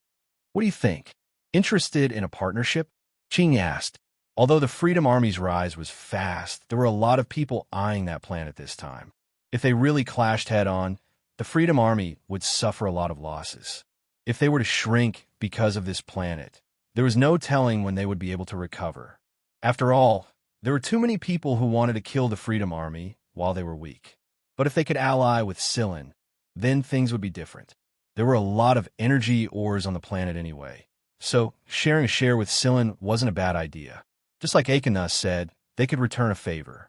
What do you think? Interested in a partnership? Ching asked. Although the Freedom Army's rise was fast, there were a lot of people eyeing that planet this time. If they really clashed head-on, the Freedom Army would suffer a lot of losses. If they were to shrink because of this planet, there was no telling when they would be able to recover. After all, there were too many people who wanted to kill the Freedom Army while they were weak. But if they could ally with Scylla, then things would be different. There were a lot of energy ores on the planet anyway, so sharing a share with Scylla wasn't a bad idea. Just like Akanus said, they could return a favor.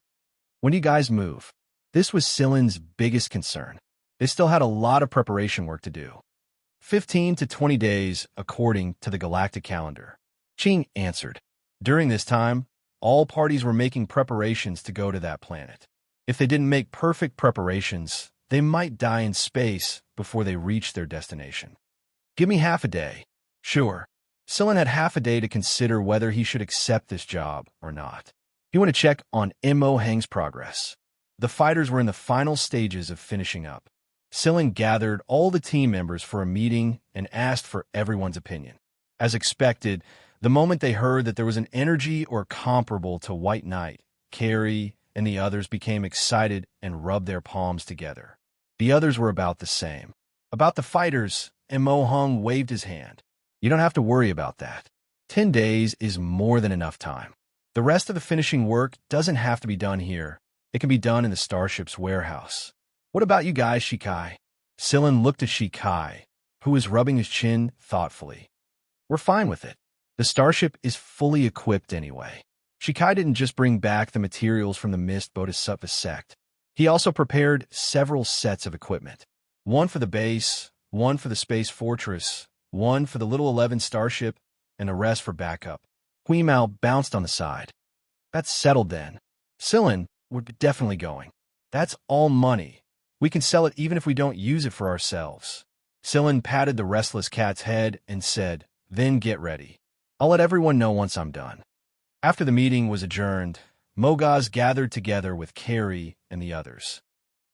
When do you guys move? This was Scylla's biggest concern. They still had a lot of preparation work to do. 15 to 20 days, according to the galactic calendar. Ching answered. During this time, all parties were making preparations to go to that planet. If they didn't make perfect preparations, they might die in space before they reached their destination. Give me half a day. Sure. Scylla had half a day to consider whether he should accept this job or not. He wanted to check on Mo Hang's progress. The fighters were in the final stages of finishing up. Scylla gathered all the team members for a meeting and asked for everyone's opinion. As expected, the moment they heard that there was an energy or comparable to White Knight, Carrie and the others became excited and rubbed their palms together. The others were about the same. About the fighters, Mo Hung waved his hand. You don't have to worry about that. 10 days is more than enough time. The rest of the finishing work doesn't have to be done here. It can be done in the starship's warehouse. What about you guys, Shikai? Scylla looked at Shikai, who was rubbing his chin thoughtfully. We're fine with it. The starship is fully equipped anyway. Shikai didn't just bring back the materials from the Mist Bodhisattva sect. He also prepared several sets of equipment. One for the base, one for the space fortress, one for the Little 11 starship, and the rest for backup. Mao bounced on the side. That's settled then. Scylla would be definitely going. That's all money. We can sell it even if we don't use it for ourselves. Scylla patted the restless cat's head and said, then get ready. I'll let everyone know once I'm done. After the meeting was adjourned, Mogaz gathered together with Carrie and the others.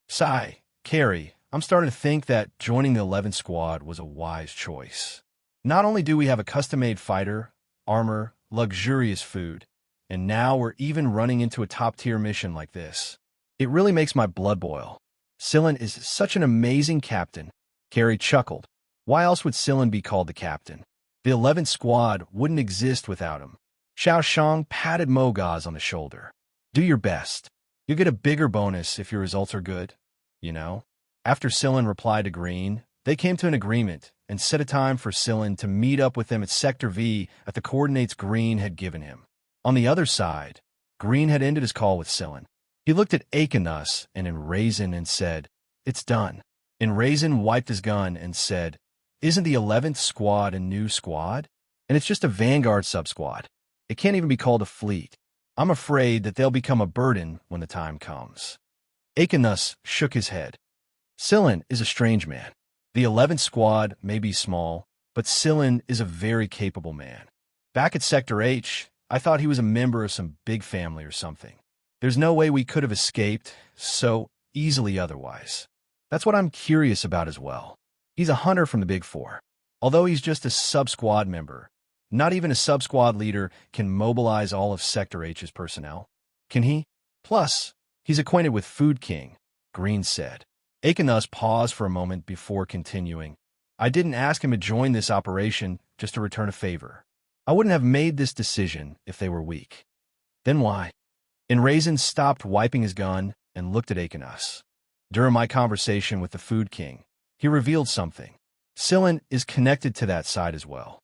Sigh, Carrie, I'm starting to think that joining the 11th squad was a wise choice. Not only do we have a custom-made fighter, armor, luxurious food, and now we're even running into a top-tier mission like this. It really makes my blood boil. Scylla is such an amazing captain. Carrie chuckled. Why else would Scylla be called the captain? The 11th squad wouldn't exist without him. Xiao Shang patted Mogaz on the shoulder. Do your best. You'll get a bigger bonus if your results are good, you know? After Scylla replied to Green, they came to an agreement and set a time for Scylla to meet up with them at Sector V at the coordinates Green had given him. On the other side, Green had ended his call with Scylla. He looked at Akanus and Enraisin and said, It's done. Enraisin wiped his gun and said, Isn't the 11th squad a new squad? And it's just a Vanguard sub-squad. It can't even be called a fleet. I'm afraid that they'll become a burden when the time comes. Akanus shook his head. Scylla is a strange man. The 11th squad may be small, but Scylla is a very capable man. Back at Sector H, I thought he was a member of some big family or something. There's no way we could have escaped so easily otherwise. That's what I'm curious about as well. He's a hunter from the Big Four. Although he's just a sub-squad member, not even a sub-squad leader can mobilize all of Sector H's personnel. Can he? Plus, he's acquainted with Food King, Green said. Akenus paused for a moment before continuing. I didn't ask him to join this operation just to return a favor. I wouldn't have made this decision if they were weak. Then why? Raisin stopped wiping his gun and looked at Akenus. During my conversation with the Food King, he revealed something. Scylla is connected to that side as well.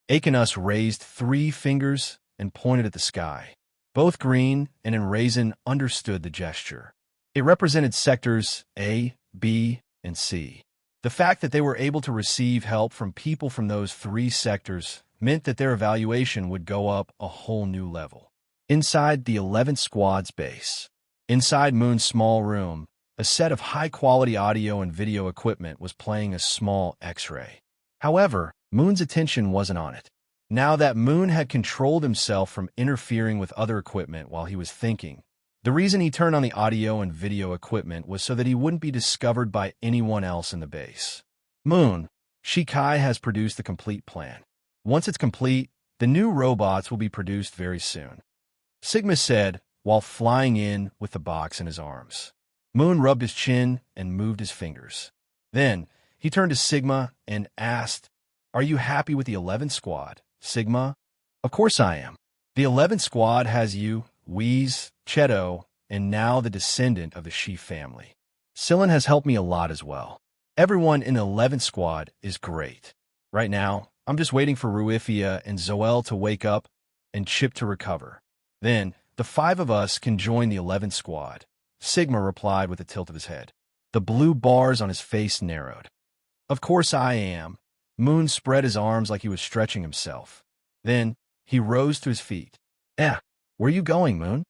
Akenus raised 3 fingers and pointed at the sky. Both Green and Raisin understood the gesture. It represented sectors A, B, and C. The fact that they were able to receive help from people from those 3 sectors meant that their evaluation would go up a whole new level. Inside the 11th Squad's base, inside Moon's small room, a set of high-quality audio and video equipment was playing a small X-ray. However, Moon's attention wasn't on it. Now that Moon had controlled himself from interfering with other equipment while he was thinking, the reason he turned on the audio and video equipment was so that he wouldn't be discovered by anyone else in the base. Moon, Shikai has produced the complete plan. Once it's complete, the new robots will be produced very soon. Sigma said, while flying in with the box in his arms. Moon rubbed his chin and moved his fingers. Then, he turned to Sigma and asked, Are you happy with the 11th Squad, Sigma? Of course I am. The 11th Squad has you, Wheeze, Cheto, and now the descendant of the Shi family. Scylla has helped me a lot as well. Everyone in the 11th Squad is great. Right now, I'm just waiting for Ruifia and Zoel to wake up and Chip to recover. Then, the 5 of us can join the 11th Squad, Sigma replied with a tilt of his head. The blue bars on his face narrowed. Of course I am. Moon spread his arms like he was stretching himself. Then, he rose to his feet. Where are you going, Moon?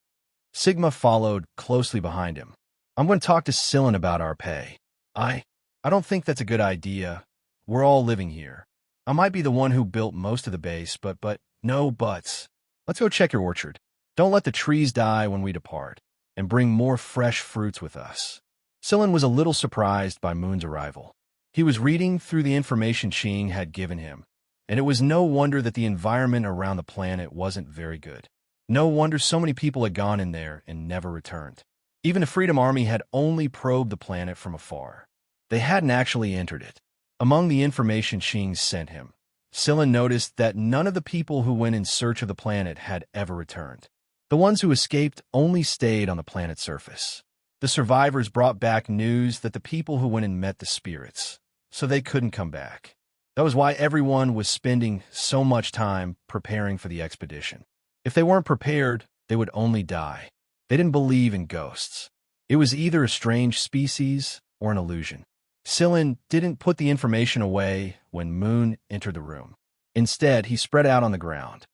Sigma followed closely behind him. I'm going to talk to Scylla about our pay. I don't think that's a good idea. We're all living here. I might be the one who built most of the base, but no buts. Let's go check your orchard. Don't let the trees die when we depart, and bring more fresh fruits with us. Scylla was a little surprised by Moon's arrival. He was reading through the information Ching had given him, and it was no wonder that the environment around the planet wasn't very good. No wonder so many people had gone in there and never returned. Even the Freedom Army had only probed the planet from afar. They hadn't actually entered it. Among the information Ching sent him, Scylla noticed that none of the people who went in search of the planet had ever returned. The ones who escaped only stayed on the planet's surface. The survivors brought back news that the people who went and met the spirits, so they couldn't come back. That was why everyone was spending so much time preparing for the expedition. If they weren't prepared, they would only die. They didn't believe in ghosts. It was either a strange species or an illusion. Scylla didn't put the information away when Moon entered the room. Instead, he spread out on the ground.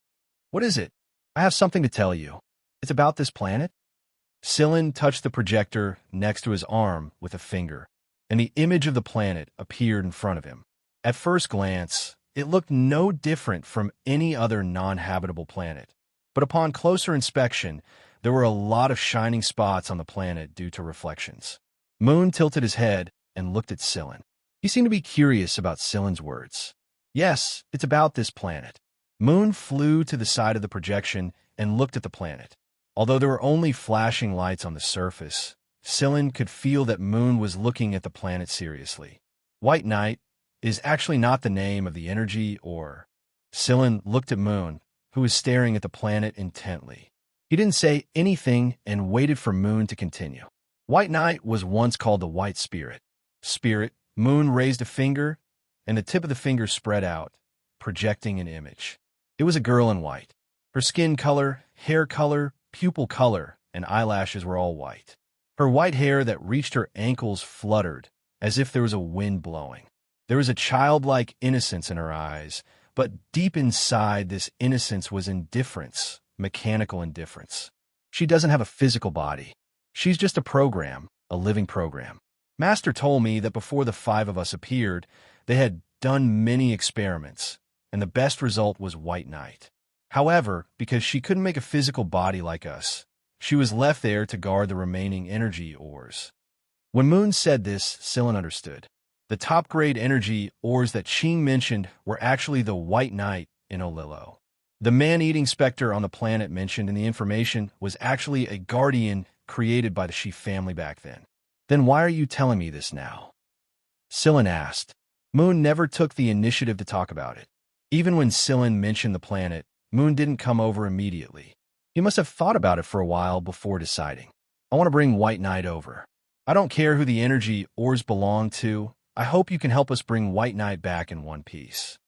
What is it? I have something to tell you. It's about this planet. Scylla touched the projector next to his arm with a finger, and the image of the planet appeared in front of him. At first glance, it looked no different from any other non-habitable planet. But upon closer inspection, there were a lot of shining spots on the planet due to reflections. Moon tilted his head and looked at Scylla. He seemed to be curious about Scylla's words. Yes, it's about this planet. Moon flew to the side of the projection and looked at the planet. Although there were only flashing lights on the surface, Scylla could feel that Moon was looking at the planet seriously. White Night is actually not the name of the energy or... Scylla looked at Moon, who was staring at the planet intently. He didn't say anything and waited for Moon to continue. White Night was once called the White Spirit. Spirit, Moon raised a finger, and the tip of the finger spread out, projecting an image. It was a girl in white. Her skin color, hair color, pupil color, and eyelashes were all white. Her white hair that reached her ankles fluttered, as if there was a wind blowing. There was a childlike innocence in her eyes, but deep inside this innocence was indifference, mechanical indifference. She doesn't have a physical body. She's just a program, a living program. Master told me that before the 5 of us appeared, they had done many experiments, and the best result was White Night. However, because she couldn't make a physical body like us, she was left there to guard the remaining energy ores. When Moon said this, Scylla understood. The top-grade energy ores that Ching mentioned were actually the White Night in Olillo. The man-eating specter on the planet mentioned in the information was actually a guardian created by the Shi family back then. Then why are you telling me this now? Scylla asked. Moon never took the initiative to talk about it. Even when Scylla mentioned the planet, Moon didn't come over immediately. He must have thought about it for a while before deciding. I want to bring White Knight over. I don't care who the energy ores belong to. I hope you can help us bring White Knight back in one piece.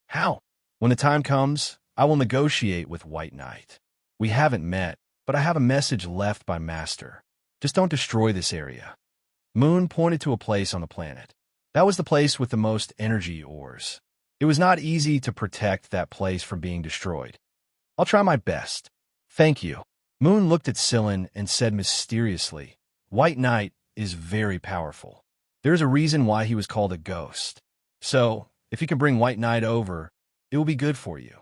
How? When the time comes, I will negotiate with White Knight. We haven't met, but I have a message left by Master. Just don't destroy this area. Moon pointed to a place on the planet. That was the place with the most energy ores. It was not easy to protect that place from being destroyed. I'll try my best. Thank you. Moon looked at Scylla and said mysteriously, White Knight is very powerful. There's a reason why he was called a ghost. So, if you can bring White Knight over, it will be good for you.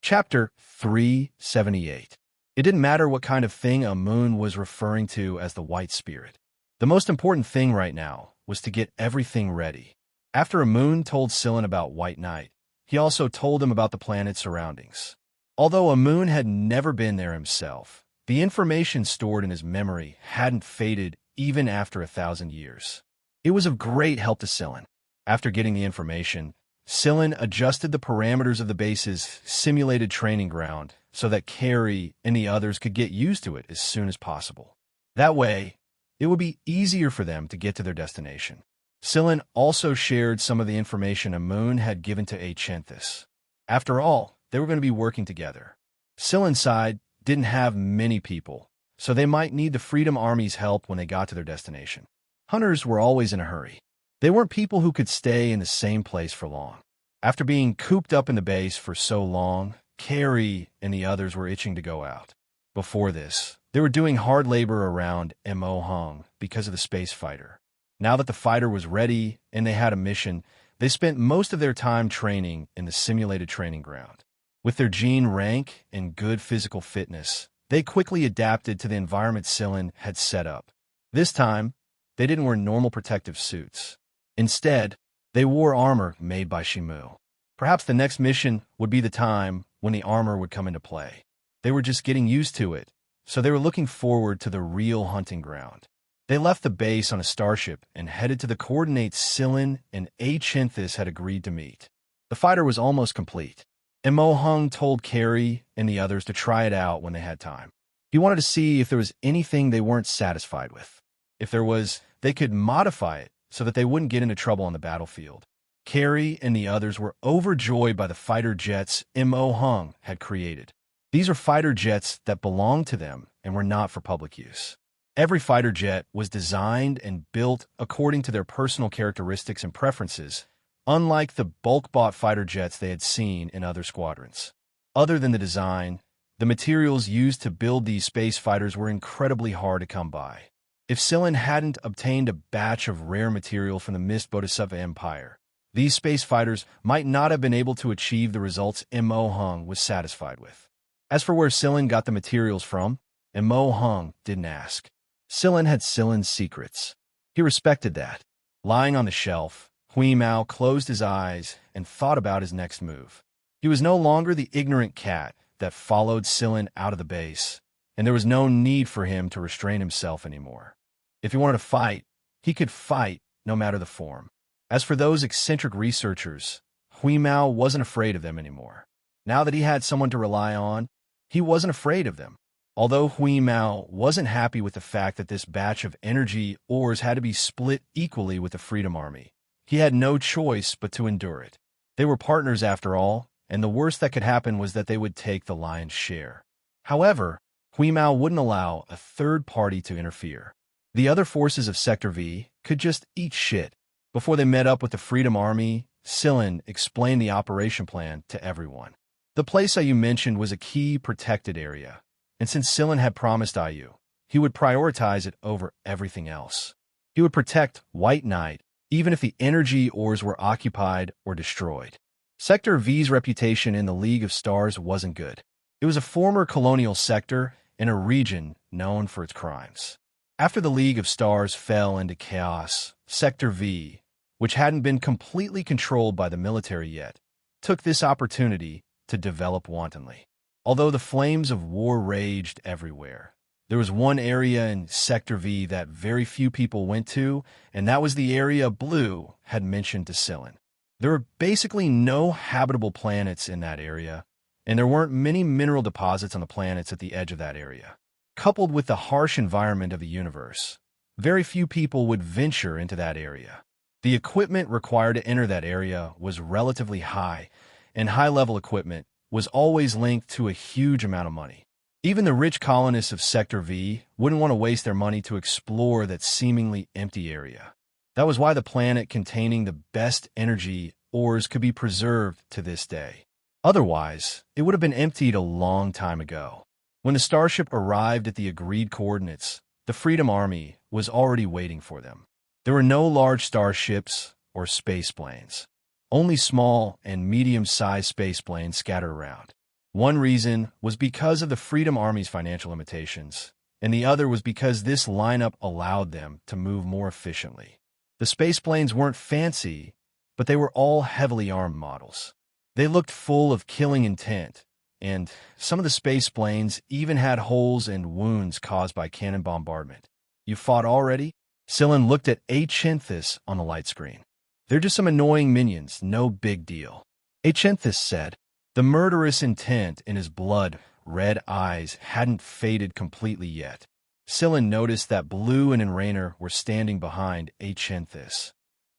Chapter 378. It didn't matter what kind of thing a Moon was referring to as the White Spirit. The most important thing right now was to get everything ready. After a Moon told Scylla about White Knight, he also told him about the planet's surroundings. Although a Moon had never been there himself, the information stored in his memory hadn't faded even after 1,000 years. It was of great help to Scylla. After getting the information, Scylla adjusted the parameters of the base's simulated training ground so that Carrie and the others could get used to it as soon as possible. That way, it would be easier for them to get to their destination. Scylla also shared some of the information a Moon had given to Achanthus. After all, they were going to be working together. Scylla's side didn't have many people, so they might need the Freedom Army's help when they got to their destination. Hunters were always in a hurry. They weren't people who could stay in the same place for long. After being cooped up in the base for so long, Carrie and the others were itching to go out. Before this, they were doing hard labor around Mo Hung because of the space fighter. Now that the fighter was ready and they had a mission, they spent most of their time training in the simulated training ground. With their gene rank and good physical fitness, they quickly adapted to the environment Scylla had set up. This time, they didn't wear normal protective suits. Instead, they wore armor made by Shimu. Perhaps the next mission would be the time when the armor would come into play. They were just getting used to it, so they were looking forward to the real hunting ground. They left the base on a starship and headed to the coordinates Scylla and Achanthus had agreed to meet. The fighter was almost complete. Mo Hung told Carrie and the others to try it out when they had time. He wanted to see if there was anything they weren't satisfied with. If there was, they could modify it so that they wouldn't get into trouble on the battlefield. Carrie and the others were overjoyed by the fighter jets Mo Hung had created. These are fighter jets that belonged to them and were not for public use. Every fighter jet was designed and built according to their personal characteristics and preferences, unlike the bulk-bought fighter jets they had seen in other squadrons. Other than the design, the materials used to build these space fighters were incredibly hard to come by. If Scylla hadn't obtained a batch of rare material from the Mist Bodhisattva Empire, these space fighters might not have been able to achieve the results Mo Hung was satisfied with. As for where Scylla got the materials from, Mo Hung didn't ask. Scylla had Scylla's secrets. He respected that. Lying on the shelf, Hui Mao closed his eyes and thought about his next move. He was no longer the ignorant cat that followed Scylla out of the base, and there was no need for him to restrain himself anymore. If he wanted to fight, he could fight no matter the form. As for those eccentric researchers, Hui Mao wasn't afraid of them anymore. Now that he had someone to rely on, he wasn't afraid of them. Although Hui Mao wasn't happy with the fact that this batch of energy ores had to be split equally with the Freedom Army, he had no choice but to endure it. They were partners after all, and the worst that could happen was that they would take the lion's share. However, Hui Mao wouldn't allow a third party to interfere. The other forces of Sector V could just eat shit. Before they met up with the Freedom Army, Scylla explained the operation plan to everyone. The place Ayu mentioned was a key protected area, and since Scylla had promised Ayu, he would prioritize it over everything else. He would protect White Knight, even if the energy ores were occupied or destroyed. Sector V's reputation in the League of Stars wasn't good. It was a former colonial sector in a region known for its crimes. After the League of Stars fell into chaos, Sector V, which hadn't been completely controlled by the military yet, took this opportunity to develop wantonly. Although the flames of war raged everywhere, There was one area in Sector V that very few people went to, and that was the area Blue had mentioned to Scylla. There were basically no habitable planets in that area, and there weren't many mineral deposits on the planets at the edge of that area. Coupled with the harsh environment of the universe, very few people would venture into that area. The equipment required to enter that area was relatively high, and high-level equipment was always linked to a huge amount of money. Even the rich colonists of Sector V wouldn't want to waste their money to explore that seemingly empty area. That was why the planet containing the best energy ores could be preserved to this day. Otherwise, it would have been emptied a long time ago. When the starship arrived at the agreed coordinates, the Freedom Army was already waiting for them. There were no large starships or spaceplanes, only small and medium-sized spaceplanes scattered around. One reason was because of the Freedom Army's financial limitations, and the other was because this lineup allowed them to move more efficiently. The spaceplanes weren't fancy, but they were all heavily armed models. They looked full of killing intent, and some of the spaceplanes even had holes and wounds caused by cannon bombardment. You fought already? Scylla looked at Achanthus on the light screen. They're just some annoying minions, no big deal. Achanthus said. The murderous intent in his blood-red eyes hadn't faded completely yet. Scylla noticed that Blue and Enrainer were standing behind Achanthus.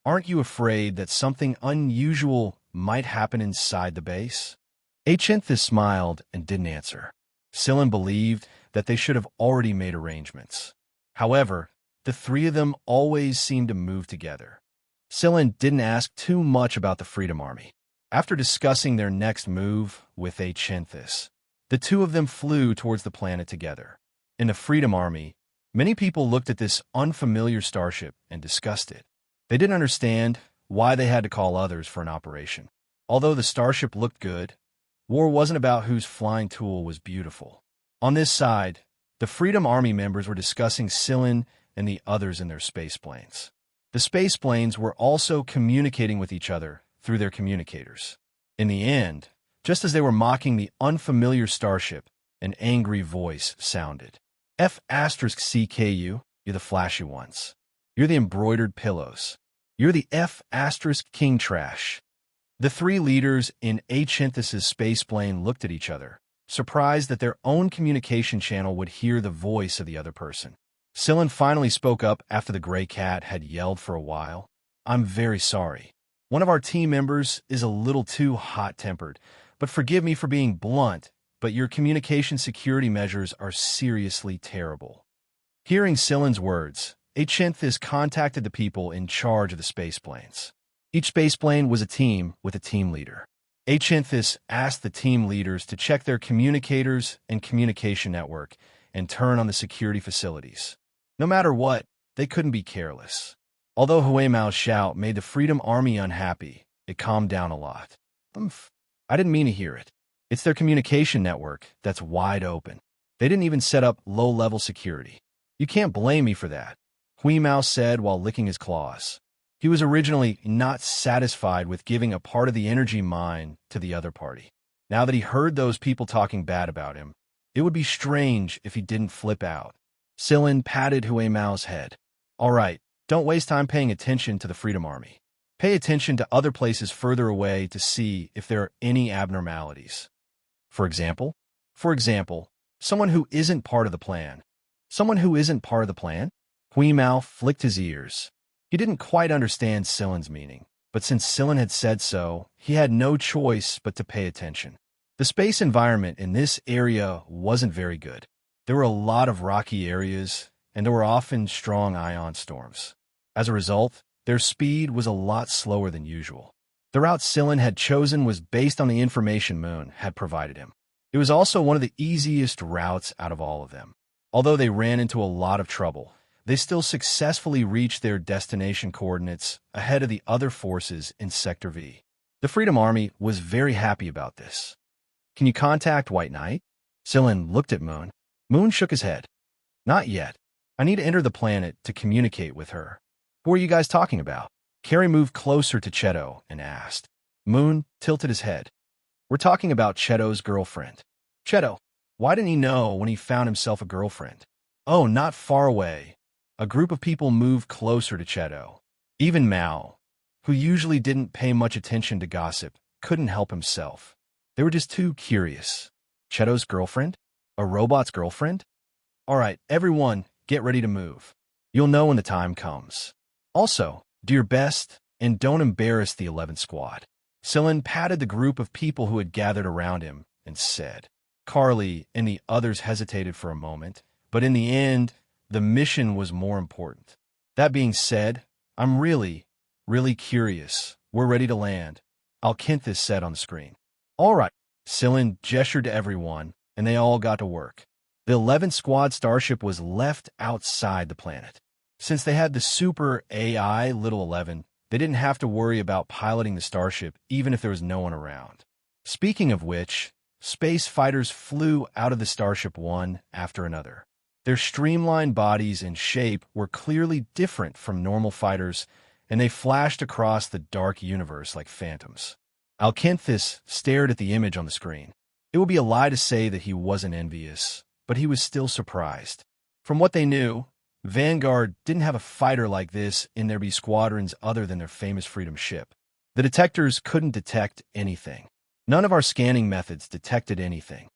Aren't you afraid that something unusual might happen inside the base? Achanthus smiled and didn't answer. Scylla believed that they should have already made arrangements. However, the three of them always seemed to move together. Scylla didn't ask too much about the Freedom Army. After discussing their next move with Achanthus, the two of them flew towards the planet together. In the Freedom Army, many people looked at this unfamiliar starship and discussed it. They didn't understand why they had to call others for an operation. Although the starship looked good, war wasn't about whose flying tool was beautiful. On this side, the Freedom Army members were discussing Scylla and the others in their spaceplanes. The spaceplanes were also communicating with each other through their communicators. In the end, just as they were mocking the unfamiliar starship, an angry voice sounded. F*CKU, you're the flashy ones. You're the embroidered pillows. You're the F*King trash. The three leaders in Achanthus's spaceplane looked at each other, surprised that their own communication channel would hear the voice of the other person. Scylla finally spoke up after the gray cat had yelled for a while. I'm very sorry. One of our team members is a little too hot-tempered, but forgive me for being blunt, but your communication security measures are seriously terrible. Hearing Scylla's words, Achanthus contacted the people in charge of the spaceplanes. Each spaceplane was a team with a team leader. Achanthus asked the team leaders to check their communicators and communication network and turn on the security facilities. No matter what, they couldn't be careless. Although Huemao's shout made the Freedom Army unhappy, it calmed down a lot. I didn't mean to hear it. It's their communication network that's wide open. They didn't even set up low-level security. You can't blame me for that, Huemao said while licking his claws. He was originally not satisfied with giving a part of the energy mine to the other party. Now that he heard those people talking bad about him, it would be strange if he didn't flip out. Scylla patted Huemao's head. All right. Don't waste time paying attention to the Freedom Army. Pay attention to other places further away to see if there are any abnormalities. For example, someone who isn't part of the plan. Someone who isn't part of the plan? Huemao flicked his ears. He didn't quite understand Scylla's meaning, but since Scylla had said so, he had no choice but to pay attention. The space environment in this area wasn't very good. There were a lot of rocky areas, and there were often strong ion storms. As a result, their speed was a lot slower than usual. The route Scylla had chosen was based on the information Moon had provided him. It was also one of the easiest routes out of all of them. Although they ran into a lot of trouble, they still successfully reached their destination coordinates ahead of the other forces in Sector V. The Freedom Army was very happy about this. Can you contact White Knight? Scylla looked at Moon. Moon shook his head. Not yet. I need to enter the planet to communicate with her. Who are you guys talking about? Carrie moved closer to Cheto and asked. Moon tilted his head. We're talking about Cheto's girlfriend. Cheto, why didn't he know when he found himself a girlfriend? Oh, not far away. A group of people moved closer to Cheto. Even Mao, who usually didn't pay much attention to gossip, couldn't help himself. They were just too curious. Cheto's girlfriend? A robot's girlfriend? All right, everyone, get ready to move. You'll know when the time comes. Also, do your best and don't embarrass the 11th squad. Sillin patted the group of people who had gathered around him and said. Carly and the others hesitated for a moment, but in the end, the mission was more important. That being said, I'm really curious. We're ready to land, Alkinthus said on the screen. All right, Sillin gestured to everyone, and they all got to work. The 11th squad starship was left outside the planet. Since they had the super AI Little 11, they didn't have to worry about piloting the starship even if there was no one around. Speaking of which, space fighters flew out of the starship one after another. Their streamlined bodies and shape were clearly different from normal fighters, and they flashed across the dark universe like phantoms. Alkinthus stared at the image on the screen. It would be a lie to say that he wasn't envious, but he was still surprised. From what they knew, Vanguard didn't have a fighter like this in their B squadrons other than their famous Freedom ship. The detectors couldn't detect anything. None of our scanning methods detected anything.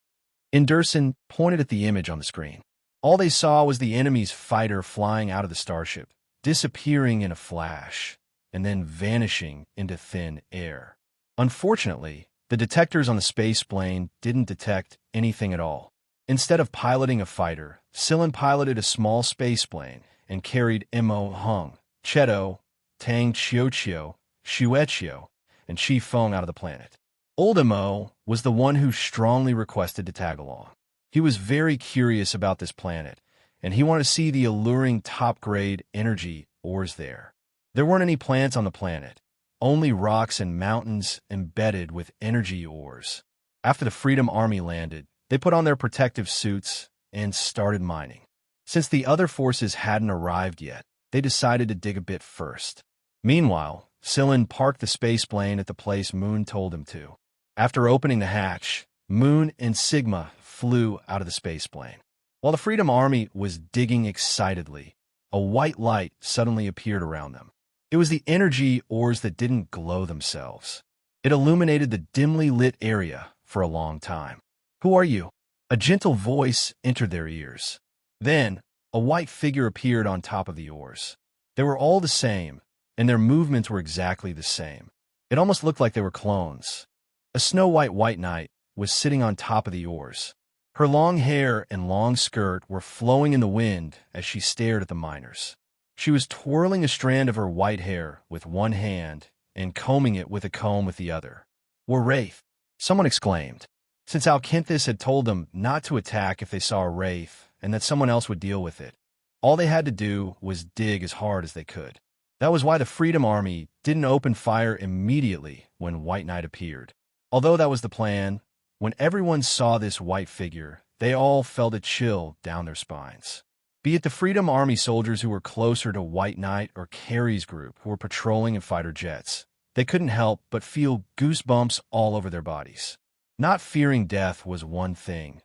Anderson pointed at the image on the screen. All they saw was the enemy's fighter flying out of the starship, disappearing in a flash, and then vanishing into thin air. Unfortunately, the detectors on the space plane didn't detect anything at all. Instead of piloting a fighter, Sillin piloted a small space plane and carried Mo Hung, Cheto, Tang Chiochio, Shuechio, and Shi Feng out of the planet. Old Mo was the one who strongly requested to tag along. He was very curious about this planet, and he wanted to see the alluring top-grade energy ores there. There weren't any plants on the planet, only rocks and mountains embedded with energy ores. After the Freedom Army landed, they put on their protective suits and started mining. Since the other forces hadn't arrived yet, they decided to dig a bit first. Meanwhile, Sillin parked the space plane at the place Moon told him to. After opening the hatch, Moon and Sigma flew out of the space plane. While the Freedom Army was digging excitedly, a white light suddenly appeared around them. It was the energy ores that didn't glow themselves. It illuminated the dimly lit area for a long time. Who are you? A gentle voice entered their ears. Then, a white figure appeared on top of the ores. They were all the same, and their movements were exactly the same. It almost looked like they were clones. A snow-white white knight was sitting on top of the oars. Her long hair and long skirt were flowing in the wind as she stared at the miners. She was twirling a strand of her white hair with one hand and combing it with a comb with the other. "We're Wraith," someone exclaimed. Since Alkinthus had told them not to attack if they saw a Wraith and that someone else would deal with it, all they had to do was dig as hard as they could. That was why the Freedom Army didn't open fire immediately when White Knight appeared. Although that was the plan, when everyone saw this white figure, they all felt a chill down their spines. Be it the Freedom Army soldiers who were closer to White Knight or Carey's group who were patrolling in fighter jets, they couldn't help but feel goosebumps all over their bodies. Not fearing death was one thing,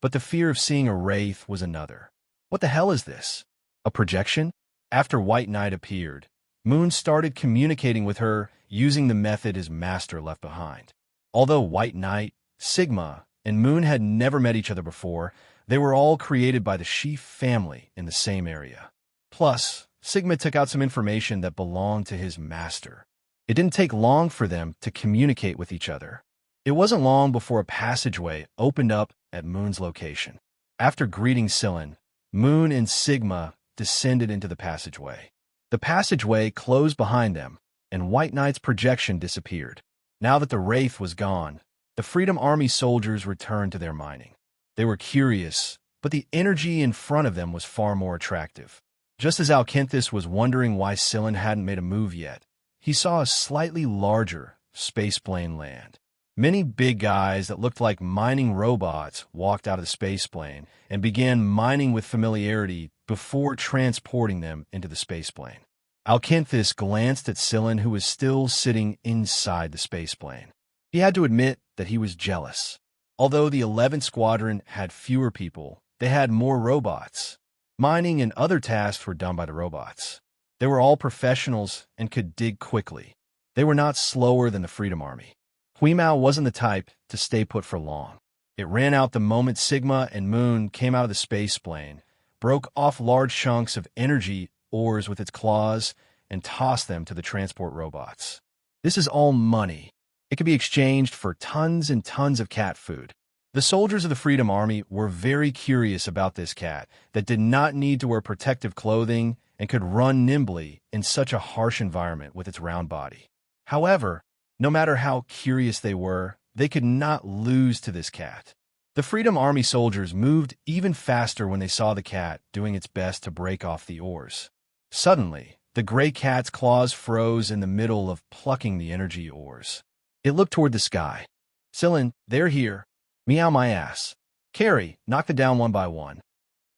but the fear of seeing a wraith was another. What the hell is this? A projection? After White Knight appeared, Moon started communicating with her using the method his master left behind. Although White Knight, Sigma, and Moon had never met each other before, they were all created by the Sheaf family in the same area. Plus, Sigma took out some information that belonged to his master. It didn't take long for them to communicate with each other. It wasn't long before a passageway opened up at Moon's location. After greeting Sillin, Moon and Sigma descended into the passageway. The passageway closed behind them, and White Knight's projection disappeared. Now that the Wraith was gone, the Freedom Army soldiers returned to their mining. They were curious, but the energy in front of them was far more attractive. Just as Alkinthus was wondering why Sillin hadn't made a move yet, he saw a slightly larger space plane land. Many big guys that looked like mining robots walked out of the space plane and began mining with familiarity before transporting them into the space plane. Alkinthus glanced at Sillin, who was still sitting inside the space plane. He had to admit that he was jealous. Although the 11th Squadron had fewer people, they had more robots. Mining and other tasks were done by the robots. They were all professionals and could dig quickly. They were not slower than the Freedom Army. Huimao wasn't the type to stay put for long. It ran out the moment Sigma and Moon came out of the space plane, broke off large chunks of energy ores with its claws, and tossed them to the transport robots. This is all money. It could be exchanged for tons and tons of cat food. The soldiers of the Freedom Army were very curious about this cat that did not need to wear protective clothing and could run nimbly in such a harsh environment with its round body. However, no matter how curious they were, they could not lose to this cat. The Freedom Army soldiers moved even faster when they saw the cat doing its best to break off the ores. Suddenly, the gray cat's claws froze in the middle of plucking the energy ores. It looked toward the sky. Silin, they're here. Meow my ass. Carrie, knock them down one by one.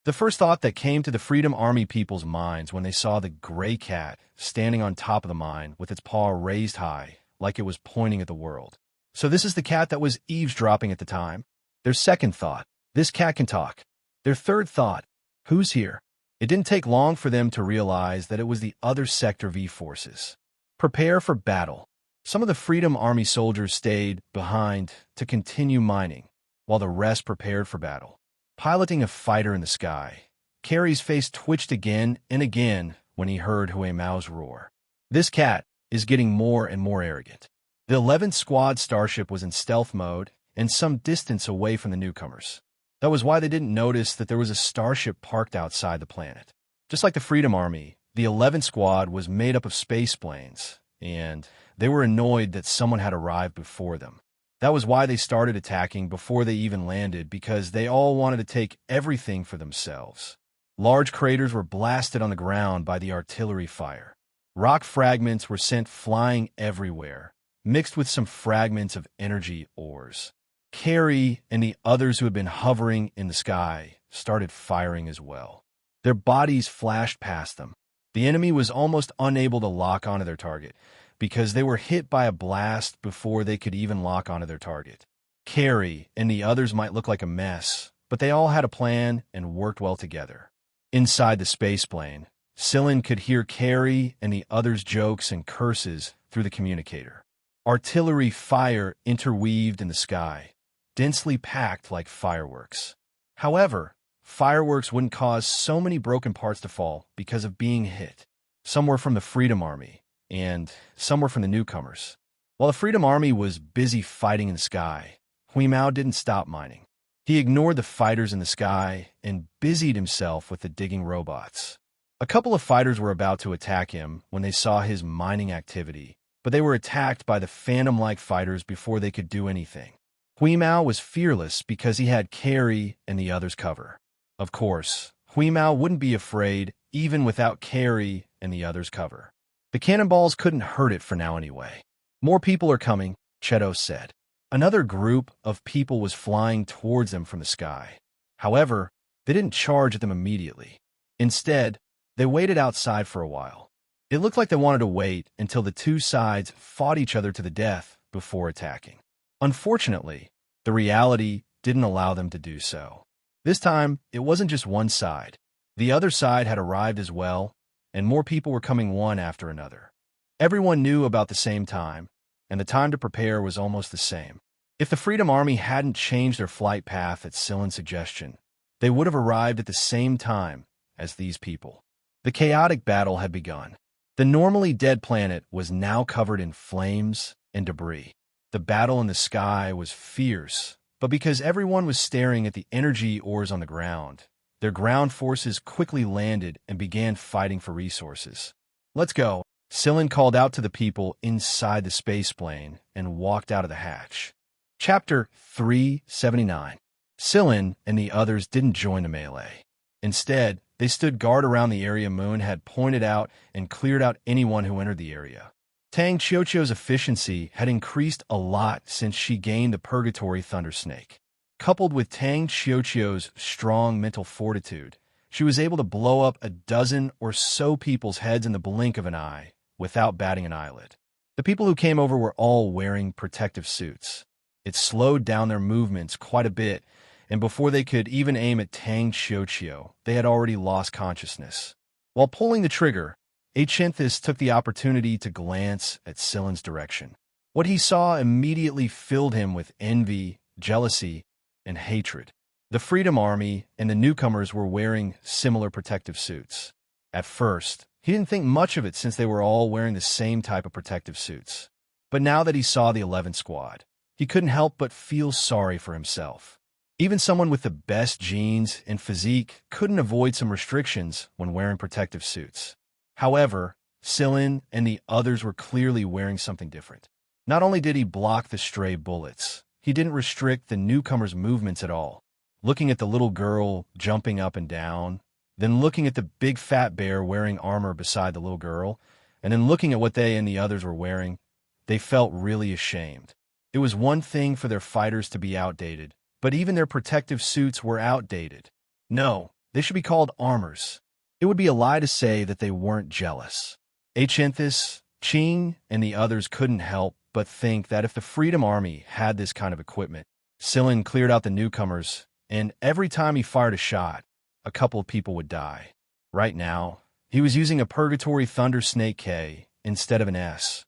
The first thought that came to the Freedom Army people's minds when they saw the gray cat standing on top of the mine with its paw raised high, like it was pointing at the world. So this is the cat that was eavesdropping at the time? Their second thought, this cat can talk. Their third thought, who's here? It didn't take long for them to realize that it was the other Sector V forces. Prepare for battle. Some of the Freedom Army soldiers stayed behind to continue mining, while the rest prepared for battle. Piloting a fighter in the sky, Carrie's face twitched again and again when he heard Huimao's roar. This cat is getting more and more arrogant. The 11th Squad starship was in stealth mode and some distance away from the newcomers. That was why they didn't notice that there was a starship parked outside the planet. Just like the Freedom Army, the 11th Squad was made up of space planes, and they were annoyed that someone had arrived before them. That was why they started attacking before they even landed, because they all wanted to take everything for themselves. Large craters were blasted on the ground by the artillery fire. Rock fragments were sent flying everywhere, mixed with some fragments of energy ores. Carrie and the others who had been hovering in the sky started firing as well. Their bodies flashed past them. The enemy was almost unable to lock onto their target, because they were hit by a blast before they could even lock onto their target. Carrie and the others might look like a mess, but they all had a plan and worked well together. Inside the space plane, Silin could hear Carrie and the others' jokes and curses through the communicator. Artillery fire interweaved in the sky, densely packed like fireworks. However, fireworks wouldn't cause so many broken parts to fall because of being hit. Some were from the Freedom Army, and some were from the newcomers. While the Freedom Army was busy fighting in the sky, Huimao didn't stop mining. He ignored the fighters in the sky and busied himself with the digging robots. A couple of fighters were about to attack him when they saw his mining activity, but they were attacked by the phantom-like fighters before they could do anything. Huimao was fearless because he had Carrie and the others cover. Of course, Huimao wouldn't be afraid even without Carrie and the others cover. The cannonballs couldn't hurt it for now anyway. More people are coming, Cheto said. Another group of people was flying towards them from the sky. However, they didn't charge at them immediately. Instead, they waited outside for a while. It looked like they wanted to wait until the two sides fought each other to the death before attacking. Unfortunately, the reality didn't allow them to do so. This time, it wasn't just one side. The other side had arrived as well, and more people were coming one after another. Everyone knew about the same time, and the time to prepare was almost the same. If the Freedom Army hadn't changed their flight path at Silin's suggestion, they would have arrived at the same time as these people. The chaotic battle had begun. The normally dead planet was now covered in flames and debris. The battle in the sky was fierce, but because everyone was staring at the energy ores on the ground, their ground forces quickly landed and began fighting for resources. Let's go, Silin called out to the people inside the space plane and walked out of the hatch. Chapter 379. Silin and the others didn't join the melee. Instead, they stood guard around the area Moon had pointed out and cleared out anyone who entered the area. Tang Qiuqiu's efficiency had increased a lot since she gained the Purgatory Thunder Snake. Coupled with Tang Qiuqiu's strong mental fortitude, she was able to blow up a dozen or so people's heads in the blink of an eye without batting an eyelid. The people who came over were all wearing protective suits. It slowed down their movements quite a bit, and before they could even aim at Tang Xiuqiu, they had already lost consciousness. While pulling the trigger, Achinthus took the opportunity to glance at Silen's direction. What he saw immediately filled him with envy, jealousy, and hatred. The Freedom Army and the newcomers were wearing similar protective suits. At first, he didn't think much of it since they were all wearing the same type of protective suits. But now that he saw the 11th squad, he couldn't help but feel sorry for himself. Even someone with the best genes and physique couldn't avoid some restrictions when wearing protective suits. However, Silen and the others were clearly wearing something different. Not only did he block the stray bullets, he didn't restrict the newcomers' movements at all. Looking at the little girl jumping up and down, then looking at the big fat bear wearing armor beside the little girl, and then looking at what they and the others were wearing, they felt really ashamed. It was one thing for their fighters to be outdated, but even their protective suits were outdated. No, they should be called armors. It would be a lie to say that they weren't jealous. Achinthus, Qing, and the others couldn't help but think that if the Freedom Army had this kind of equipment, Silen cleared out the newcomers, and every time he fired a shot, a couple of people would die. Right now, he was using a Purgatory Thunder Snake K instead of an S.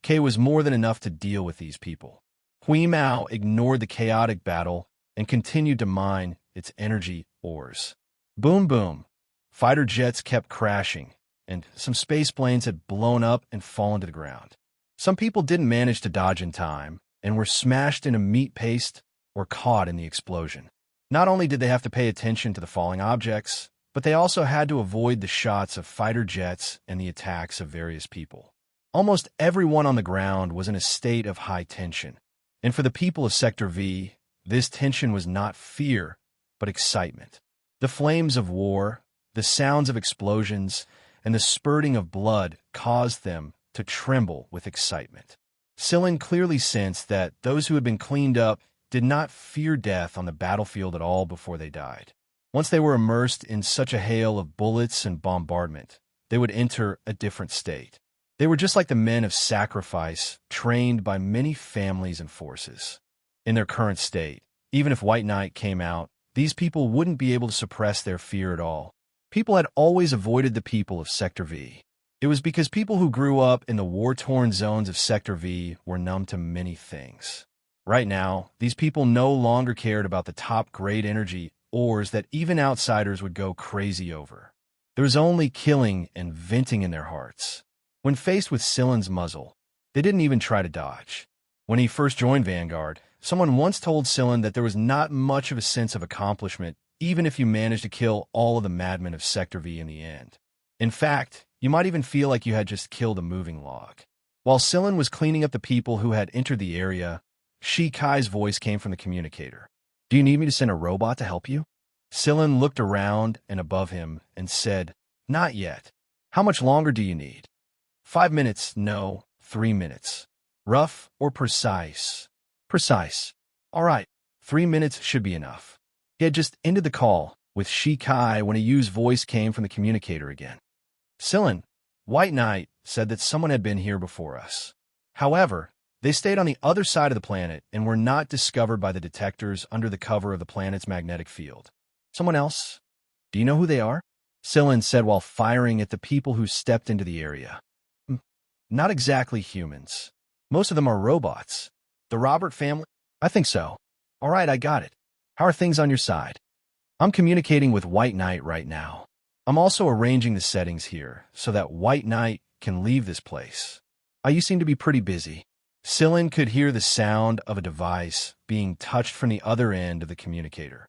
K was more than enough to deal with these people. Hui Mao ignored the chaotic battle and continued to mine its energy ores. Boom boom. Fighter jets kept crashing, and some space planes had blown up and fallen to the ground. Some people didn't manage to dodge in time and were smashed into meat paste or caught in the explosion. Not only did they have to pay attention to the falling objects, but they also had to avoid the shots of fighter jets and the attacks of various people. Almost everyone on the ground was in a state of high tension. And for the people of Sector V, this tension was not fear, but excitement. The flames of war, the sounds of explosions, and the spurting of blood caused them to tremble with excitement. Silen clearly sensed that those who had been cleaned up did not fear death on the battlefield at all before they died. Once they were immersed in such a hail of bullets and bombardment, they would enter a different state. They were just like the men of sacrifice, trained by many families and forces. In their current state, even if White Knight came out, these people wouldn't be able to suppress their fear at all. People had always avoided the people of Sector V. It was because people who grew up in the war-torn zones of Sector V were numb to many things. Right now, these people no longer cared about the top-grade energy ores that even outsiders would go crazy over. There was only killing and venting in their hearts. When faced with Silen's muzzle, they didn't even try to dodge. When he first joined Vanguard, someone once told Silen that there was not much of a sense of accomplishment, even if you managed to kill all of the madmen of Sector V in the end. In fact, you might even feel like you had just killed a moving log. While Silen was cleaning up the people who had entered the area, Shi Kai's voice came from the communicator. "Do you need me to send a robot to help you?" Silen looked around and above him and said, "Not yet. How much longer do you need?" 5 minutes, no, 3 minutes. Rough or precise? Precise. All right, 3 minutes should be enough. He had just ended the call with Shi Kai when a Yu's voice came from the communicator again. Silen, White Knight said that someone had been here before us. However, they stayed on the other side of the planet and were not discovered by the detectors under the cover of the planet's magnetic field. Someone else? Do you know who they are? Silen said while firing at the people who stepped into the area. Not exactly humans. Most of them are robots. The Robert family? I think so. All right, I got it. How are things on your side? I'm communicating with White Knight right now. I'm also arranging the settings here so that White Knight can leave this place. You seem to be pretty busy. Silen could hear the sound of a device being touched from the other end of the communicator.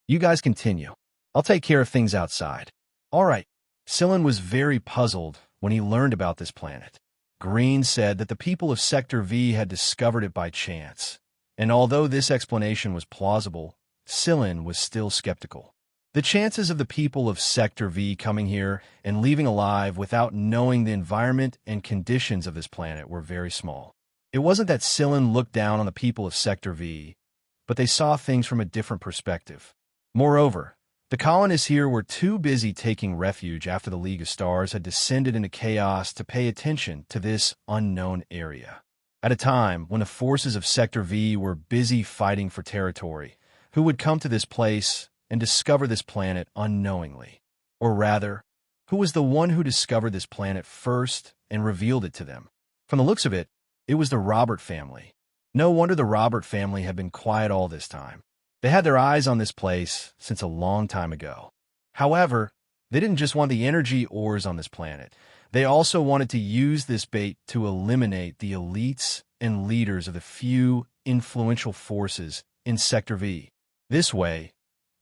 You guys continue. I'll take care of things outside. All right. Silen was very puzzled when he learned about this planet. Green said that the people of Sector V had discovered it by chance, and although this explanation was plausible, Silen was still skeptical. The chances of the people of Sector V coming here and leaving alive without knowing the environment and conditions of this planet were very small. It wasn't that Silen looked down on the people of Sector V, but they saw things from a different perspective. Moreover, the colonists here were too busy taking refuge after the League of Stars had descended into chaos to pay attention to this unknown area. At a time when the forces of Sector V were busy fighting for territory, Who would come to this place and discover this planet unknowingly? Or rather, who was the one who discovered this planet first and revealed it to them? From the looks of it, it was the Robert family. No wonder the Robert family had been quiet all this time. They had their eyes on this place since a long time ago. However, they didn't just want the energy ores on this planet. They also wanted to use this bait to eliminate the elites and leaders of the few influential forces in Sector V. This way,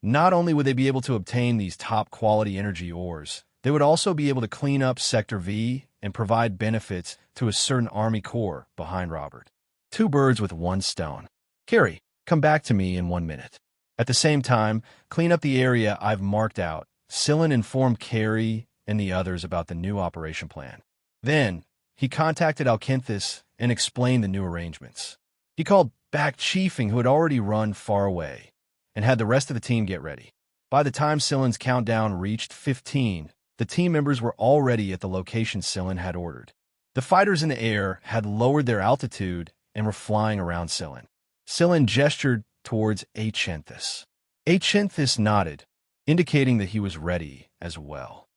not only would they be able to obtain these top-quality energy ores, they would also be able to clean up Sector V and provide benefits to a certain army corps behind Robert. Two birds with one stone. Carrie, come back to me in 1 minute. At the same time, clean up the area I've marked out. Scylla informed Carrie and the others about the new operation plan. Then, he contacted Alkinthus and explained the new arrangements. He called back Chiefing, who had already run far away, and had the rest of the team get ready. By the time Scylla's countdown reached 15, the team members were already at the location Scylla had ordered. The fighters in the air had lowered their altitude and were flying around Scylla. Scylla gestured towards Achanthus. Achanthus nodded, indicating that he was ready as well.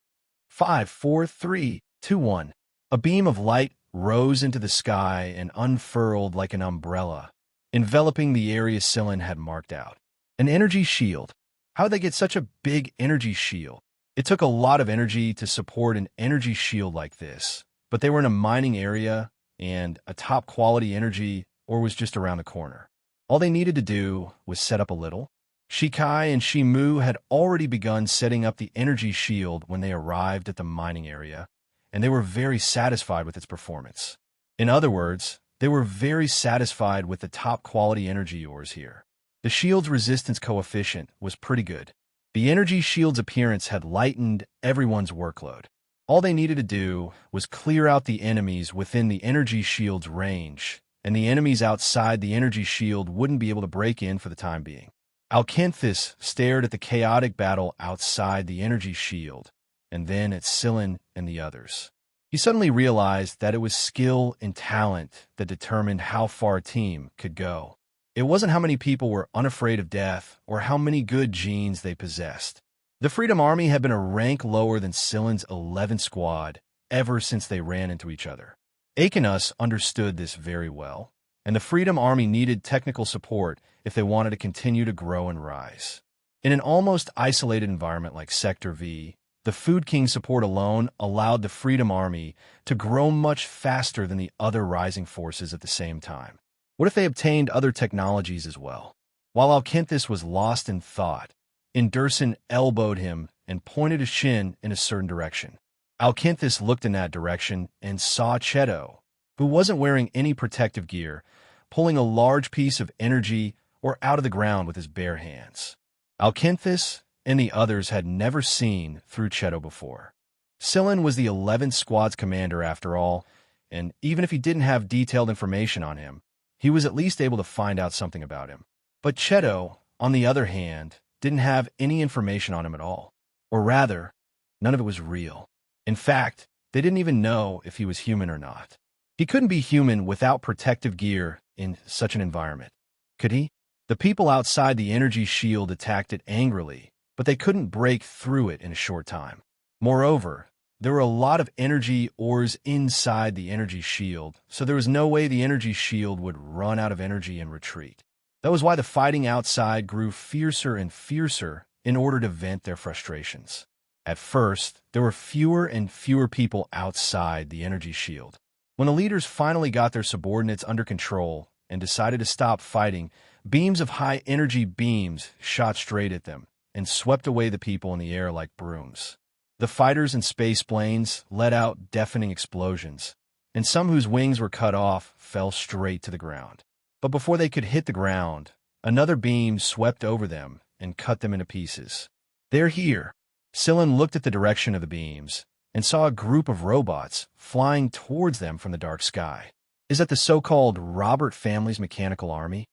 5, 4, 3, 2, 1. A beam of light rose into the sky and unfurled like an umbrella, enveloping the area Scylla had marked out. An energy shield. How did they get such a big energy shield? It took a lot of energy to support an energy shield like this, but they were in a mining area, and a top-quality energy ore was just around the corner. All they needed to do was set up a little. Shikai and Shimu had already begun setting up the energy shield when they arrived at the mining area, and they were very satisfied with its performance. In other words, they were very satisfied with the top-quality energy ores here. The shield's resistance coefficient was pretty good. The energy shield's appearance had lightened everyone's workload. All they needed to do was clear out the enemies within the energy shield's range, and the enemies outside the energy shield wouldn't be able to break in for the time being. Alkinthus stared at the chaotic battle outside the energy shield, and then at Scylla and the others. He suddenly realized that it was skill and talent that determined how far a team could go. It wasn't how many people were unafraid of death or how many good genes they possessed. The Freedom Army had been a rank lower than Scylla's 11th squad ever since they ran into each other. Akinus understood this very well, and the Freedom Army needed technical support if they wanted to continue to grow and rise. In an almost isolated environment like Sector V, the Food King support alone allowed the Freedom Army to grow much faster than the other rising forces at the same time. What if they obtained other technologies as well? While Alkinthus was lost in thought, Inderson elbowed him and pointed his shin in a certain direction. Alkinthus looked in that direction and saw Cheto, who wasn't wearing any protective gear, pulling a large piece of energy or out of the ground with his bare hands. Alkinthus and the others had never seen through Cheto before. Scylla was the 11th squad's commander after all, and even if he didn't have detailed information on him, he was at least able to find out something about him. But Cheto, on the other hand, didn't have any information on him at all. Or rather, none of it was real. In fact, they didn't even know if he was human or not. He couldn't be human without protective gear in such an environment, could he? The people outside the energy shield attacked it angrily, but they couldn't break through it in a short time. Moreover, there were a lot of energy ores inside the energy shield, so there was no way the energy shield would run out of energy and retreat. That was why the fighting outside grew fiercer and fiercer in order to vent their frustrations. At first, there were fewer and fewer people outside the energy shield. When the leaders finally got their subordinates under control and decided to stop fighting, beams of high-energy beams shot straight at them and swept away the people in the air like brooms. The fighters and space planes let out deafening explosions, and some whose wings were cut off fell straight to the ground. But before they could hit the ground, another beam swept over them and cut them into pieces. "They're here." Scylla looked at the direction of the beams and saw a group of robots flying towards them from the dark sky. "Is that the so-called Robert family's mechanical army?"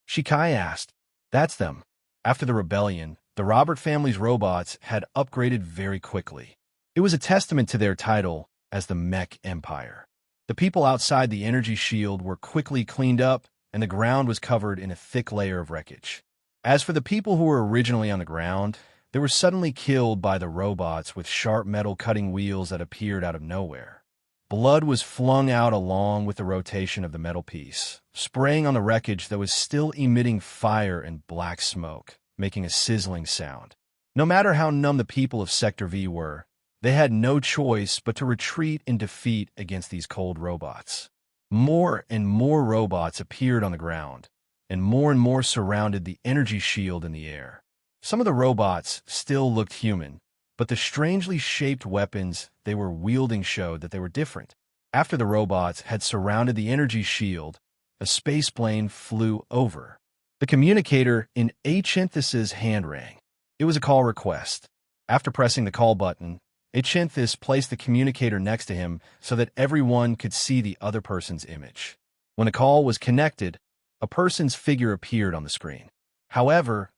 Shikai asked. "That's them." After the rebellion, the Robert family's robots had upgraded very quickly. It was a testament to their title as the Mech Empire. The people outside the energy shield were quickly cleaned up, and the ground was covered in a thick layer of wreckage. As for the people who were originally on the ground, they were suddenly killed by the robots with sharp metal cutting wheels that appeared out of nowhere. Blood was flung out along with the rotation of the metal piece, spraying on the wreckage that was still emitting fire and black smoke, making a sizzling sound. No matter how numb the people of Sector V were, they had no choice but to retreat in defeat against these cold robots. More and more robots appeared on the ground, and more surrounded the energy shield in the air. Some of the robots still looked human, but the strangely shaped weapons they were wielding showed that they were different. After the robots had surrounded the energy shield, a space plane flew over. The communicator in Achanthus's hand rang. It was a call request. After pressing the call button, Achanthus placed the communicator next to him so that everyone could see the other person's image. When the call was connected, a person's figure appeared on the screen. However,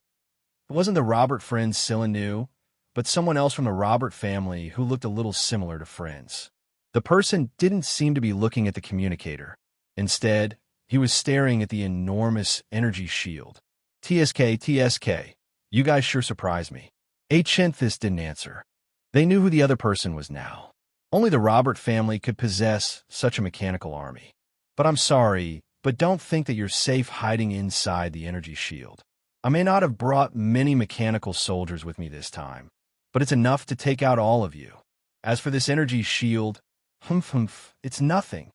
it wasn't the Robert friend Scylla knew, but someone else from the Robert family who looked a little similar to friends. The person didn't seem to be looking at the communicator. Instead, he was staring at the enormous energy shield. TSK, you guys sure surprised me. Achanthus didn't answer. They knew who the other person was now. Only the Robert family could possess such a mechanical army. But I'm sorry, but don't think that you're safe hiding inside the energy shield. I may not have brought many mechanical soldiers with me this time, but it's enough to take out all of you. As for this energy shield, it's nothing.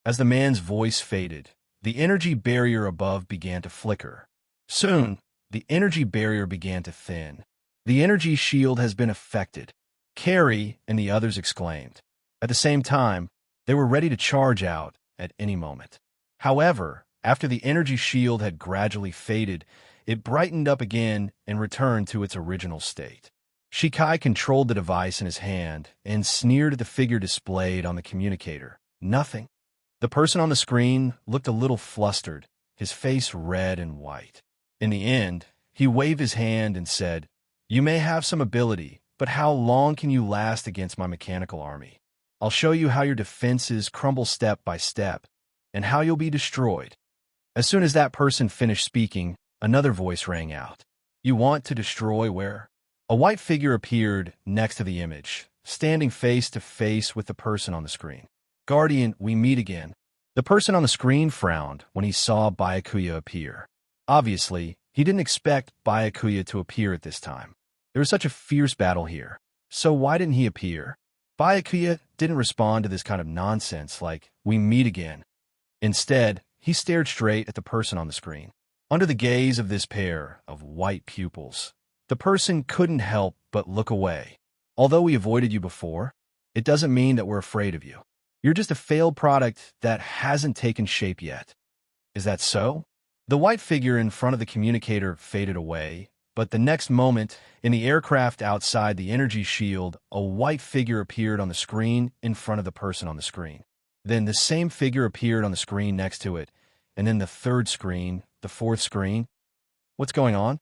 As the man's voice faded, the energy barrier above began to flicker. Soon, the energy barrier began to thin. The energy shield has been affected, Carrie and the others exclaimed. At the same time, they were ready to charge out at any moment. However, after the energy shield had gradually faded, it brightened up again and returned to its original state. Shikai controlled the device in his hand and sneered at the figure displayed on the communicator. Nothing. The person on the screen looked a little flustered, his face red and white. In the end, he waved his hand and said, "You may have some ability, but how long can you last against my mechanical army? I'll show you how your defenses crumble step by step, and how you'll be destroyed." As soon as that person finished speaking, another voice rang out. "You want to destroy where?" A white figure appeared next to the image, standing face to face with the person on the screen. "Guardian, we meet again." The person on the screen frowned when he saw Byakuya appear. Obviously, he didn't expect Byakuya to appear at this time. There was such a fierce battle here, so why didn't he appear? Byakuya didn't respond to this kind of nonsense like, "We meet again." Instead, he stared straight at the person on the screen. Under the gaze of this pair of white pupils, the person couldn't help but look away. "Although we avoided you before, it doesn't mean that we're afraid of you. You're just a failed product that hasn't taken shape yet." "Is that so?" The white figure in front of the communicator faded away, but the next moment, in the aircraft outside the energy shield, a white figure appeared on the screen in front of the person on the screen. Then the same figure appeared on the screen next to it, and then the third screen, the fourth screen. "What's going on?"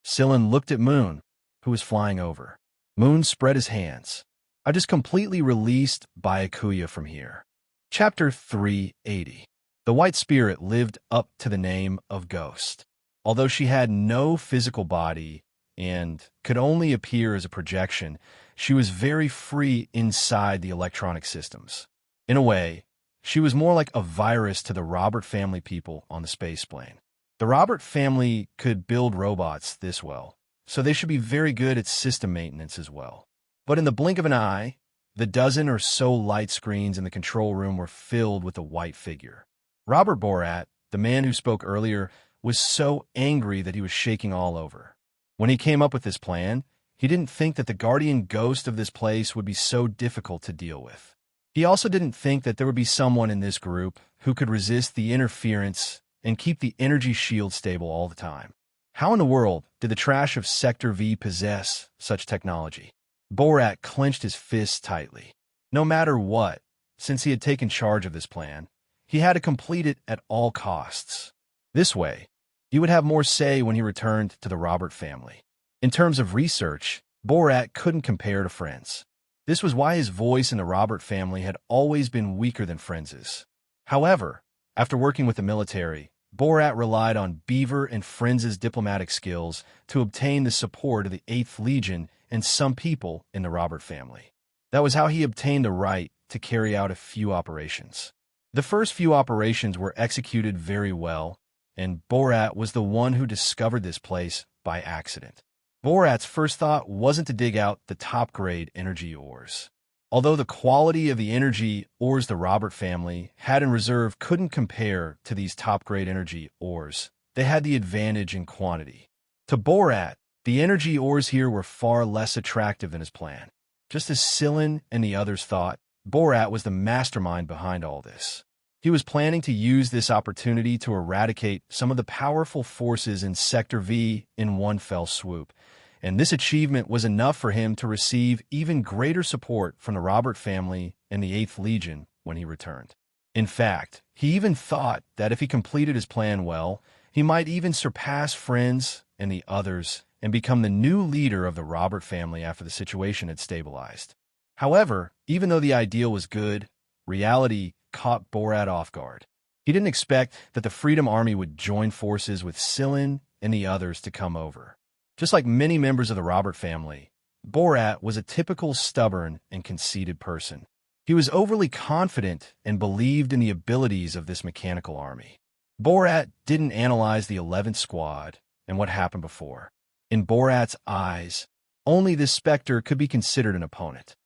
Scylla looked at Moon, who was flying over. Moon spread his hands. "I just completely released Byakuya from here." Chapter 380. The White Spirit lived up to the name of Ghost. Although she had no physical body and could only appear as a projection, she was very free inside the electronic systems. In a way, she was more like a virus to the Robert family people on the space plane. The Robert family could build robots this well, so they should be very good at system maintenance as well. But in the blink of an eye, the dozen or so light screens in the control room were filled with a white figure. Robert Borat, the man who spoke earlier, was so angry that he was shaking all over. When he came up with this plan, he didn't think that the guardian ghost of this place would be so difficult to deal with. He also didn't think that there would be someone in this group who could resist the interference and keep the energy shield stable all the time. How in the world did the trash of Sector V possess such technology? Borat clenched his fists tightly. No matter what, since he had taken charge of this plan, he had to complete it at all costs. This way, he would have more say when he returned to the Robert family. In terms of research, Borat couldn't compare to Friends. This was why his voice in the Robert family had always been weaker than Friends's. However, after working with the military, Borat relied on Beaver and Friends' diplomatic skills to obtain the support of the 8th Legion and some people in the Robert family. That was how he obtained the right to carry out a few operations. The first few operations were executed very well, and Borat was the one who discovered this place by accident. Borat's first thought wasn't to dig out the top-grade energy ores. Although the quality of the energy ores the Robert family had in reserve couldn't compare to these top-grade energy ores, they had the advantage in quantity. To Borat, the energy ores here were far less attractive than his plan. Just as Sillin and the others thought, Borat was the mastermind behind all this. He was planning to use this opportunity to eradicate some of the powerful forces in Sector V in one fell swoop, and this achievement was enough for him to receive even greater support from the Robert family and the 8th Legion when he returned. In fact, he even thought that if he completed his plan well, he might even surpass Friends and the others and become the new leader of the Robert family after the situation had stabilized. However, even though the ideal was good, reality caught Borat off guard. He didn't expect that the Freedom Army would join forces with Sillin and the others to come over. Just like many members of the Robert family, Borat was a typical stubborn and conceited person. He was overly confident and believed in the abilities of this mechanical army. Borat didn't analyze the 11th Squad and what happened before. In Borat's eyes, only this Spectre could be considered an opponent.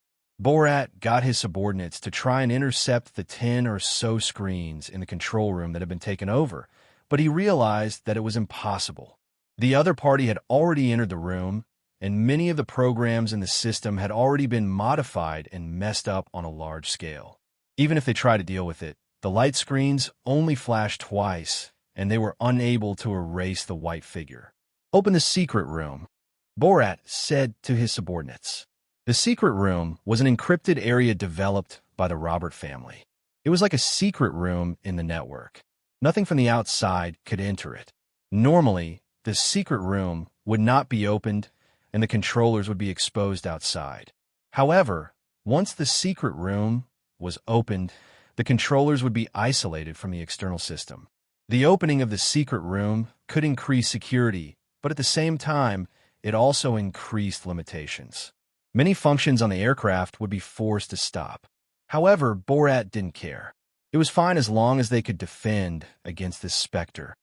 Borat got his subordinates to try and intercept the 10 or so screens in the control room that had been taken over, but he realized that it was impossible. The other party had already entered the room, and many of the programs in the system had already been modified and messed up on a large scale. Even if they tried to deal with it, the light screens only flashed twice, and they were unable to erase the white figure. "Open the secret room," Borat said to his subordinates. The secret room was an encrypted area developed by the Robert family. It was like a secret room in the network. Nothing from the outside could enter it. Normally, the secret room would not be opened and the controllers would be exposed outside. However, once the secret room was opened, the controllers would be isolated from the external system. The opening of the secret room could increase security, but at the same time, it also increased limitations. Many functions on the aircraft would be forced to stop. However, Borat didn't care. It was fine as long as they could defend against this Spectre.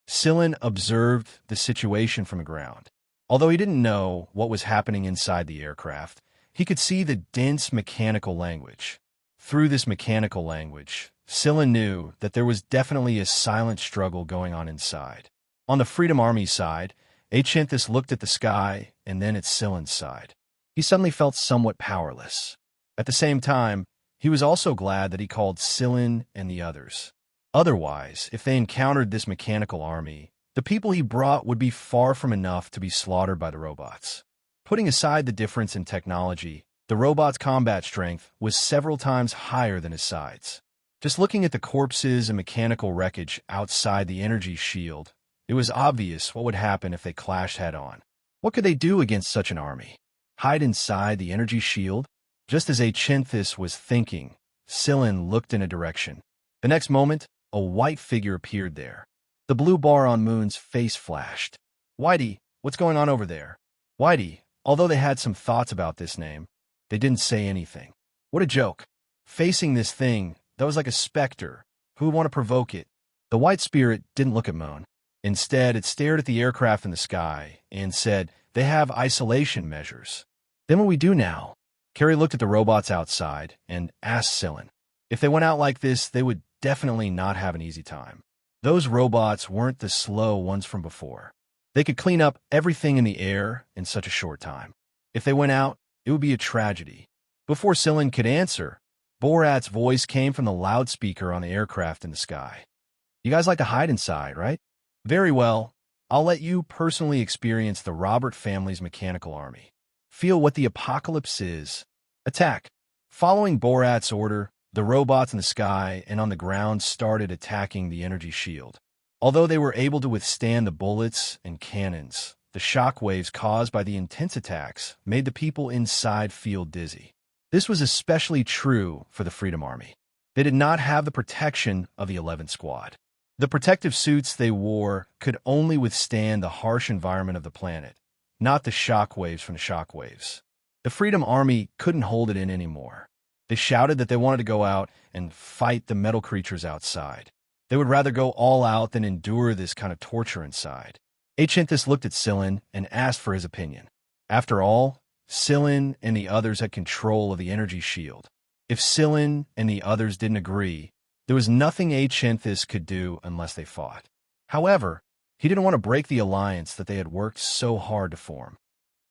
Sillin observed the situation from the ground. Although he didn't know what was happening inside the aircraft, he could see the dense mechanical language. Through this mechanical language, Sillin knew that there was definitely a silent struggle going on inside. On the Freedom Army side, Achinthus looked at the sky and then at Sillin's side. He suddenly felt somewhat powerless. At the same time, he was also glad that he called Sillin and the others. Otherwise, if they encountered this mechanical army, the people he brought would be far from enough to be slaughtered by the robots. Putting aside the difference in technology, the robot's combat strength was several times higher than his size. Just looking at the corpses and mechanical wreckage outside the energy shield, it was obvious what would happen if they clashed head-on. What could they do against such an army? Hide inside the energy shield? Just as Achinthus was thinking, Sillin looked in a direction. The next moment, a white figure appeared there. The blue bar on Moon's face flashed. "Whitey, what's going on over there?" Whitey, although they had some thoughts about this name, they didn't say anything. What a joke. Facing this thing that was like a specter, who would want to provoke it? The white spirit didn't look at Moon. Instead, it stared at the aircraft in the sky and said, "They have isolation measures." "Then what we do now?" Carrie looked at the robots outside and asked Sillin. If they went out like this, they would definitely not have an easy time. Those robots weren't the slow ones from before. They could clean up everything in the air in such a short time. If they went out, it would be a tragedy. Before Sillin could answer, Borat's voice came from the loudspeaker on the aircraft in the sky. "You guys like to hide inside, right? Very well. I'll let you personally experience the Robert family's mechanical army. Feel what the apocalypse is. Attack." Following Borat's order, the robots in the sky and on the ground started attacking the energy shield. Although they were able to withstand the bullets and cannons, the shock waves caused by the intense attacks made the people inside feel dizzy. This was especially true for the Freedom Army. They did not have the protection of the 11th Squad. The protective suits they wore could only withstand the harsh environment of the planet, not the shockwaves from the shockwaves. The Freedom Army couldn't hold it in anymore. They shouted that they wanted to go out and fight the metal creatures outside. They would rather go all out than endure this kind of torture inside. Achinthus looked at Scylla and asked for his opinion. After all, Scylla and the others had control of the energy shield. If Scylla and the others didn't agree, there was nothing Achinthus could do unless they fought. However, he didn't want to break the alliance that they had worked so hard to form.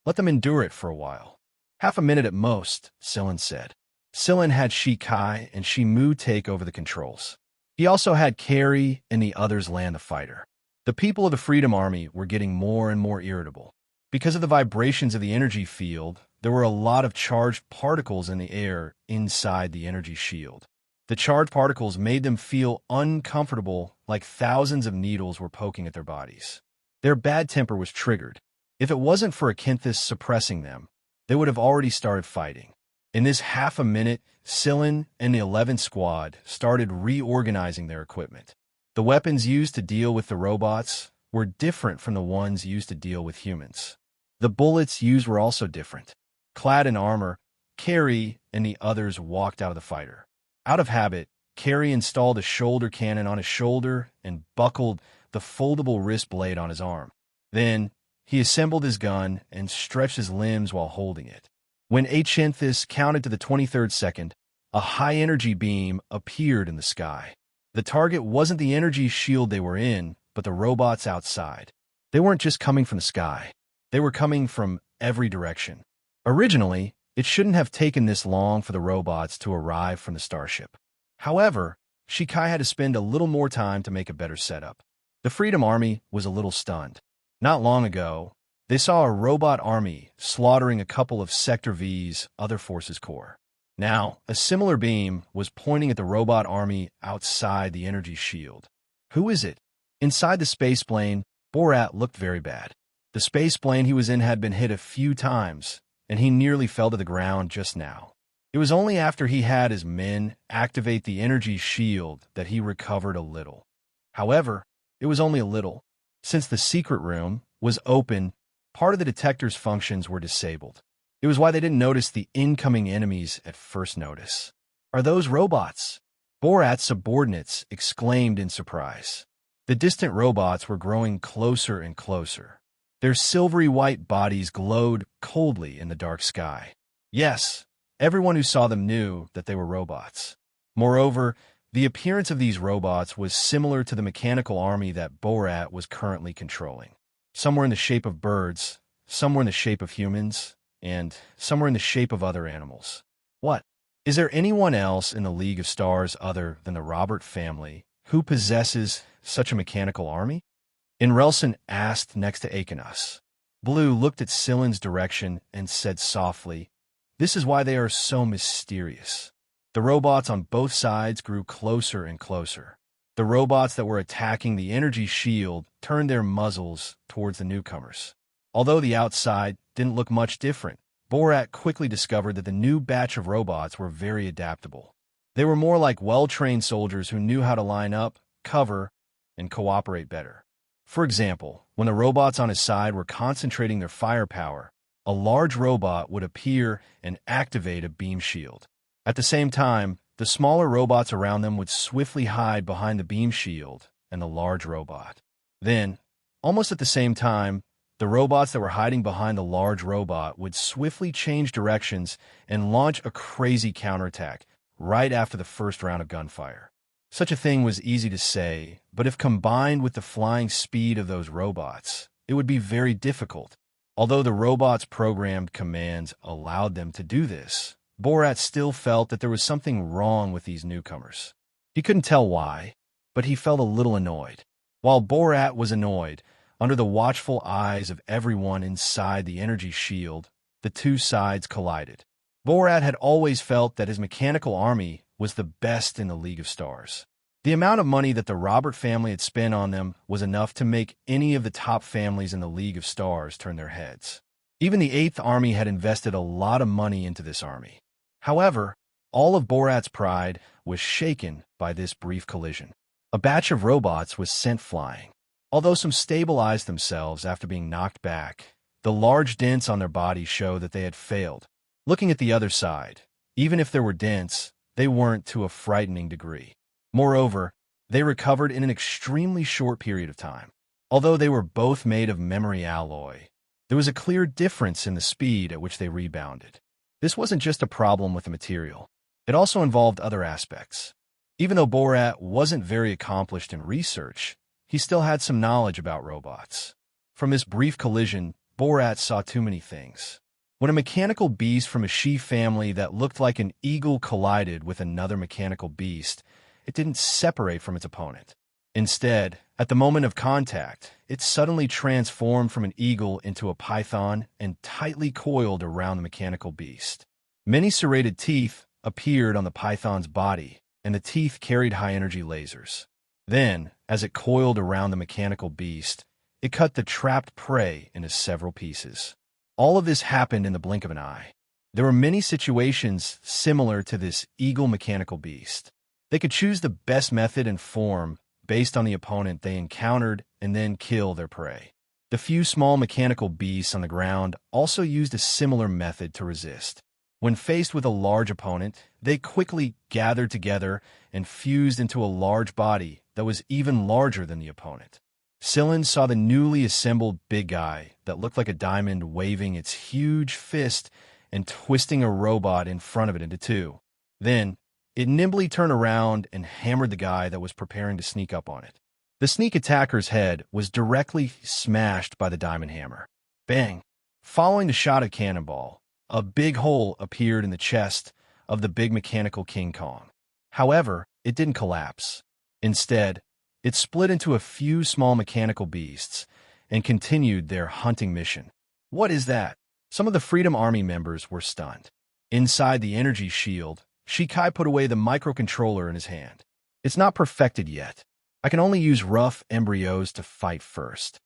Let them endure it for a while. Half a minute at most, Scylla said. Scylla had Shikai and Shimu take over the controls. He also had Carrie and the others land the fighter. The people of the Freedom Army were getting more and more irritable. Because of the vibrations of the energy field, there were a lot of charged particles in the air inside the energy shield. The charged particles made them feel uncomfortable, like thousands of needles were poking at their bodies. Their bad temper was triggered. If it wasn't for Achinthus suppressing them, they would have already started fighting. In this half a minute, Scylla and the 11th Squad started reorganizing their equipment. The weapons used to deal with the robots were different from the ones used to deal with humans. The bullets used were also different. Clad in armor, Carrie and the others walked out of the fighter. Out of habit, Carrie installed a shoulder cannon on his shoulder and buckled the foldable wrist blade on his arm. Then, he assembled his gun and stretched his limbs while holding it. When Achinthus counted to the 23rd second, a high-energy beam appeared in the sky. The target wasn't the energy shield they were in, but the robots outside. They weren't just coming from the sky. They were coming from every direction. Originally, it shouldn't have taken this long for the robots to arrive from the starship. However, Shikai had to spend a little more time to make a better setup. The Freedom Army was a little stunned. Not long ago, they saw a robot army slaughtering a couple of Sector V's other forces corps. Now, a similar beam was pointing at the robot army outside the energy shield. Who is it? Inside the spaceplane, Borat looked very bad. The spaceplane he was in had been hit a few times, and he nearly fell to the ground just now. It was only after he had his men activate the energy shield that he recovered a little. However, it was only a little. Since the secret room was open, part of the detector's functions were disabled. It was why they didn't notice the incoming enemies at first notice. Are those robots? Borat's subordinates exclaimed in surprise. The distant robots were growing closer and closer. Their silvery white bodies glowed coldly in the dark sky. Yes, everyone who saw them knew that they were robots. Moreover, the appearance of these robots was similar to the mechanical army that Borat was currently controlling. Some were in the shape of birds, some were in the shape of humans, and some were in the shape of other animals. What? Is there anyone else in the League of Stars other than the Robert family who possesses such a mechanical army? Inrelson asked next to Achenos. Blue looked at Scylla's direction and said softly, "This is why they are so mysterious." The robots on both sides grew closer and closer. The robots that were attacking the energy shield turned their muzzles towards the newcomers. Although the outside didn't look much different, Borat quickly discovered that the new batch of robots were very adaptable. They were more like well-trained soldiers who knew how to line up, cover, and cooperate better. For example, when the robots on his side were concentrating their firepower, a large robot would appear and activate a beam shield. At the same time, the smaller robots around them would swiftly hide behind the beam shield and the large robot. Then, almost at the same time, the robots that were hiding behind the large robot would swiftly change directions and launch a crazy counterattack right after the first round of gunfire. Such a thing was easy to say, but if combined with the flying speed of those robots, it would be very difficult. Although the robots' programmed commands allowed them to do this, Borat still felt that there was something wrong with these newcomers. He couldn't tell why, but he felt a little annoyed. While Borat was annoyed, under the watchful eyes of everyone inside the energy shield, the two sides collided. Borat had always felt that his mechanical army was the best in the League of Stars. The amount of money that the Robert family had spent on them was enough to make any of the top families in the League of Stars turn their heads. Even the 8th Army had invested a lot of money into this army. However, all of Borat's pride was shaken by this brief collision. A batch of robots was sent flying. Although some stabilized themselves after being knocked back, the large dents on their bodies show that they had failed. Looking at the other side, even if there were dents, they weren't to a frightening degree. Moreover, they recovered in an extremely short period of time. Although they were both made of memory alloy, there was a clear difference in the speed at which they rebounded. This wasn't just a problem with the material. It also involved other aspects. Even though Borat wasn't very accomplished in research, he still had some knowledge about robots. From this brief collision, Borat saw too many things. When a mechanical beast from a she family that looked like an eagle collided with another mechanical beast, it didn't separate from its opponent. Instead, at the moment of contact, it suddenly transformed from an eagle into a python and tightly coiled around the mechanical beast. Many serrated teeth appeared on the python's body, and the teeth carried high-energy lasers. Then, as it coiled around the mechanical beast, it cut the trapped prey into several pieces. All of this happened in the blink of an eye. There were many situations similar to this eagle mechanical beast. They could choose the best method and form based on the opponent they encountered and then kill their prey. The few small mechanical beasts on the ground also used a similar method to resist. When faced with a large opponent, they quickly gathered together and fused into a large body that was even larger than the opponent. Sillin saw the newly assembled big guy that looked like a diamond waving its huge fist and twisting a robot in front of it into two. Then, it nimbly turned around and hammered the guy that was preparing to sneak up on it. The sneak attacker's head was directly smashed by the diamond hammer. Bang! Following the shot of cannonball, a big hole appeared in the chest of the big mechanical King Kong. However, it didn't collapse. Instead, it split into a few small mechanical beasts and continued their hunting mission. What is that? Some of the Freedom Army members were stunned. Inside the energy shield, Shikai put away the microcontroller in his hand. It's not perfected yet. I can only use rough embryos to fight first.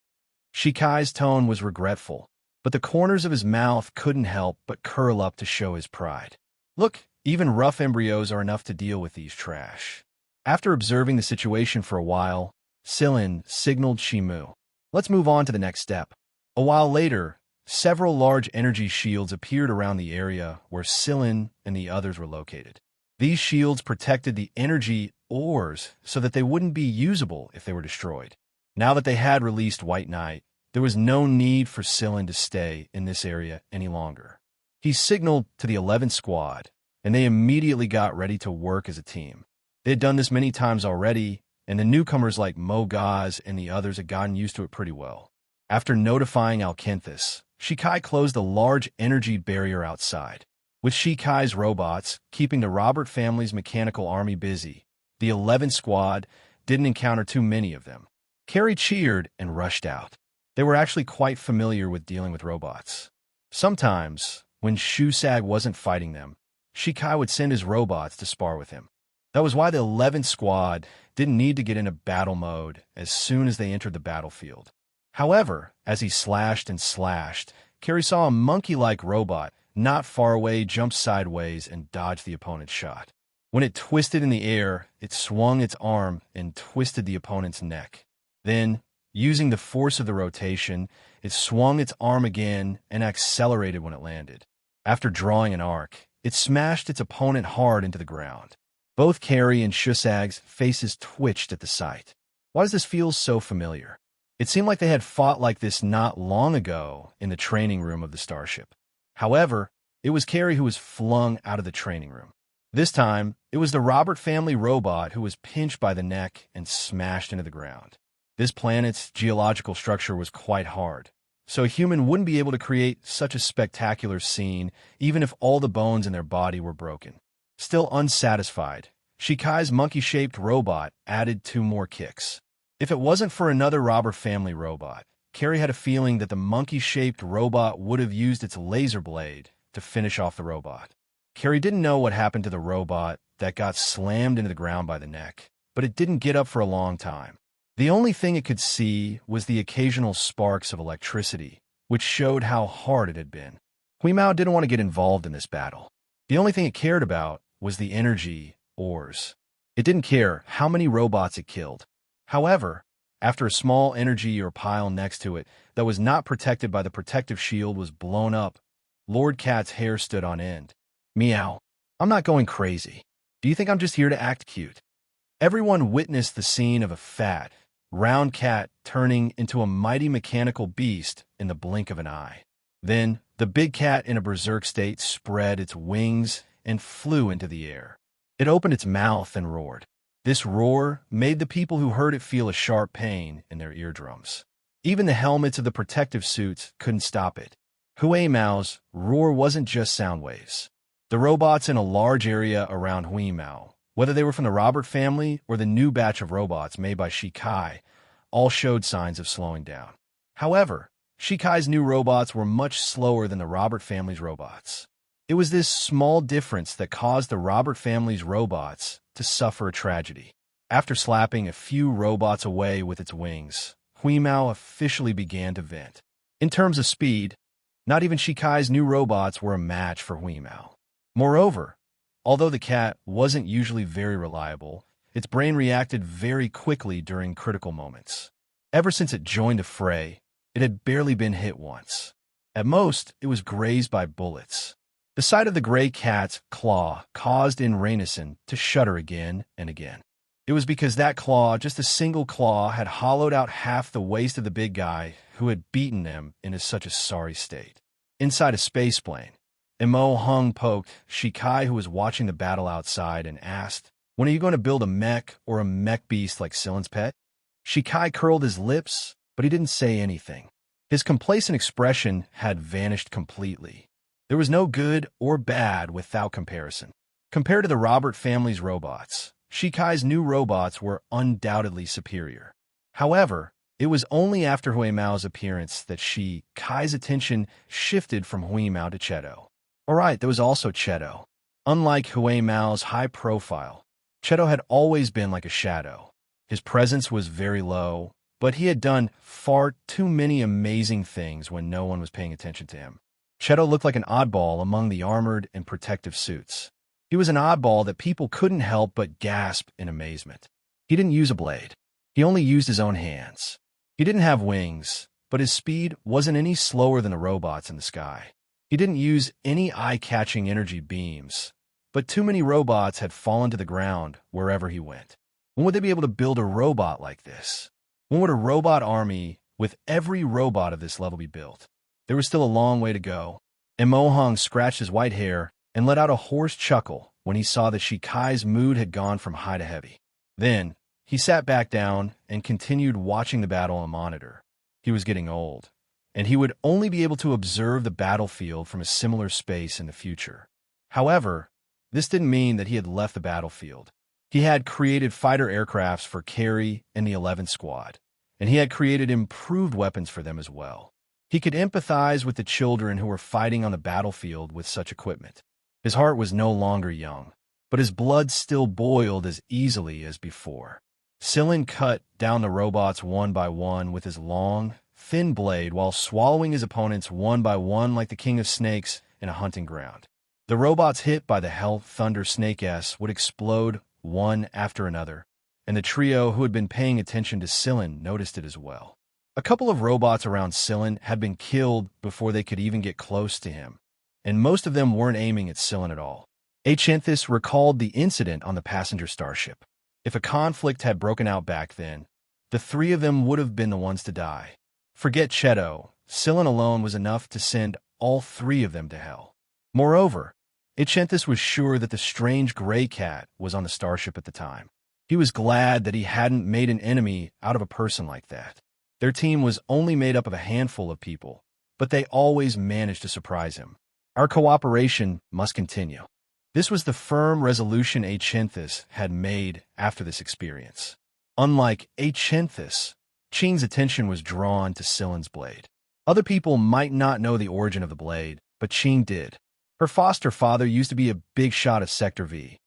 Shikai's tone was regretful, but the corners of his mouth couldn't help but curl up to show his pride. Look, even rough embryos are enough to deal with these trash. After observing the situation for a while, Sillin signaled Shimu. Let's move on to the next step. A while later, several large energy shields appeared around the area where Sillin and the others were located. These shields protected the energy ores so that they wouldn't be usable if they were destroyed. Now that they had released White Knight, there was no need for Sillin to stay in this area any longer. He signaled to the 11th Squad, and they immediately got ready to work as a team. They had done this many times already, and the newcomers like Mogaz and the others had gotten used to it pretty well. After notifying Alkenthis, Shikai closed a large energy barrier outside. With Shikai's robots keeping the Robert family's mechanical army busy, the 11th Squad didn't encounter too many of them. Carrie cheered and rushed out. They were actually quite familiar with dealing with robots. Sometimes, when Shusag wasn't fighting them, Shikai would send his robots to spar with him. That was why the 11th Squad didn't need to get into battle mode as soon as they entered the battlefield. However, as he slashed and slashed, Carrie saw a monkey-like robot not far away jump sideways and dodge the opponent's shot. When it twisted in the air, it swung its arm and twisted the opponent's neck. Then, using the force of the rotation, it swung its arm again and accelerated when it landed. After drawing an arc, it smashed its opponent hard into the ground. Both Carrie and Shusag's faces twitched at the sight. Why does this feel so familiar? It seemed like they had fought like this not long ago in the training room of the starship. However, it was Carrie who was flung out of the training room. This time, it was the Robert family robot who was pinched by the neck and smashed into the ground. This planet's geological structure was quite hard, so a human wouldn't be able to create such a spectacular scene even if all the bones in their body were broken. Still unsatisfied, Shikai's monkey-shaped robot added 2 more kicks. If it wasn't for another Robert family robot, Carrie had a feeling that the monkey-shaped robot would have used its laser blade to finish off the robot. Carrie didn't know what happened to the robot that got slammed into the ground by the neck, but it didn't get up for a long time. The only thing it could see was the occasional sparks of electricity, which showed how hard it had been. Huimao didn't want to get involved in this battle. The only thing it cared about was the energy ores. It didn't care how many robots it killed. However, after a small energy or pile next to it that was not protected by the protective shield was blown up, Lord Cat's hair stood on end. Meow. I'm not going crazy. Do you think I'm just here to act cute? Everyone witnessed the scene of a fat, round cat turning into a mighty mechanical beast in the blink of an eye. Then, the big cat in a berserk state spread its wings and flew into the air. It opened its mouth and roared. This roar made the people who heard it feel a sharp pain in their eardrums. Even the helmets of the protective suits couldn't stop it. Hui Mao's roar wasn't just sound waves. The robots in a large area around Hui Mao, whether they were from the Robert family or the new batch of robots made by Shikai, all showed signs of slowing down. However, Shikai's new robots were much slower than the Robert family's robots. It was this small difference that caused the Robert family's robots to suffer a tragedy. After slapping a few robots away with its wings, Hui Mao officially began to vent. In terms of speed, not even Shikai's new robots were a match for Hui Mao. Moreover, although the cat wasn't usually very reliable, its brain reacted very quickly during critical moments. Ever since it joined the fray, it had barely been hit once. At most, it was grazed by bullets. The sight of the gray cat's claw caused Renison to shudder again and again. It was because that claw, just a single claw, had hollowed out half the waist of the big guy who had beaten them into such a sorry state. Inside a spaceplane, Emo Hung poked Shikai, who was watching the battle outside, and asked, "When are you going to build a mech or a mech beast like Silen's pet?" Shikai curled his lips, but he didn't say anything. His complacent expression had vanished completely. There was no good or bad without comparison. Compared to the Robert family's robots, Shikai's new robots were undoubtedly superior. However, it was only after Hui Mao's appearance that Shikai's attention shifted from Hui Mao to Cheto. Alright, there was also Cheto. Unlike Hui Mao's high profile, Cheto had always been like a shadow. His presence was very low, but he had done far too many amazing things when no one was paying attention to him. Cheto looked like an oddball among the armored and protective suits. He was an oddball that people couldn't help but gasp in amazement. He didn't use a blade. He only used his own hands. He didn't have wings, but his speed wasn't any slower than the robots in the sky. He didn't use any eye-catching energy beams, but too many robots had fallen to the ground wherever he went. When would they be able to build a robot like this? When would a robot army with every robot of this level be built? There was still a long way to go, and Mo Hung scratched his white hair and let out a hoarse chuckle when he saw that Shikai's mood had gone from high to heavy. Then, he sat back down and continued watching the battle on a monitor. He was getting old, and he would only be able to observe the battlefield from a similar space in the future. However, this didn't mean that he had left the battlefield. He had created fighter aircrafts for Carey and the 11th Squad, and he had created improved weapons for them as well. He could empathize with the children who were fighting on the battlefield with such equipment. His heart was no longer young, but his blood still boiled as easily as before. Silen cut down the robots one by one with his long, thin blade while swallowing his opponents one by one like the king of snakes in a hunting ground. The robots hit by the Hell Thunder Snake S would explode one after another, and the trio who had been paying attention to Silen noticed it as well. A couple of robots around Silen had been killed before they could even get close to him, and most of them weren't aiming at Silen at all. Achanthus recalled the incident on the passenger starship. If a conflict had broken out back then, the three of them would have been the ones to die. Forget Cheto, Silen alone was enough to send all three of them to hell. Moreover, Achanthus was sure that the strange gray cat was on the starship at the time. He was glad that he hadn't made an enemy out of a person like that. Their team was only made up of a handful of people, but they always managed to surprise him. Our cooperation must continue. This was the firm resolution Achanthus had made after this experience. Unlike Achanthus, Qing's attention was drawn to Silen's blade. Other people might not know the origin of the blade, but Qing did. Her foster father used to be a big shot of Sector V,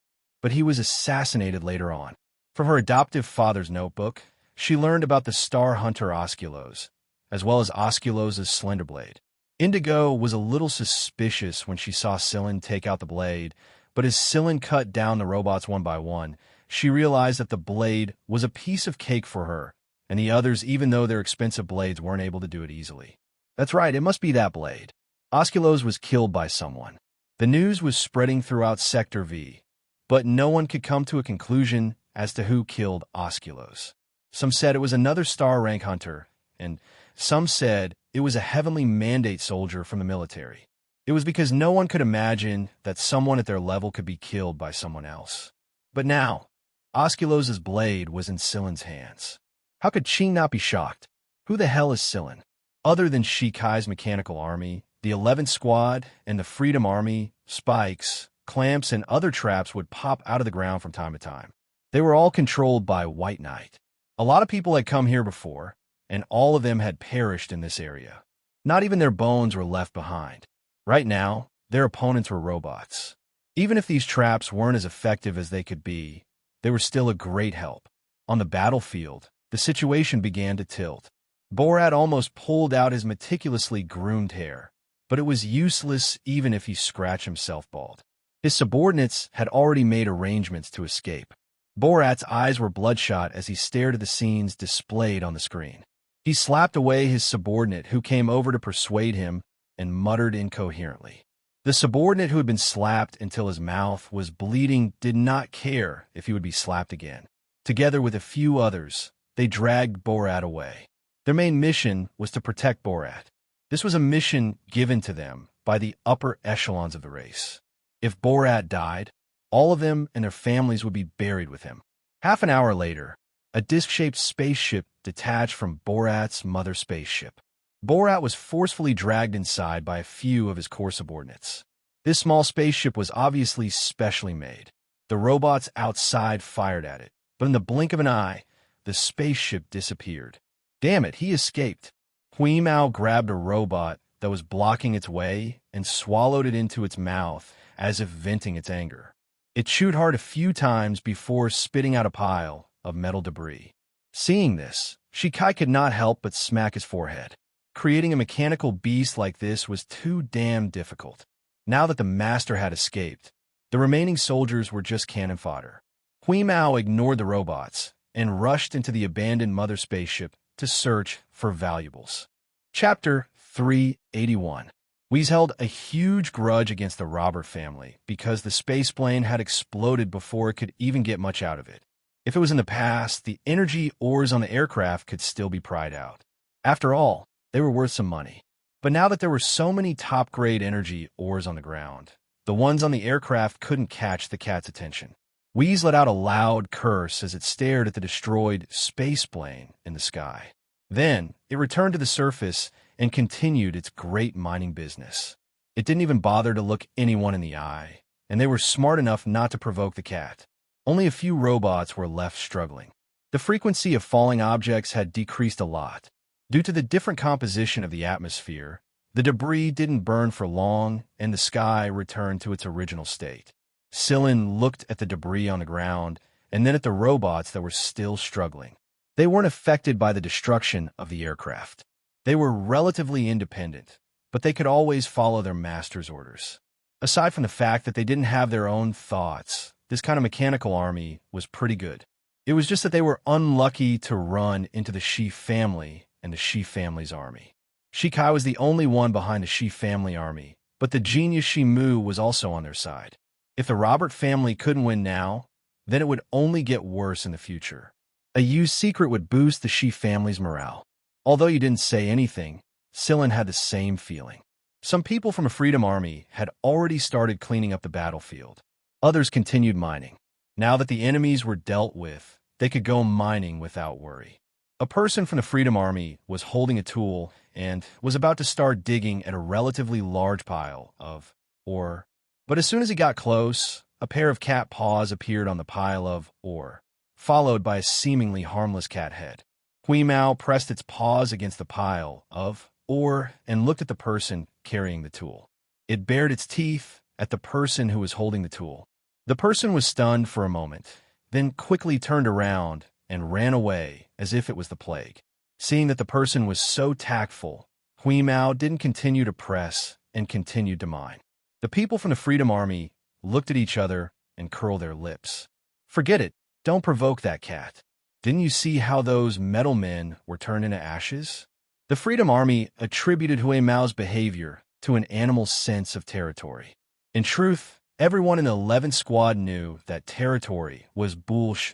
but he was assassinated later on. From her adoptive father's notebook, she learned about the Star Hunter Osculos, as well as Osculos' Slender Blade. Indigo was a little suspicious when she saw Silen take out the blade, but as Silen cut down the robots one by one, She realized that the blade was a piece of cake for her, and the others, even though their expensive blades, weren't able to do it easily. That's right, it must be that blade. Osculos was killed by someone. The news was spreading throughout Sector V, but no one could come to a conclusion as to who killed Osculos. Some said it was another star rank hunter, and some said it was a heavenly mandate soldier from the military. It was because no one could imagine that someone at their level could be killed by someone else. But now, Osculos' blade was in Silen's hands. How could Qing not be shocked? Who the hell is Silen? Other than Shikai's mechanical army, the 11th Squad, and the Freedom Army, spikes, clamps, and other traps would pop out of the ground from time to time. They were all controlled by White Knight. A lot of people had come here before, and all of them had perished in this area. Not even their bones were left behind. Right now, their opponents were robots. Even if these traps weren't as effective as they could be, they were still a great help. On the battlefield, the situation began to tilt. Borat almost pulled out his meticulously groomed hair, but it was useless even if he scratched himself bald. His subordinates had already made arrangements to escape. Borat's eyes were bloodshot as he stared at the scenes displayed on the screen. He slapped away his subordinate, who came over to persuade him, and muttered incoherently. The subordinate who had been slapped until his mouth was bleeding did not care if he would be slapped again. Together with a few others, they dragged Borat away. Their main mission was to protect Borat. This was a mission given to them by the upper echelons of the race. If Borat died, all of them and their families would be buried with him. Half an hour later, a disc-shaped spaceship detached from Borat's mother spaceship. Borat was forcefully dragged inside by a few of his core subordinates. This small spaceship was obviously specially made. The robots outside fired at it, but in the blink of an eye, the spaceship disappeared. Damn it, he escaped. Hui Mao grabbed a robot that was blocking its way and swallowed it into its mouth as if venting its anger. It chewed hard a few times before spitting out a pile of metal debris. Seeing this, Shikai could not help but smack his forehead. Creating a mechanical beast like this was too damn difficult. Now that the master had escaped, the remaining soldiers were just cannon fodder. Hui Mao ignored the robots and rushed into the abandoned mother spaceship to search for valuables. Chapter 381. Weez held a huge grudge against the Robert family because the spaceplane had exploded before it could even get much out of it. If it was in the past, the energy ores on the aircraft could still be pried out. After all, they were worth some money. But now that there were so many top-grade energy ores on the ground, the ones on the aircraft couldn't catch the cat's attention. Weez let out a loud curse as it stared at the destroyed spaceplane in the sky. Then, it returned to the surface and continued its great mining business. It didn't even bother to look anyone in the eye, and they were smart enough not to provoke the cat. Only a few robots were left struggling. The frequency of falling objects had decreased a lot. Due to the different composition of the atmosphere, the debris didn't burn for long, and the sky returned to its original state. Silen looked at the debris on the ground, and then at the robots that were still struggling. They weren't affected by the destruction of the aircraft. They were relatively independent, but they could always follow their master's orders. Aside from the fact that they didn't have their own thoughts, this kind of mechanical army was pretty good. It was just that they were unlucky to run into the Shi family and the Shi family's army. Shikai was the only one behind the Shi family army, but the genius Shi Mu was also on their side. If the Robert family couldn't win now, then it would only get worse in the future. A used secret would boost the Shi family's morale. Although you didn't say anything, Silen had the same feeling. Some people from a Freedom Army had already started cleaning up the battlefield. Others continued mining. Now that the enemies were dealt with, they could go mining without worry. A person from the Freedom Army was holding a tool and was about to start digging at a relatively large pile of ore. But as soon as he got close, a pair of cat paws appeared on the pile of ore, followed by a seemingly harmless cat head. Hui Mao pressed its paws against the pile of ore and looked at the person carrying the tool. It bared its teeth at the person who was holding the tool. The person was stunned for a moment, then quickly turned around and ran away as if it was the plague. Seeing that the person was so tactful, Hui Mao didn't continue to press and continued to mine. The people from the Freedom Army looked at each other and curled their lips. Forget it, Don't provoke that cat. Didn't you see how those metal men were turned into ashes? The Freedom Army attributed Hui Mao's behavior to an animal's sense of territory. In truth, everyone in the 11th Squad knew that territory was bullsh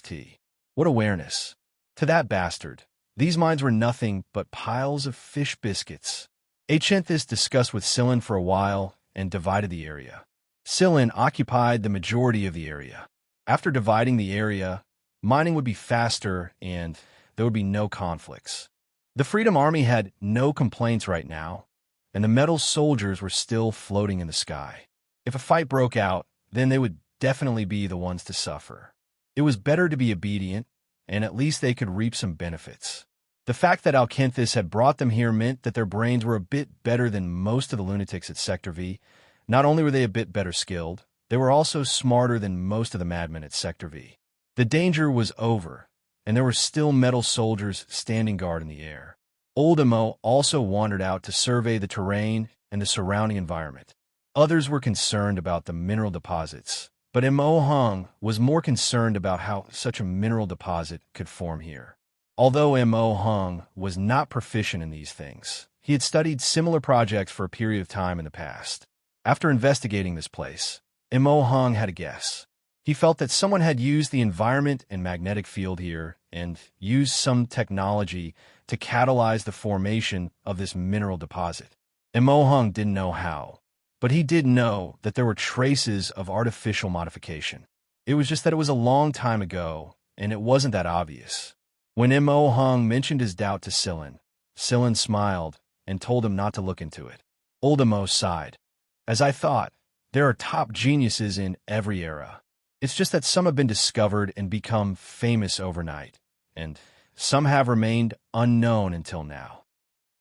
*T. What awareness. To that bastard, these mines were nothing but piles of fish biscuits. Achenthis discussed with Silin for a while and divided the area. Silin occupied the majority of the area. After dividing the area, mining would be faster and there would be no conflicts. The Freedom Army had no complaints right now, and the metal soldiers were still floating in the sky. If a fight broke out, then they would definitely be the ones to suffer. It was better to be obedient, and at least they could reap some benefits. The fact that Alkenthis had brought them here meant that their brains were a bit better than most of the lunatics at Sector V. Not only were they a bit better skilled, they were also smarter than most of the madmen at Sector V. The danger was over, and there were still metal soldiers standing guard in the air. Old Mo also wandered out to survey the terrain and the surrounding environment. Others were concerned about the mineral deposits, but Mo Hung was more concerned about how such a mineral deposit could form here. Although Mo Hung was not proficient in these things, he had studied similar projects for a period of time in the past. After investigating this place, Mo Hung had a guess. He felt that someone had used the environment and magnetic field here and used some technology to catalyze the formation of this mineral deposit. Mo Hung didn't know how, but he did know that there were traces of artificial modification. It was just that it was a long time ago, and it wasn't that obvious. When Mo Hung mentioned his doubt to Silin, Silin smiled and told him not to look into it. Old Mo sighed. As I thought, there are top geniuses in every era. It's just that some have been discovered and become famous overnight, and some have remained unknown until now.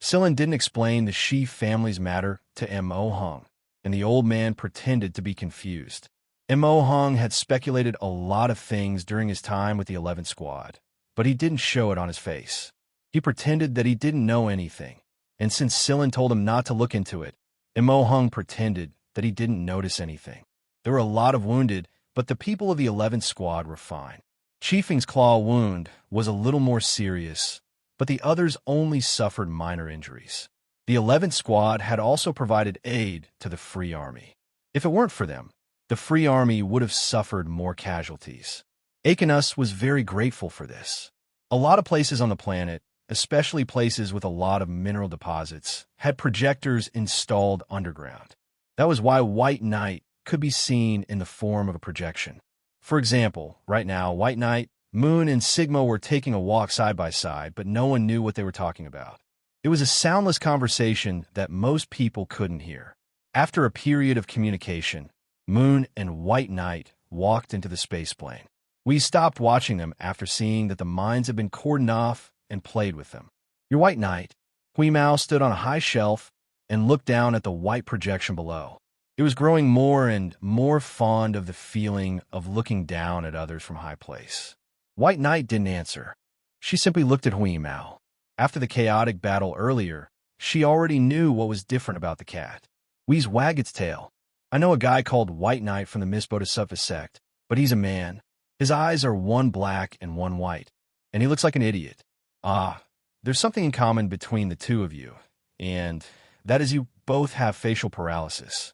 Silin didn't explain the Shi family's matter to Mo Hung, and the old man pretended to be confused. Mo Hung had speculated a lot of things during his time with the 11th Squad, but he didn't show it on his face. He pretended that he didn't know anything, and since Silin told him not to look into it, Mo Hung pretended that he didn't notice anything. There were a lot of wounded, but the people of the 11th Squad were fine. Chiefing's claw wound was a little more serious, but the others only suffered minor injuries. The 11th Squad had also provided aid to the Free Army. If it weren't for them, the Free Army would have suffered more casualties. Akenus was very grateful for this. A lot of places on the planet, especially places with a lot of mineral deposits, had projectors installed underground. That was why White Knight could be seen in the form of a projection. For example, right now, White Knight, Moon, and Sigma were taking a walk side by side, but no one knew what they were talking about. It was a soundless conversation that most people couldn't hear. After a period of communication, Moon and White Knight walked into the spaceplane. We stopped watching them after seeing that the mines had been cordoned off and played with them. Your White Knight, Hui Mao stood on a high shelf and looked down at the white projection below. It was growing more and more fond of the feeling of looking down at others from high place. White Knight didn't answer. She simply looked at Hui Mao. After the chaotic battle earlier, she already knew what was different about the cat. Hui's wag its tail. I know a guy called White Knight from the Mist Bodhisattva sect, but he's a man. His eyes are one black and one white, and he looks like an idiot. There's something in common between the two of you, and that is you both have facial paralysis.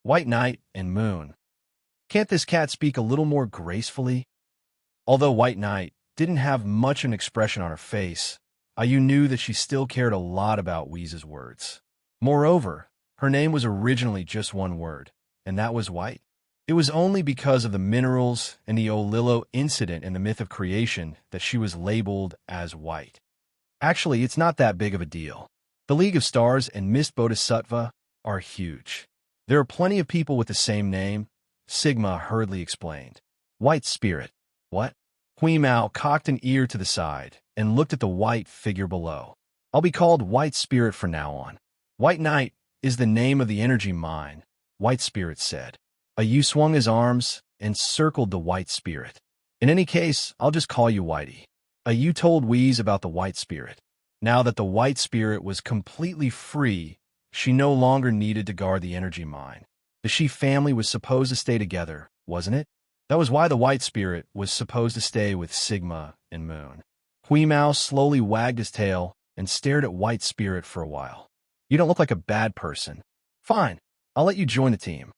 White Knight and Moon. Can't this cat speak a little more gracefully? Although White Knight didn't have much of an expression on her face, you knew that she still cared a lot about Hui's words. Moreover, her name was originally just one word, and that was White. It was only because of the minerals and the Olillo incident in the myth of creation that she was labeled as White. Actually, it's not that big of a deal. The League of Stars and Mist Bodhisattva are huge. There are plenty of people with the same name, Sigma hurriedly explained. White Spirit. What? Hui Mao cocked an ear to the side and looked at the white figure below. I'll be called White Spirit from now on. White Knight is the name of the energy mine, White Spirit said. Yu swung his arms and circled the White Spirit. In any case, I'll just call you Whitey. Yu told Whis about the White Spirit. Now that the White Spirit was completely free, she no longer needed to guard the energy mine. The Shi family was supposed to stay together, wasn't it? That was why the white spirit was supposed to stay with Sigma and Moon. Huimao slowly wagged his tail and stared at White Spirit for a while. You don't look like a bad person. Fine, I'll let you join the team.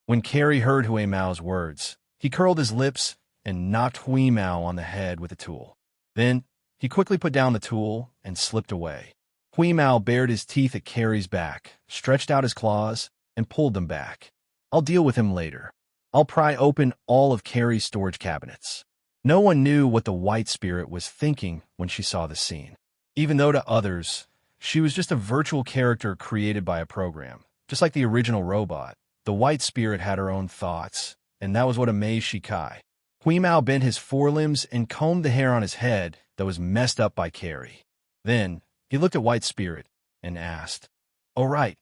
When Carrie heard Huimao's words, he curled his lips and knocked Huimao on the head with a tool. Then, he quickly put down the tool and slipped away. Huimao bared his teeth at Carrie's back, stretched out his claws, and pulled them back. I'll deal with him later. I'll pry open all of Carrie's storage cabinets. No one knew what the white spirit was thinking when she saw the scene. Even though to others, she was just a virtual character created by a program. Just like the original robot, the white spirit had her own thoughts, and that was what amazed Shikai. Huimao bent his forelimbs and combed the hair on his head that was messed up by Carrie. Then, he looked at White Spirit and asked, "Oh right,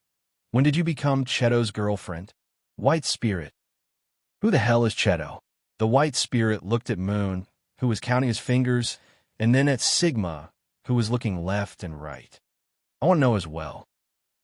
when did you become Cheto's girlfriend?" White Spirit. Who the hell is Cheto? The White Spirit looked at Moon, who was counting his fingers, and then at Sigma, who was looking left and right. I want to know as well.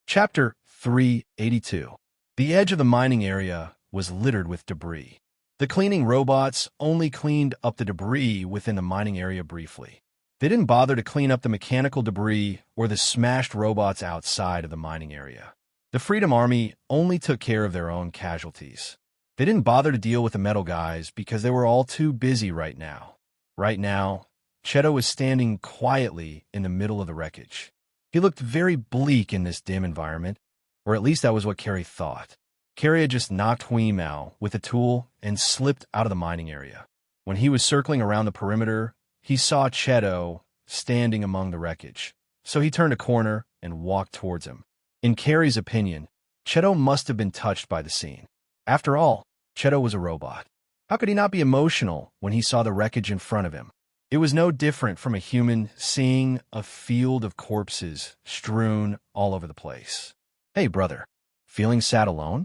Chapter 382. The edge of the mining area was littered with debris. The cleaning robots only cleaned up the debris within the mining area briefly. They didn't bother to clean up the mechanical debris or the smashed robots outside of the mining area. The Freedom Army only took care of their own casualties. They didn't bother to deal with the metal guys because they were all too busy right now. Right now, Cheto was standing quietly in the middle of the wreckage. He looked very bleak in this dim environment, or at least that was what Carrie thought. Carrie had just knocked Huimao with a tool and slipped out of the mining area. When he was circling around the perimeter, he saw Cheto standing among the wreckage, so he turned a corner and walked towards him. In Carrie's opinion, Cheto must have been touched by the scene. After all, Cheto was a robot. How could he not be emotional when he saw the wreckage in front of him? It was no different from a human seeing a field of corpses strewn all over the place. Hey, brother, feeling sad alone?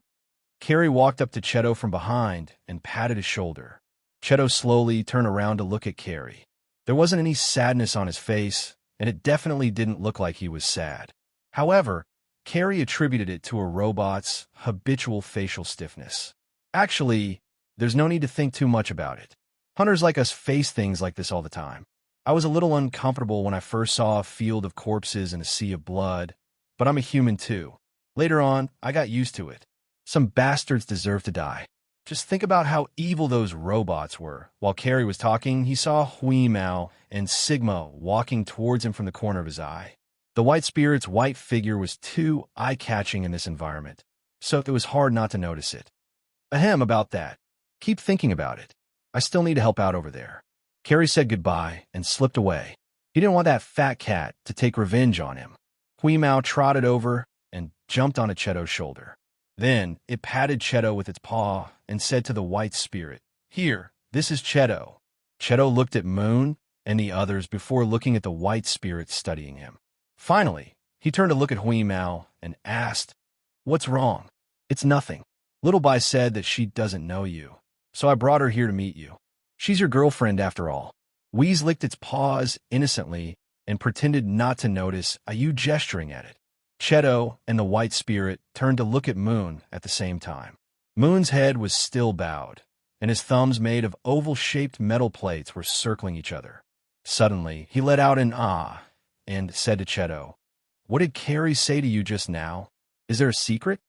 Carrie walked up to Cheto from behind and patted his shoulder. Cheto slowly turned around to look at Carrie. There wasn't any sadness on his face, and it definitely didn't look like he was sad. However, Carrie attributed it to a robot's habitual facial stiffness. Actually, there's no need to think too much about it. Hunters like us face things like this all the time. I was a little uncomfortable when I first saw a field of corpses and a sea of blood, but I'm a human too. Later on, I got used to it. Some bastards deserve to die. Just think about how evil those robots were. While Carrie was talking, he saw Huimao and Sigma walking towards him from the corner of his eye. The white spirit's white figure was too eye-catching in this environment, so it was hard not to notice it. Ahem about that. Keep thinking about it. I still need to help out over there. Carrie said goodbye and slipped away. He didn't want that fat cat to take revenge on him. Huimao trotted over and jumped onto Cheto's shoulder. Then it patted Cheto with its paw and said to the white spirit, "Here, this is Cheto." Cheto looked at Moon and the others before looking at the white spirit studying him. Finally, he turned to look at Huimao and asked, "What's wrong?" "It's nothing. Little Bai said that she doesn't know you, so I brought her here to meet you. She's your girlfriend after all." Wheeze licked its paws innocently and pretended not to notice Ayu gesturing at it. Cheto and the white spirit turned to look at Moon at the same time. Moon's head was still bowed, and his thumbs made of oval-shaped metal plates were circling each other. Suddenly, he let out an ah and said to Cheto, "What did Carrie say to you just now? Is there a secret?"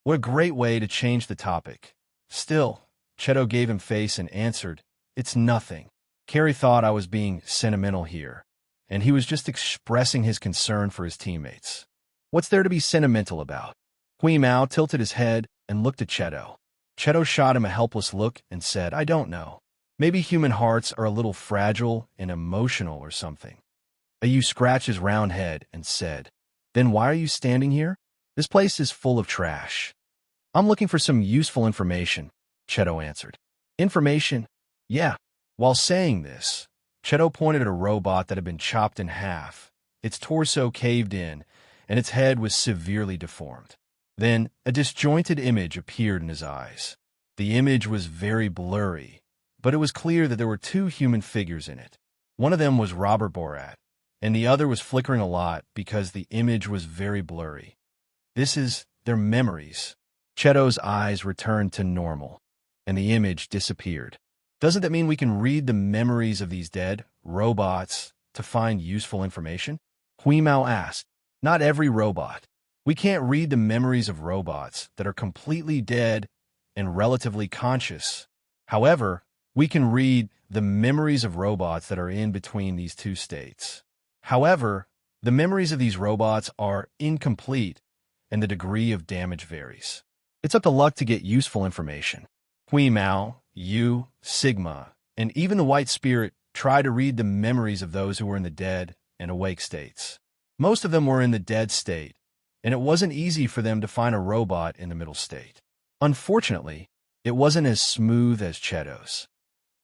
What a great way to change the topic. Still, Cheto gave him face and answered, "It's nothing. Carrie thought I was being sentimental here, and he was just expressing his concern for his teammates." What's there to be sentimental about? Huimao tilted his head and looked at Cheto. Cheto shot him a helpless look and said, "I don't know. Maybe human hearts are a little fragile and emotional or something." Ayu scratched his round head and said, "Then why are you standing here? This place is full of trash." "I'm looking for some useful information," Cheto answered. "Information? Yeah." While saying this, Cheto pointed at a robot that had been chopped in half. Its torso caved in, and its head was severely deformed. Then, a disjointed image appeared in his eyes. The image was very blurry, but it was clear that there were two human figures in it. One of them was Robert Borat, and the other was flickering a lot because the image was very blurry. This is their memories. Cheto's eyes returned to normal, and the image disappeared. Doesn't that mean we can read the memories of these dead robots to find useful information? Hui Mao asked. Not every robot. We can't read the memories of robots that are completely dead and relatively conscious. However, we can read the memories of robots that are in between these two states. However, the memories of these robots are incomplete and the degree of damage varies. It's up to luck to get useful information. Hui Mao, Yu, Sigma, and even the White Spirit try to read the memories of those who were in the dead and awake states. Most of them were in the dead state, and it wasn't easy for them to find a robot in the middle state. Unfortunately, it wasn't as smooth as Cheto's.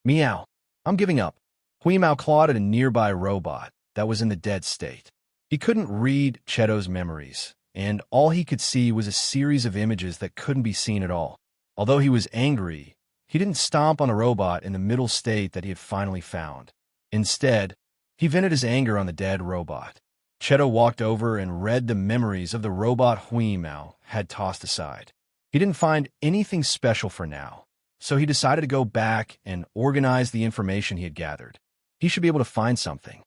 Meow. I'm giving up. Hui Mao clawed at a nearby robot that was in the dead state. He couldn't read Cheto's memories, and all he could see was a series of images that couldn't be seen at all. Although he was angry, he didn't stomp on a robot in the middle state that he had finally found. Instead, he vented his anger on the dead robot. Cheto walked over and read the memories of the robot Hui Mao had tossed aside. He didn't find anything special for now, so he decided to go back and organize the information he had gathered. He should be able to find something.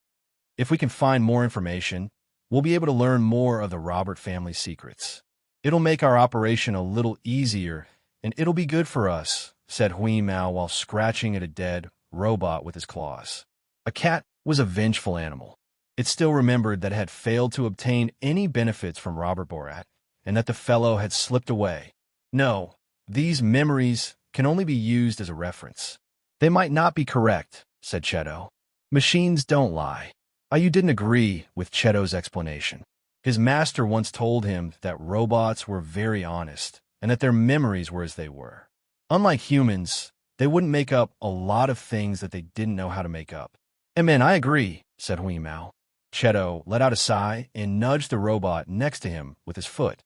If we can find more information, we'll be able to learn more of the Robert family secrets. It'll make our operation a little easier, and it'll be good for us, said Hui Mao while scratching at a dead robot with his claws. A cat was a vengeful animal. It still remembered that it had failed to obtain any benefits from Robert Borat, and that the fellow had slipped away. No, these memories can only be used as a reference. They might not be correct, said Cheto. Machines don't lie. You didn't agree with Cheto's explanation. His master once told him that robots were very honest, and that their memories were as they were. Unlike humans, they wouldn't make up a lot of things that they didn't know how to make up. Man, I agree, said Hui Mao. Cheto let out a sigh and nudged the robot next to him with his foot.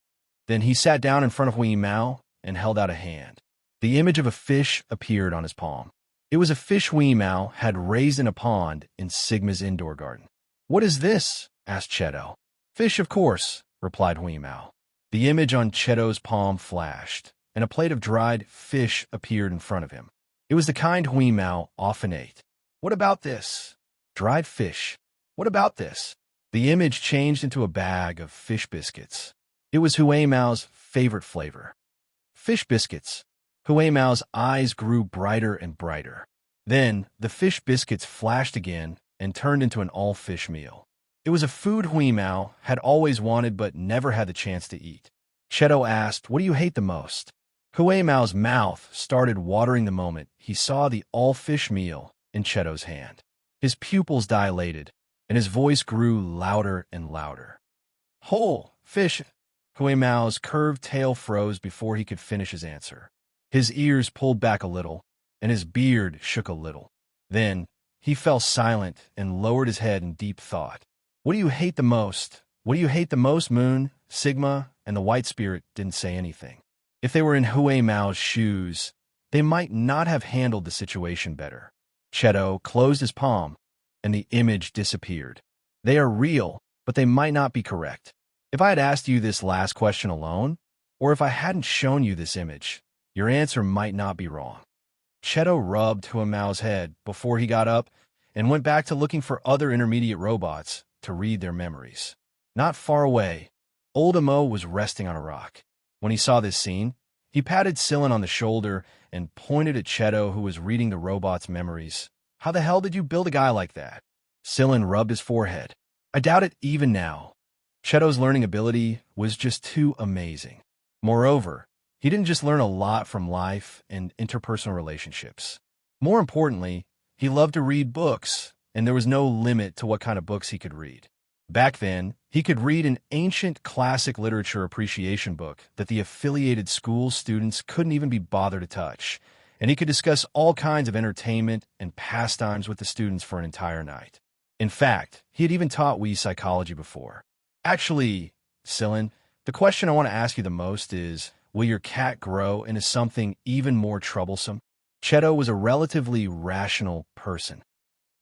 Then he sat down in front of Hui Mao and held out a hand. The image of a fish appeared on his palm. It was a fish Hui Mao had raised in a pond in Sigma's indoor garden. What is this? Asked Cheto. Fish, of course, replied Hui Mao. The image on Cheto's palm flashed, and a plate of dried fish appeared in front of him. It was the kind Hui Mao often ate. What about this? Dried fish. What about this? The image changed into a bag of fish biscuits. It was Hui Mao's favorite flavor. Fish biscuits. Hui Mao's eyes grew brighter and brighter. Then the fish biscuits flashed again and turned into an all-fish meal. It was a food Hui Mao had always wanted but never had the chance to eat. Cheto asked, "What do you hate the most?" Hui Mao's mouth started watering the moment he saw the all-fish meal in Cheto's hand. His pupils dilated, and his voice grew louder and louder. Whole fish. Hui Mao's curved tail froze before he could finish his answer. His ears pulled back a little, and his beard shook a little. Then he fell silent and lowered his head in deep thought. What do you hate the most? What do you hate the most, Moon? Sigma and the White Spirit didn't say anything. If they were in Hui Mao's shoes, they might not have handled the situation better. Cheto closed his palm, and the image disappeared. They are real, but they might not be correct. If I had asked you this last question alone, or if I hadn't shown you this image, your answer might not be wrong. Cheto rubbed Hui Mao's head before he got up and went back to looking for other intermediate robots to read their memories. Not far away, old Amo was resting on a rock. When he saw this scene, he patted Sillin on the shoulder and pointed at Cheto, who was reading the robot's memories. How the hell did you build a guy like that? Sillin rubbed his forehead. I doubt it even now. Cheto's learning ability was just too amazing. Moreover, he didn't just learn a lot from life and interpersonal relationships. More importantly, he loved to read books, and there was no limit to what kind of books he could read. Back then, he could read an ancient classic literature appreciation book that the affiliated school students couldn't even be bothered to touch, and he could discuss all kinds of entertainment and pastimes with the students for an entire night. In fact, he had even taught Wii psychology before. Actually, Sillin, the question I want to ask you the most is, will your cat grow into something even more troublesome? Cheto was a relatively rational person.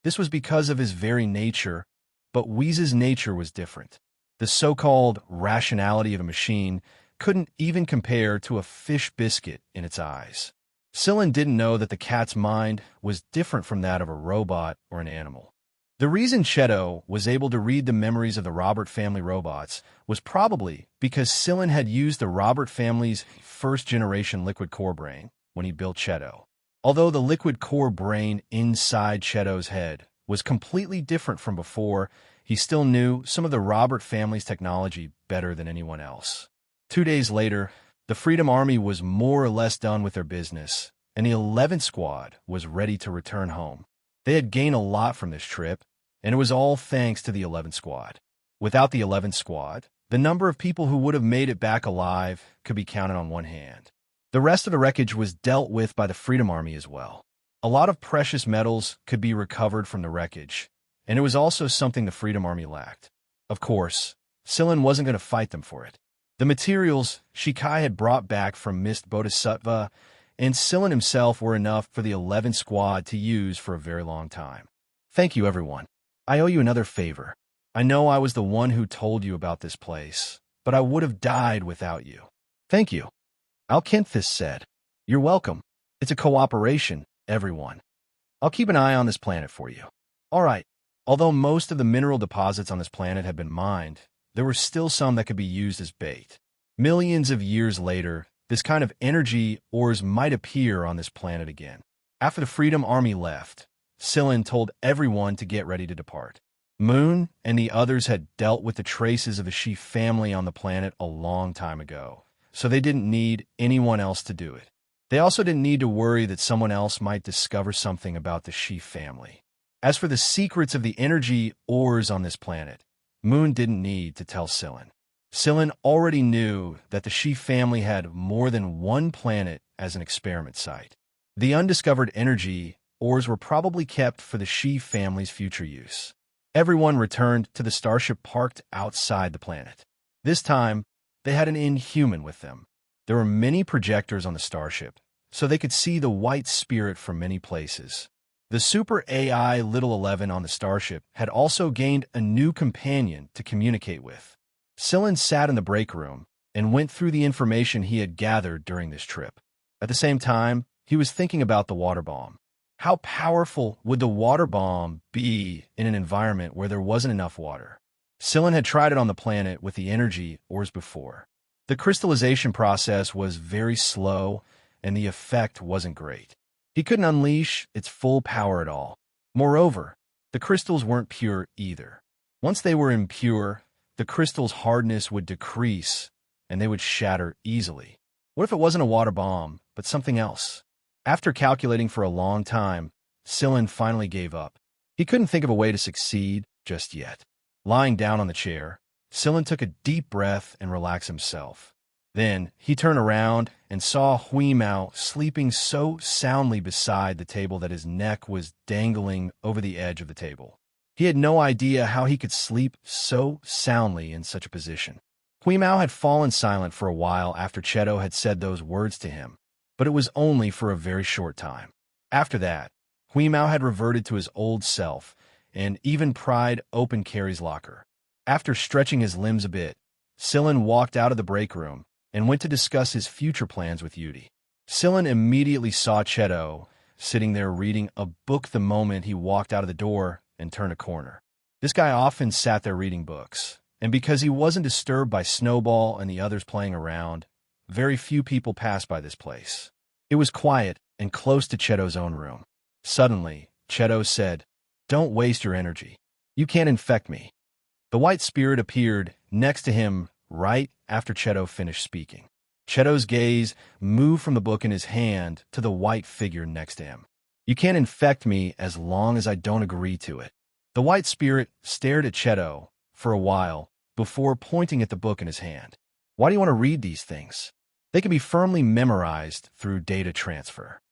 This was because of his very nature, but Wheeze's nature was different. The so-called rationality of a machine couldn't even compare to a fish biscuit in its eyes. Scylla didn't know that the cat's mind was different from that of a robot or an animal. The reason Cheto was able to read the memories of the Robert family robots was probably because Scylla had used the Robert family's first-generation liquid core brain when he built Cheto. Although the liquid core brain inside Cheto's head was completely different from before, he still knew some of the Robert family's technology better than anyone else. 2 days later, the Freedom Army was more or less done with their business, and the 11th Squad was ready to return home. They had gained a lot from this trip, and it was all thanks to the 11th Squad. Without the 11th Squad, the number of people who would have made it back alive could be counted on one hand. The rest of the wreckage was dealt with by the Freedom Army as well. A lot of precious metals could be recovered from the wreckage, and it was also something the Freedom Army lacked. Of course, Scylla wasn't going to fight them for it. The materials Shikai had brought back from Mist Bodhisattva and Scylla himself were enough for the 11th Squad to use for a very long time. Thank you, everyone. I owe you another favor. I know I was the one who told you about this place, but I would have died without you. Thank you. Alkinthus said. You're welcome. It's a cooperation, everyone. I'll keep an eye on this planet for you. All right. Although most of the mineral deposits on this planet had been mined, there were still some that could be used as bait. Millions of years later, this kind of energy ores might appear on this planet again. After the Freedom Army left, Scylla told everyone to get ready to depart. Moon and the others had dealt with the traces of the Sheaf family on the planet a long time ago, so they didn't need anyone else to do it. They also didn't need to worry that someone else might discover something about the Sheaf family. As for the secrets of the energy ores on this planet, Moon didn't need to tell Scylla. Scylla already knew that the Sheaf family had more than one planet as an experiment site. The undiscovered energy ores were probably kept for the Sheaf family's future use. Everyone returned to the starship parked outside the planet. This time, they had an inhuman with them. There were many projectors on the starship, so they could see the white spirit from many places. The super AI Little 11 on the starship had also gained a new companion to communicate with. Scylla sat in the break room and went through the information he had gathered during this trip. At the same time, he was thinking about the water bomb. How powerful would the water bomb be in an environment where there wasn't enough water? Scylla had tried it on the planet with the energy ores before. The crystallization process was very slow, and the effect wasn't great. He couldn't unleash its full power at all. Moreover, the crystals weren't pure either. Once they were impure, the crystal's hardness would decrease, and they would shatter easily. What if it wasn't a water bomb, but something else? After calculating for a long time, Scylla finally gave up. He couldn't think of a way to succeed just yet. Lying down on the chair, Scylla took a deep breath and relaxed himself. Then he turned around and saw Huimao sleeping so soundly beside the table that his neck was dangling over the edge of the table. He had no idea how he could sleep so soundly in such a position. Huimao had fallen silent for a while after Cheto had said those words to him, but it was only for a very short time. After that, Huimao had reverted to his old self and even pried open Carrie's locker. After stretching his limbs a bit, Scylla walked out of the break room and went to discuss his future plans with Yudi. Scylla immediately saw Cheto sitting there reading a book the moment he walked out of the door and turned a corner. This guy often sat there reading books, and because he wasn't disturbed by Snowball and the others playing around, very few people passed by this place. It was quiet and close to Cheto's own room. Suddenly, Cheto said, "Don't waste your energy. You can't infect me." The white spirit appeared next to him right after Cheto finished speaking. Cheto's gaze moved from the book in his hand to the white figure next to him. "You can't infect me as long as I don't agree to it." The white spirit stared at Cheto for a while before pointing at the book in his hand. "Why do you want to read these things? They can be firmly memorized through data transfer.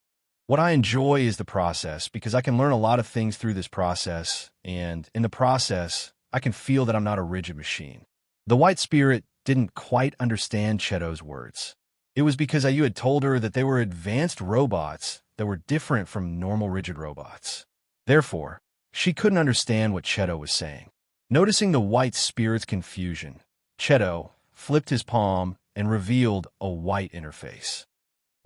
What I enjoy is the process because I can learn a lot of things through this process, and in the process, I can feel that I'm not a rigid machine." The white spirit didn't quite understand Cheto's words. It was because Ayu had told her that they were advanced robots that were different from normal rigid robots. Therefore, she couldn't understand what Cheto was saying. Noticing the white spirit's confusion, Cheto flipped his palm and revealed a white interface.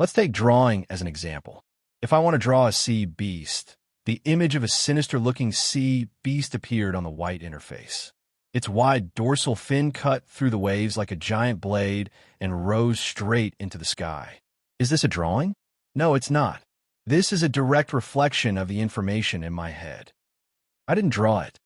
Let's take drawing as an example. If I want to draw a sea beast, the image of a sinister-looking sea beast appeared on the white interface. Its wide dorsal fin cut through the waves like a giant blade and rose straight into the sky. Is this a drawing? No, it's not. This is a direct reflection of the information in my head. I didn't draw it.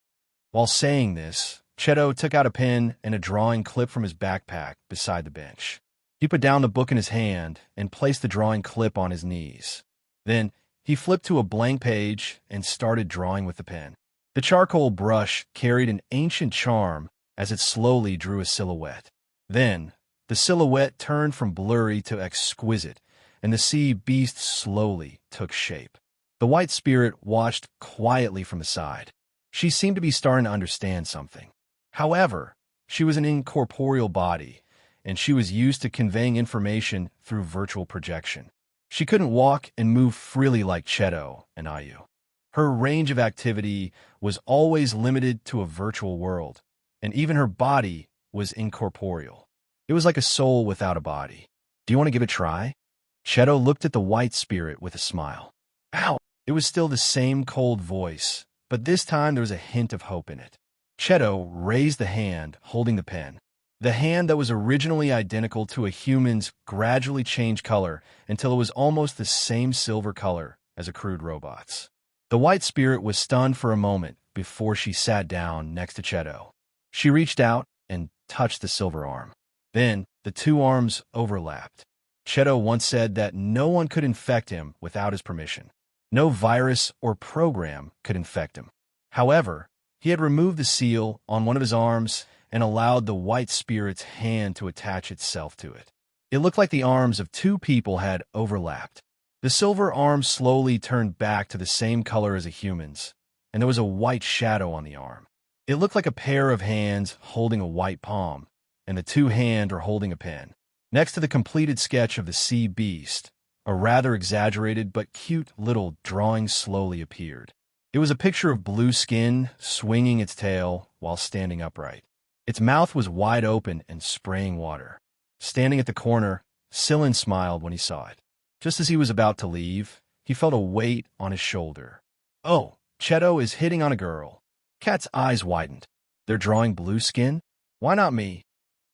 While saying this, Cheto took out a pen and a drawing clip from his backpack beside the bench. He put down the book in his hand and placed the drawing clip on his knees. Then, he flipped to a blank page and started drawing with the pen. The charcoal brush carried an ancient charm as it slowly drew a silhouette. Then, the silhouette turned from blurry to exquisite, and the sea beast slowly took shape. The white spirit watched quietly from the side. She seemed to be starting to understand something. However, she was an incorporeal body, and she was used to conveying information through virtual projection. She couldn't walk and move freely like Cheto and Ayu. Her range of activity was always limited to a virtual world, and even her body was incorporeal. It was like a soul without a body. Do you want to give it a try? Cheto looked at the white spirit with a smile. Ow! It was still the same cold voice, but this time there was a hint of hope in it. Cheto raised the hand, holding the pen. The hand that was originally identical to a human's gradually changed color until it was almost the same silver color as a crude robot's. The white spirit was stunned for a moment before she sat down next to Cheto. She reached out and touched the silver arm. Then, the two arms overlapped. Cheto once said that no one could infect him without his permission. No virus or program could infect him. However, he had removed the seal on one of his arms and allowed the white spirit's hand to attach itself to it. It looked like the arms of two people had overlapped. The silver arm slowly turned back to the same color as a human's, and there was a white shadow on the arm. It looked like a pair of hands holding a white palm, and the two hands were holding a pen. Next to the completed sketch of the sea beast, a rather exaggerated but cute little drawing slowly appeared. It was a picture of blue skin swinging its tail while standing upright. Its mouth was wide open and spraying water. Standing at the corner, Sillen smiled when he saw it. Just as he was about to leave, he felt a weight on his shoulder. Oh, Cheto is hitting on a girl. Cat's eyes widened. They're drawing blue skin? Why not me?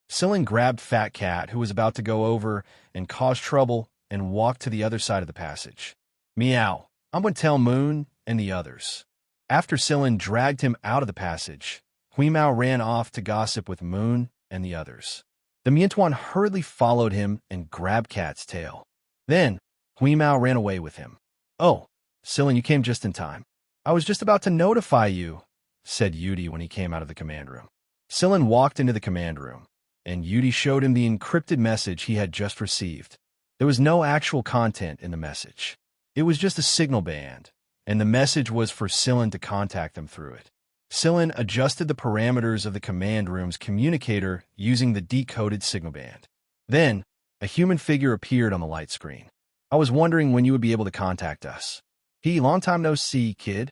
Sillen grabbed Fat Cat, who was about to go over and cause trouble, and walked to the other side of the passage. Meow, I'm going to tell Moon and the others. After Sillen dragged him out of the passage, Huimao ran off to gossip with Moon and the others. The Miantuan hurriedly followed him and grabbed Cat's tail. Then, Huimao ran away with him. Oh, Sillen, you came just in time. I was just about to notify you, said Yudi when he came out of the command room. Sillen walked into the command room, and Yudi showed him the encrypted message he had just received. There was no actual content in the message. It was just a signal band, and the message was for Sillen to contact them through it. Sillen adjusted the parameters of the command room's communicator using the decoded signal band. Then, a human figure appeared on the light screen. I was wondering when you would be able to contact us. Long time no see, kid.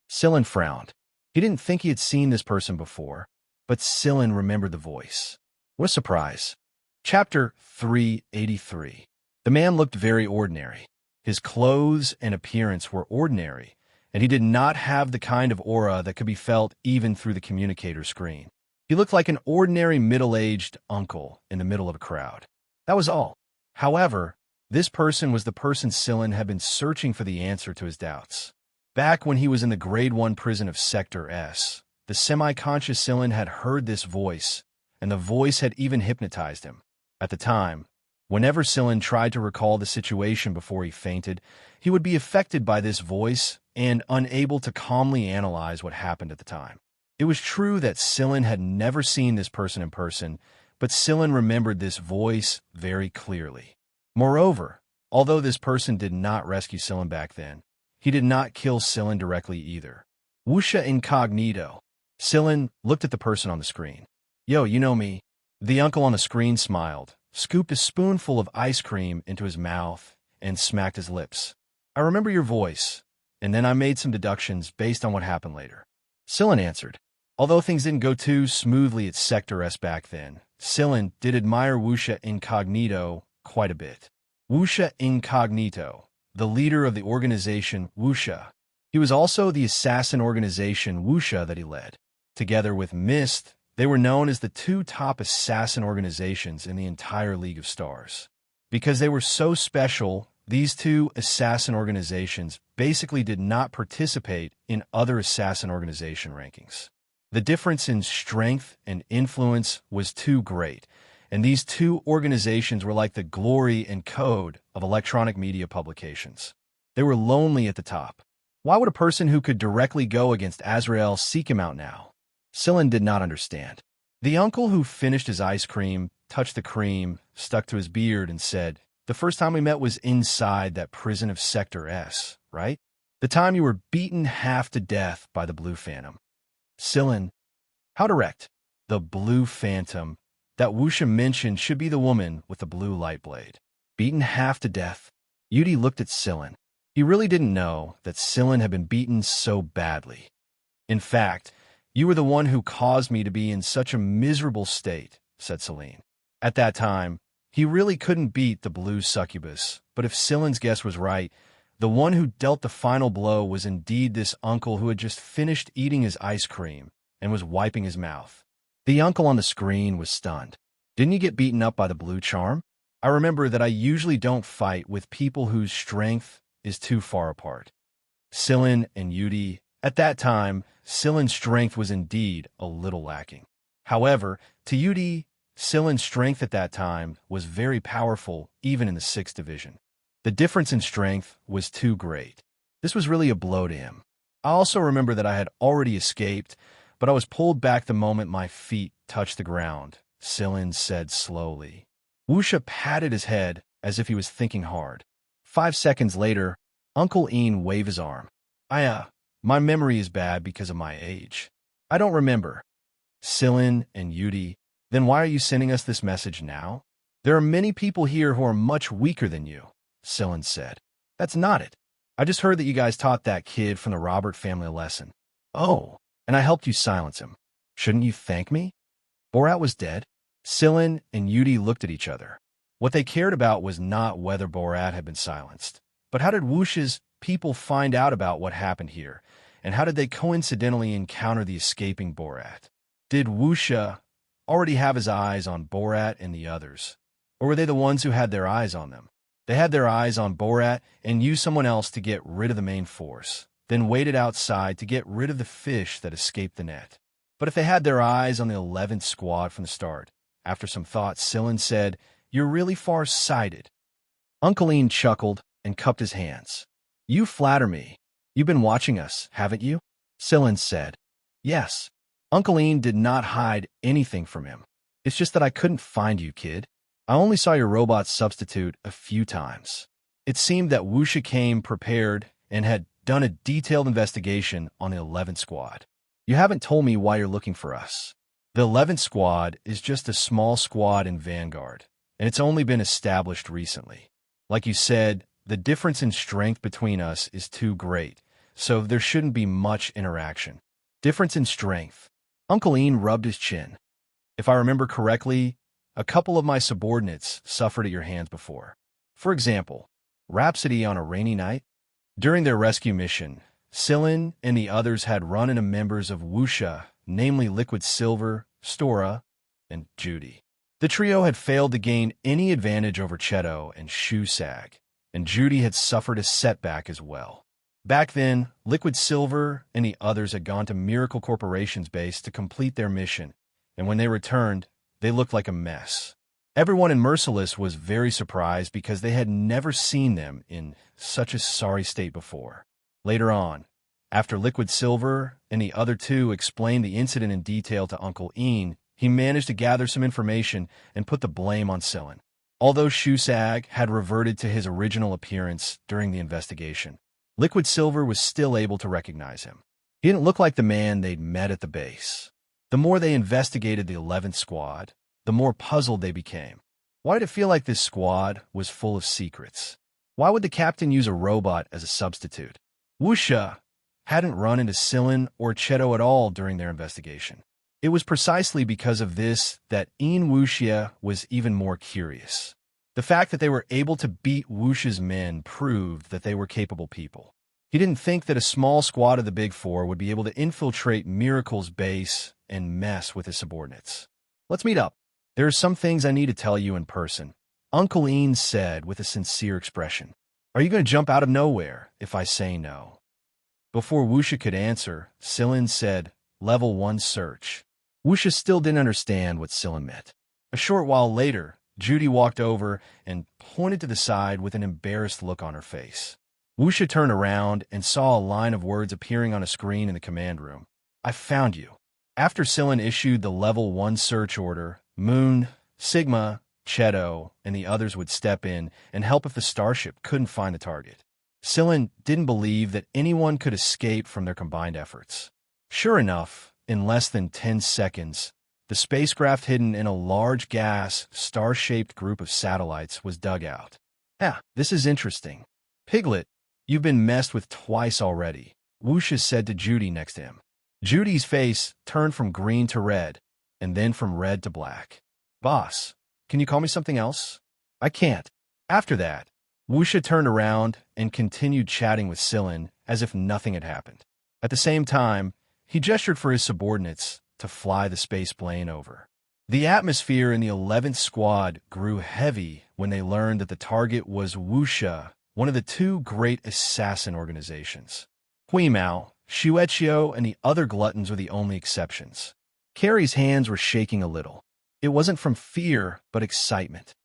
Sillen frowned. He didn't think he had seen this person before, but Sillen remembered the voice. What a surprise. Chapter 383. The man looked very ordinary. His clothes and appearance were ordinary, and he did not have the kind of aura that could be felt even through the communicator screen. He looked like an ordinary middle-aged uncle in the middle of a crowd. That was all. However, this person was the person Sillen had been searching for the answer to his doubts. Back when he was in the Grade 1 prison of Sector S, the semi-conscious Sillen had heard this voice, and the voice had even hypnotized him. At the time, whenever Sillen tried to recall the situation before he fainted, he would be affected by this voice and unable to calmly analyze what happened at the time. It was true that Sillen had never seen this person in person, but Sillen remembered this voice very clearly. Moreover, although this person did not rescue Sillen back then, he did not kill Sillen directly either. Wuxia incognito. Sillen looked at the person on the screen. Yo, you know me. The uncle on the screen smiled, scooped a spoonful of ice cream into his mouth, and smacked his lips. I remember your voice, and then I made some deductions based on what happened later. Sillen answered. Although things didn't go too smoothly at Sector S back then, Sillen did admire Wuxia incognito quite a bit. Wuxia Incognito, the leader of the organization Wuxia. He was also the assassin organization Wuxia that he led. Together with Mist, they were known as the two top assassin organizations in the entire League of Stars. Because they were so special, these two assassin organizations basically did not participate in other assassin organization rankings. The difference in strength and influence was too great, and these two organizations were like the glory and code of electronic media publications. They were lonely at the top. Why would a person who could directly go against Azrael seek him out now? Sillin did not understand. The uncle who finished his ice cream, touched the cream, stuck to his beard, and said, "The first time we met was inside that prison of Sector S, right? The time you were beaten half to death by the Blue Phantom." Sillin, how direct? The Blue Phantom that Wuxia mentioned should be the woman with the blue light blade. Beaten half to death. Yudi looked at Sillin. He really didn't know that Sillin had been beaten so badly. "In fact, you were the one who caused me to be in such a miserable state," said Celine. At that time, he really couldn't beat the blue succubus, but if Sillin's guess was right, the one who dealt the final blow was indeed this uncle who had just finished eating his ice cream and was wiping his mouth. The uncle on the screen was stunned. "Didn't you get beaten up by the blue charm? I remember that I usually don't fight with people whose strength is too far apart." Sillin and Yudi, at that time, Sillin's strength was indeed a little lacking. However, to Yudi, Sillin's strength at that time was very powerful, even in the 6th Division. The difference in strength was too great. This was really a blow to him. I also remember that I had already escaped, but I was pulled back the moment my feet touched the ground, Sillin said slowly. Wuxia patted his head as if he was thinking hard. 5 seconds later, Uncle Ian waved his arm. My memory is bad because of my age. I don't remember." Sillin and Yudi, "Then why are you sending us this message now? There are many people here who are much weaker than you," Sillin said. "That's not it. I just heard that you guys taught that kid from the Robert family a lesson." "Oh, and I helped you silence him. Shouldn't you thank me?" Borat was dead. Sillin and Yudi looked at each other. What they cared about was not whether Borat had been silenced, but how did Wuxia's people find out about what happened here, and how did they coincidentally encounter the escaping Borat? Did Wuxia already have his eyes on Borat and the others, or were they the ones who had their eyes on them? They had their eyes on Borat and used someone else to get rid of the main force, then waited outside to get rid of the fish that escaped the net. But if they had their eyes on the 11th squad from the start, after some thought, Sillin said, "You're really far-sighted." Uncle Ian chuckled and cupped his hands. "You flatter me. You've been watching us, haven't you?" Sillin said. "Yes." Uncle Ian did not hide anything from him. "It's just that I couldn't find you, kid. I only saw your robot substitute a few times." It seemed that Wuxia came prepared and had done a detailed investigation on the 11th squad. "You haven't told me why you're looking for us." The 11th squad is just a small squad in Vanguard, and it's only been established recently. Like you said, the difference in strength between us is too great, so there shouldn't be much interaction. Difference in strength. Uncle Ian rubbed his chin. "If I remember correctly, a couple of my subordinates suffered at your hands before. For example, Rhapsody on a rainy night. During their rescue mission, Sillin and the others had run into members of Wuxia, namely Liquid Silver, Stora, and Judy. The trio had failed to gain any advantage over Cheto and Shusag, and Judy had suffered a setback as well. Back then, Liquid Silver and the others had gone to Miracle Corporation's base to complete their mission, and when they returned, they looked like a mess. Everyone in Merciless was very surprised because they had never seen them in such a sorry state before. Later on, after Liquid Silver and the other two explained the incident in detail to Uncle Ian, he managed to gather some information and put the blame on Sillin. Although Shusag had reverted to his original appearance during the investigation, Liquid Silver was still able to recognize him. He didn't look like the man they'd met at the base. The more they investigated the 11th squad, the more puzzled they became. Why did it feel like this squad was full of secrets? Why would the captain use a robot as a substitute? Wuxia hadn't run into Sillin or Cheto at all during their investigation. It was precisely because of this that Ian Wuxia was even more curious. The fact that they were able to beat Wuxa's men proved that they were capable people. He didn't think that a small squad of the Big Four would be able to infiltrate Miracle's base and mess with his subordinates. Let's meet up. There are some things I need to tell you in person, Uncle Ian said with a sincere expression. Are you going to jump out of nowhere if I say no? Before Wuxia could answer, Sillin said, Level 1 search. Wuxia still didn't understand what Sillin meant. A short while later, Judy walked over and pointed to the side with an embarrassed look on her face. Wuxia turned around and saw a line of words appearing on a screen in the command room. I found you. After Sillin issued the Level 1 search order, Moon, Sigma, Cheto, and the others would step in and help if the starship couldn't find the target. Sillin didn't believe that anyone could escape from their combined efforts. Sure enough, in less than 10 seconds, the spacecraft hidden in a large gas, star-shaped group of satellites was dug out. This is interesting. Piglet, you've been messed with twice already, Wuxia said to Judy next to him. Judy's face turned from green to red, and then from red to black. Boss, can you call me something else? I can't. After that, Wuxia turned around and continued chatting with Sillin as if nothing had happened. At the same time, he gestured for his subordinates to fly the space plane over. The atmosphere in the 11th Squad grew heavy when they learned that the target was Wuxia, one of the two great assassin organizations. Huimao, Shueqiao, and the other gluttons were the only exceptions. Carrie's hands were shaking a little. It wasn't from fear, but excitement.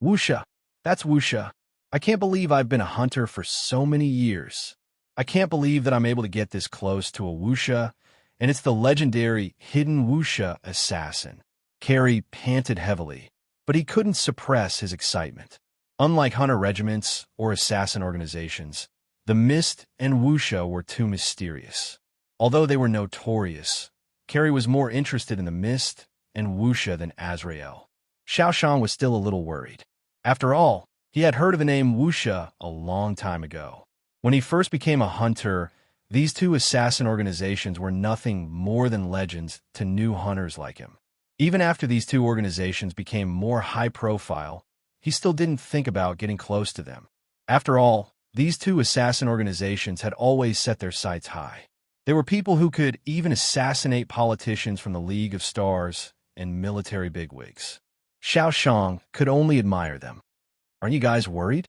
Wuxia, that's Wuxia. I can't believe I've been a hunter for so many years. I can't believe that I'm able to get this close to a Wuxia, and it's the legendary hidden Wuxia assassin. Carrie panted heavily, but he couldn't suppress his excitement. Unlike hunter regiments or assassin organizations, the Mist and Wuxia were too mysterious. Although they were notorious, Carrie was more interested in the Mist and Wuxia than Azrael. Xiaoshan was still a little worried. After all, he had heard of the name Wuxia a long time ago. When he first became a hunter, these two assassin organizations were nothing more than legends to new hunters like him. Even after these two organizations became more high-profile, he still didn't think about getting close to them. After all, these two assassin organizations had always set their sights high. They were people who could even assassinate politicians from the League of Stars and military bigwigs. Xiao Shang could only admire them. Aren't you guys worried?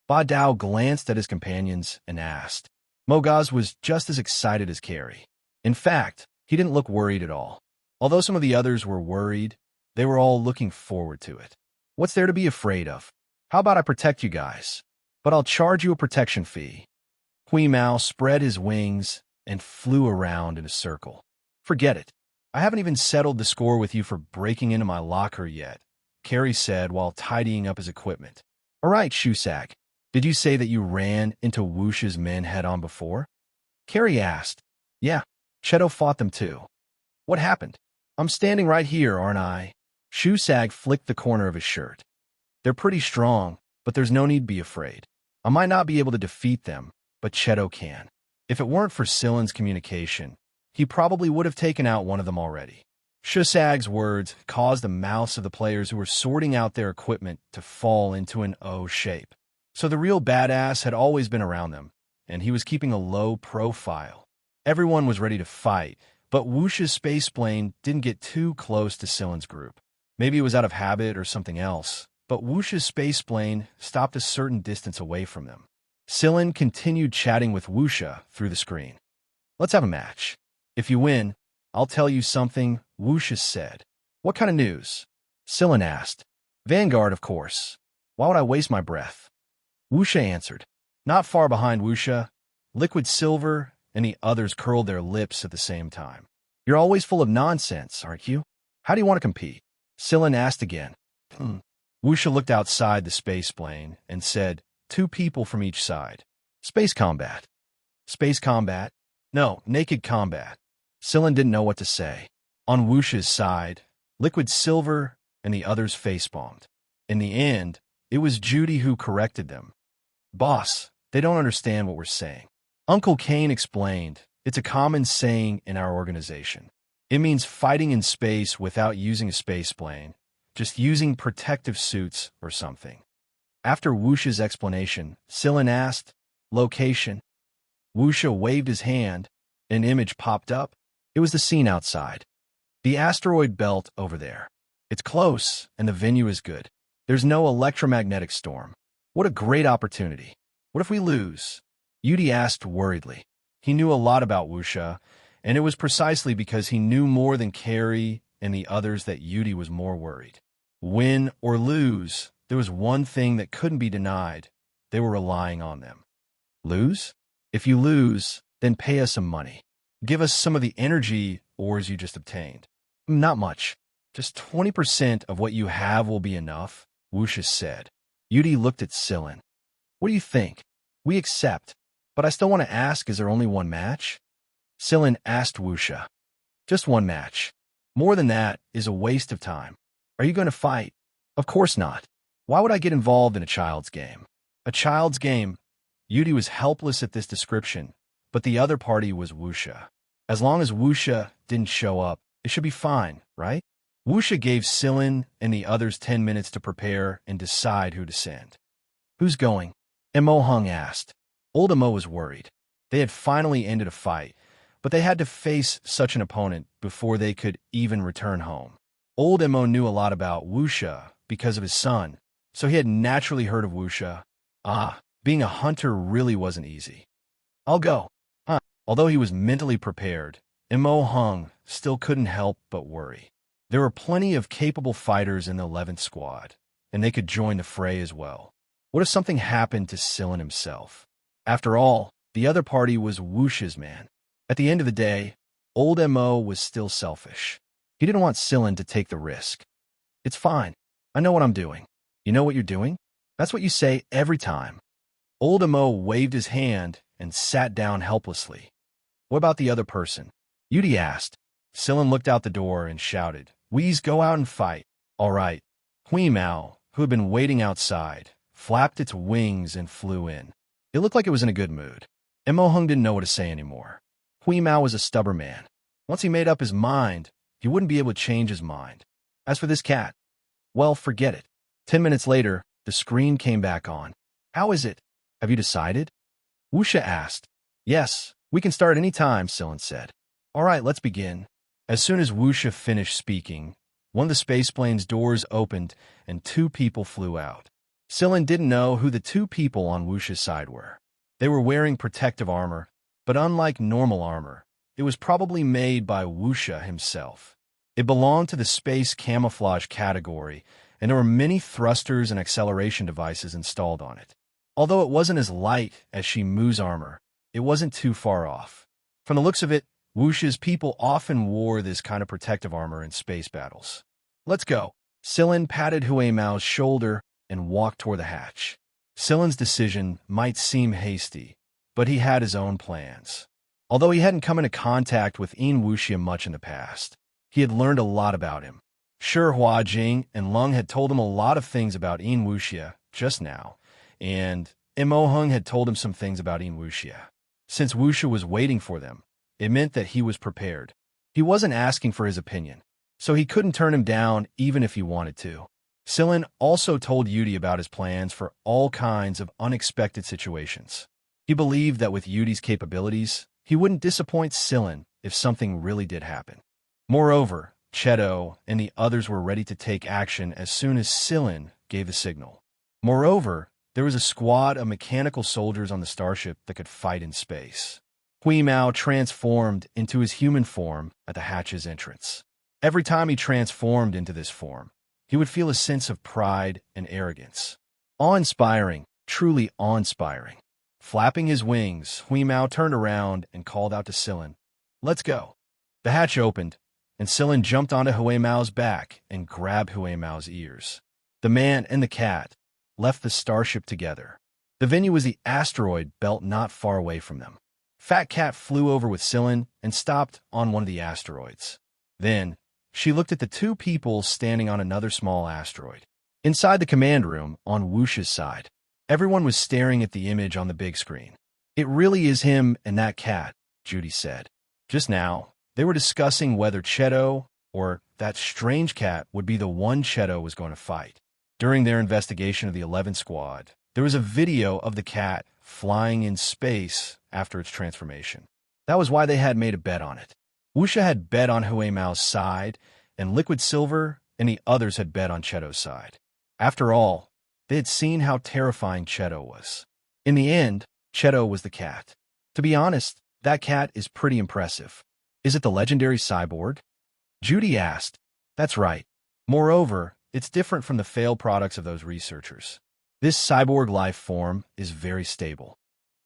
Ba Dao glanced at his companions and asked. Mogaz was just as excited as Carrie. In fact, he didn't look worried at all. Although some of the others were worried, they were all looking forward to it. What's there to be afraid of? How about I protect you guys? But I'll charge you a protection fee. Huimao spread his wings and flew around in a circle. Forget it. I haven't even settled the score with you for breaking into my locker yet, Carrie said while tidying up his equipment. All right, Shusak. Did you say that you ran into Wuxia's men head-on before? Carrie asked. Yeah, Cheto fought them too. What happened? I'm standing right here, aren't I? Shusag flicked the corner of his shirt. They're pretty strong, but there's no need to be afraid. I might not be able to defeat them, but Cheto can. If it weren't for Sillin's communication, he probably would have taken out one of them already. Shusag's words caused the mouths of the players who were sorting out their equipment to fall into an O shape. So the real badass had always been around them, and he was keeping a low profile. Everyone was ready to fight, but Wuxia's space plane didn't get too close to Sillin's group. Maybe it was out of habit or something else, but Wuxia's space plane stopped a certain distance away from them. Sillin continued chatting with Wuxia through the screen. Let's have a match. If you win, I'll tell you something, Wuxia said. What kind of news? Sillin asked. Vanguard, of course. Why would I waste my breath? Wuxia answered. Not far behind Wuxia, Liquid Silver and the others curled their lips at the same time. You're always full of nonsense, aren't you? How do you want to compete? Sillin asked again. Wuxia looked outside the space plane and said, 2 people from each side. Space combat. Space combat? No, naked combat. Sillin didn't know what to say. On Wuxia's side, Liquid Silver and the others facepalmed. In the end, it was Judy who corrected them. Boss, they don't understand what we're saying. Uncle Kane explained, it's a common saying in our organization. It means fighting in space without using a space plane, just using protective suits or something. After Wuxia's explanation, Sillin asked, "Location?" Wuxia waved his hand. An image popped up. It was the scene outside. The asteroid belt over there. It's close, and the venue is good. There's no electromagnetic storm. What a great opportunity. What if we lose? Yudi asked worriedly. He knew a lot about Wuxia, and it was precisely because he knew more than Carrie and the others that Yudi was more worried. Win or lose, there was one thing that couldn't be denied. They were relying on them. Lose? If you lose, then pay us some money. Give us some of the energy ores you just obtained. Not much. Just 20% of what you have will be enough, Wuxia said. Yudi looked at Sillin. What do you think? We accept. But I still want to ask, is there only one match? Sillin asked Wuxia. Just one match. More than that is a waste of time. Are you going to fight? Of course not. Why would I get involved in a child's game? A child's game? Yudi was helpless at this description, but the other party was Wuxia. As long as Wuxia didn't show up, it should be fine, right? Wuxia gave Sillin and the others 10 minutes to prepare and decide who to send. Who's going? Mo Hung asked. Old Mo was worried. They had finally ended a fight, but they had to face such an opponent before they could even return home. Old Mo knew a lot about Wuxia because of his son, so he had naturally heard of Wuxia. Being a hunter really wasn't easy. I'll go. Although he was mentally prepared, Mo Hung still couldn't help but worry. There were plenty of capable fighters in the 11th squad, and they could join the fray as well. What if something happened to Sillin himself? After all, the other party was Wuxia's man. At the end of the day, old Mo was still selfish. He didn't want Sillin to take the risk. It's fine. I know what I'm doing. You know what you're doing? That's what you say every time. Old Mo waved his hand and sat down helplessly. What about the other person? Yudi asked. Sillin looked out the door and shouted, "We's go out and fight." All right. Hui Mao, who had been waiting outside, flapped its wings and flew in. It looked like it was in a good mood. Mo Hung didn't know what to say anymore. Hui Mao was a stubborn man. Once he made up his mind, he wouldn't be able to change his mind. As for this cat, well, forget it. 10 minutes later, the screen came back on. How is it? Have you decided? Wuxia asked. Yes, we can start any time, Sillin said. All right, let's begin. As soon as Wuxia finished speaking, one of the spaceplane's doors opened and 2 people flew out. Sillin didn't know who the 2 people on Wuxia's side were. They were wearing protective armor, but unlike normal armor, it was probably made by Wuxia himself. It belonged to the space camouflage category, and there were many thrusters and acceleration devices installed on it. Although it wasn't as light as Shimu's armor, it wasn't too far off. From the looks of it, Wuxia's people often wore this kind of protective armor in space battles. Let's go. Sillin patted Hui Mao's shoulder and walked toward the hatch. Sillin's decision might seem hasty, but he had his own plans. Although he hadn't come into contact with Yin Wuxia much in the past, he had learned a lot about him. Sure, Hua Jing and Lung had told him a lot of things about Yin Wuxia just now, and Mo Hung had told him some things about Yin Wuxia. Since Wuxia was waiting for them, it meant that he was prepared. He wasn't asking for his opinion, so he couldn't turn him down even if he wanted to. Sillin also told Yudi about his plans for all kinds of unexpected situations. He believed that with Yudi's capabilities, he wouldn't disappoint Sillin if something really did happen. Moreover, Cheto and the others were ready to take action as soon as Sillin gave the signal. Moreover, there was a squad of mechanical soldiers on the starship that could fight in space. Hui Mao transformed into his human form at the hatch's entrance. Every time he transformed into this form, he would feel a sense of pride and arrogance. Awe-inspiring, truly awe-inspiring. Flapping his wings, Hui Mao turned around and called out to Sillin, "Let's go." The hatch opened, and Sillin jumped onto Hui Mao's back and grabbed Hui Mao's ears. The man and the cat left the starship together. The venue was the asteroid belt not far away from them. Fat Cat flew over with Sillin and stopped on one of the asteroids. Then, she looked at the 2 people standing on another small asteroid. Inside the command room, on Wuxia's side, everyone was staring at the image on the big screen. It really is him and that cat, Judy said. Just now, they were discussing whether Cheto or that strange cat would be the one Cheto was going to fight. During their investigation of the 11th Squad, there was a video of the cat flying in space after its transformation. That was why they had made a bet on it. Wuxia had bet on Hui Mao's side, and Liquid Silver and the others had bet on Cheto's side. After all, they had seen how terrifying Cheto was. In the end, Cheto was the cat. To be honest, that cat is pretty impressive. Is it the legendary cyborg? Judy asked. That's right. Moreover, it's different from the failed products of those researchers. This cyborg life form is very stable.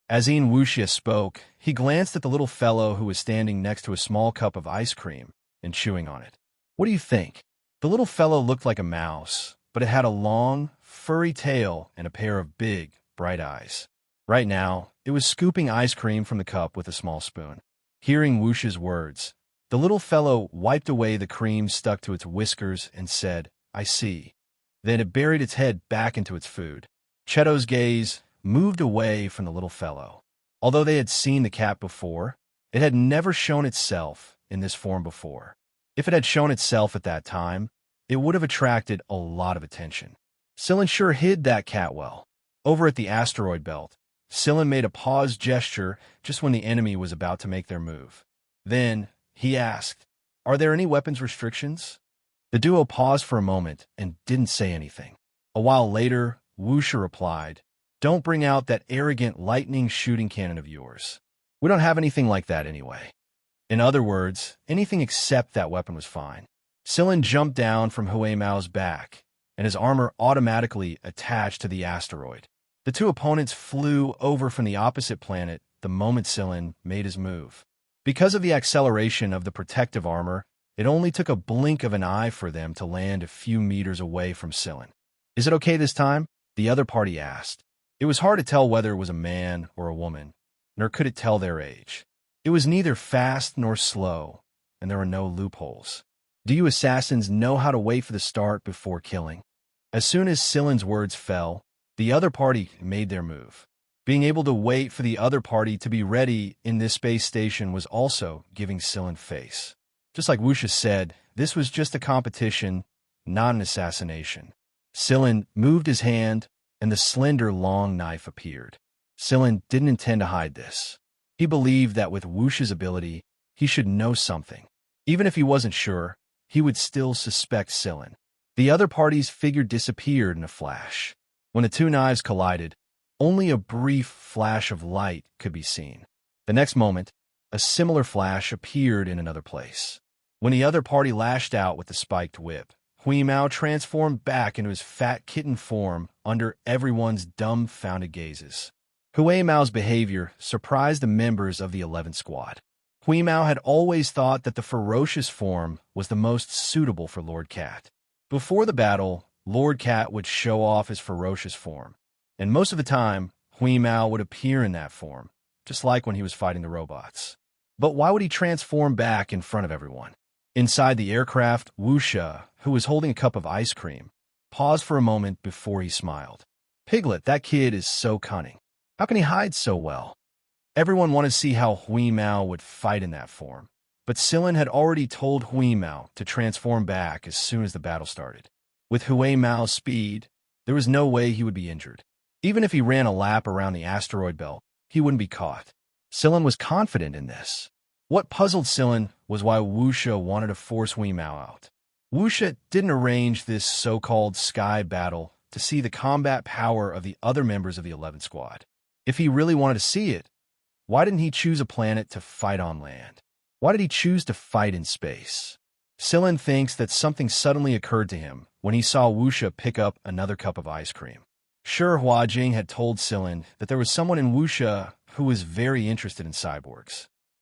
As Ian Wuxia spoke, he glanced at the little fellow who was standing next to a small cup of ice cream and chewing on it. What do you think? The little fellow looked like a mouse, but it had a long, furry tail and a pair of big, bright eyes. Right now, it was scooping ice cream from the cup with a small spoon. Hearing Wuxia's words, the little fellow wiped away the cream stuck to its whiskers and said, I see. Then it buried its head back into its food. Cheto's gaze moved away from the little fellow. Although they had seen the cat before, it had never shown itself in this form before. If it had shown itself at that time, it would have attracted a lot of attention. Sillin sure hid that cat well. Over at the asteroid belt, Sillin made a pause gesture just when the enemy was about to make their move. Then, he asked, Are there any weapons restrictions? The duo paused for a moment and didn't say anything. A while later, Wuxia replied, Don't bring out that arrogant lightning shooting cannon of yours. We don't have anything like that anyway. In other words, anything except that weapon was fine. Sillin jumped down from Hui Mao's back, and his armor automatically attached to the asteroid. The two opponents flew over from the opposite planet the moment Sillin made his move. Because of the acceleration of the protective armor, it only took a blink of an eye for them to land a few meters away from Sillin. Is it okay this time? The other party asked. It was hard to tell whether it was a man or a woman, nor could it tell their age. It was neither fast nor slow, and there were no loopholes. Do you assassins know how to wait for the start before killing? As soon as Sillin's words fell, the other party made their move. Being able to wait for the other party to be ready in this space station was also giving Sillin face. Just like Wuxia said, this was just a competition, not an assassination. Sillin moved his hand, and the slender, long knife appeared. Sillin didn't intend to hide this. He believed that with Wuxia's ability, he should know something. Even if he wasn't sure, he would still suspect Sillin. The other party's figure disappeared in a flash. When the two knives collided, only a brief flash of light could be seen. The next moment, a similar flash appeared in another place. When the other party lashed out with the spiked whip, Hui Mao transformed back into his fat kitten form under everyone's dumbfounded gazes. Hui Mao's behavior surprised the members of the 11th Squad. Hui Mao had always thought that the ferocious form was the most suitable for Lord Cat. Before the battle, Lord Cat would show off his ferocious form, and most of the time, Hui Mao would appear in that form, just like when he was fighting the robots. But why would he transform back in front of everyone? Inside the aircraft, Wuxia, who was holding a cup of ice cream, paused for a moment before he smiled. Piglet, that kid is so cunning. How can he hide so well? Everyone wanted to see how Hui Mao would fight in that form, but Sillin had already told Hui Mao to transform back as soon as the battle started. With Hui Mao's speed, there was no way he would be injured. Even if he ran a lap around the asteroid belt, he wouldn't be caught. Sillin was confident in this. What puzzled Sillin was why Wuxia wanted to force Hui Mao out. Wuxia didn't arrange this so-called sky battle to see the combat power of the other members of the 11th Squad. If he really wanted to see it, why didn't he choose a planet to fight on land? Why did he choose to fight in space? Sillin thinks that something suddenly occurred to him when he saw Wuxia pick up another cup of ice cream. Sure, Hua Jing had told Sillin that there was someone in Wuxia who was very interested in cyborgs.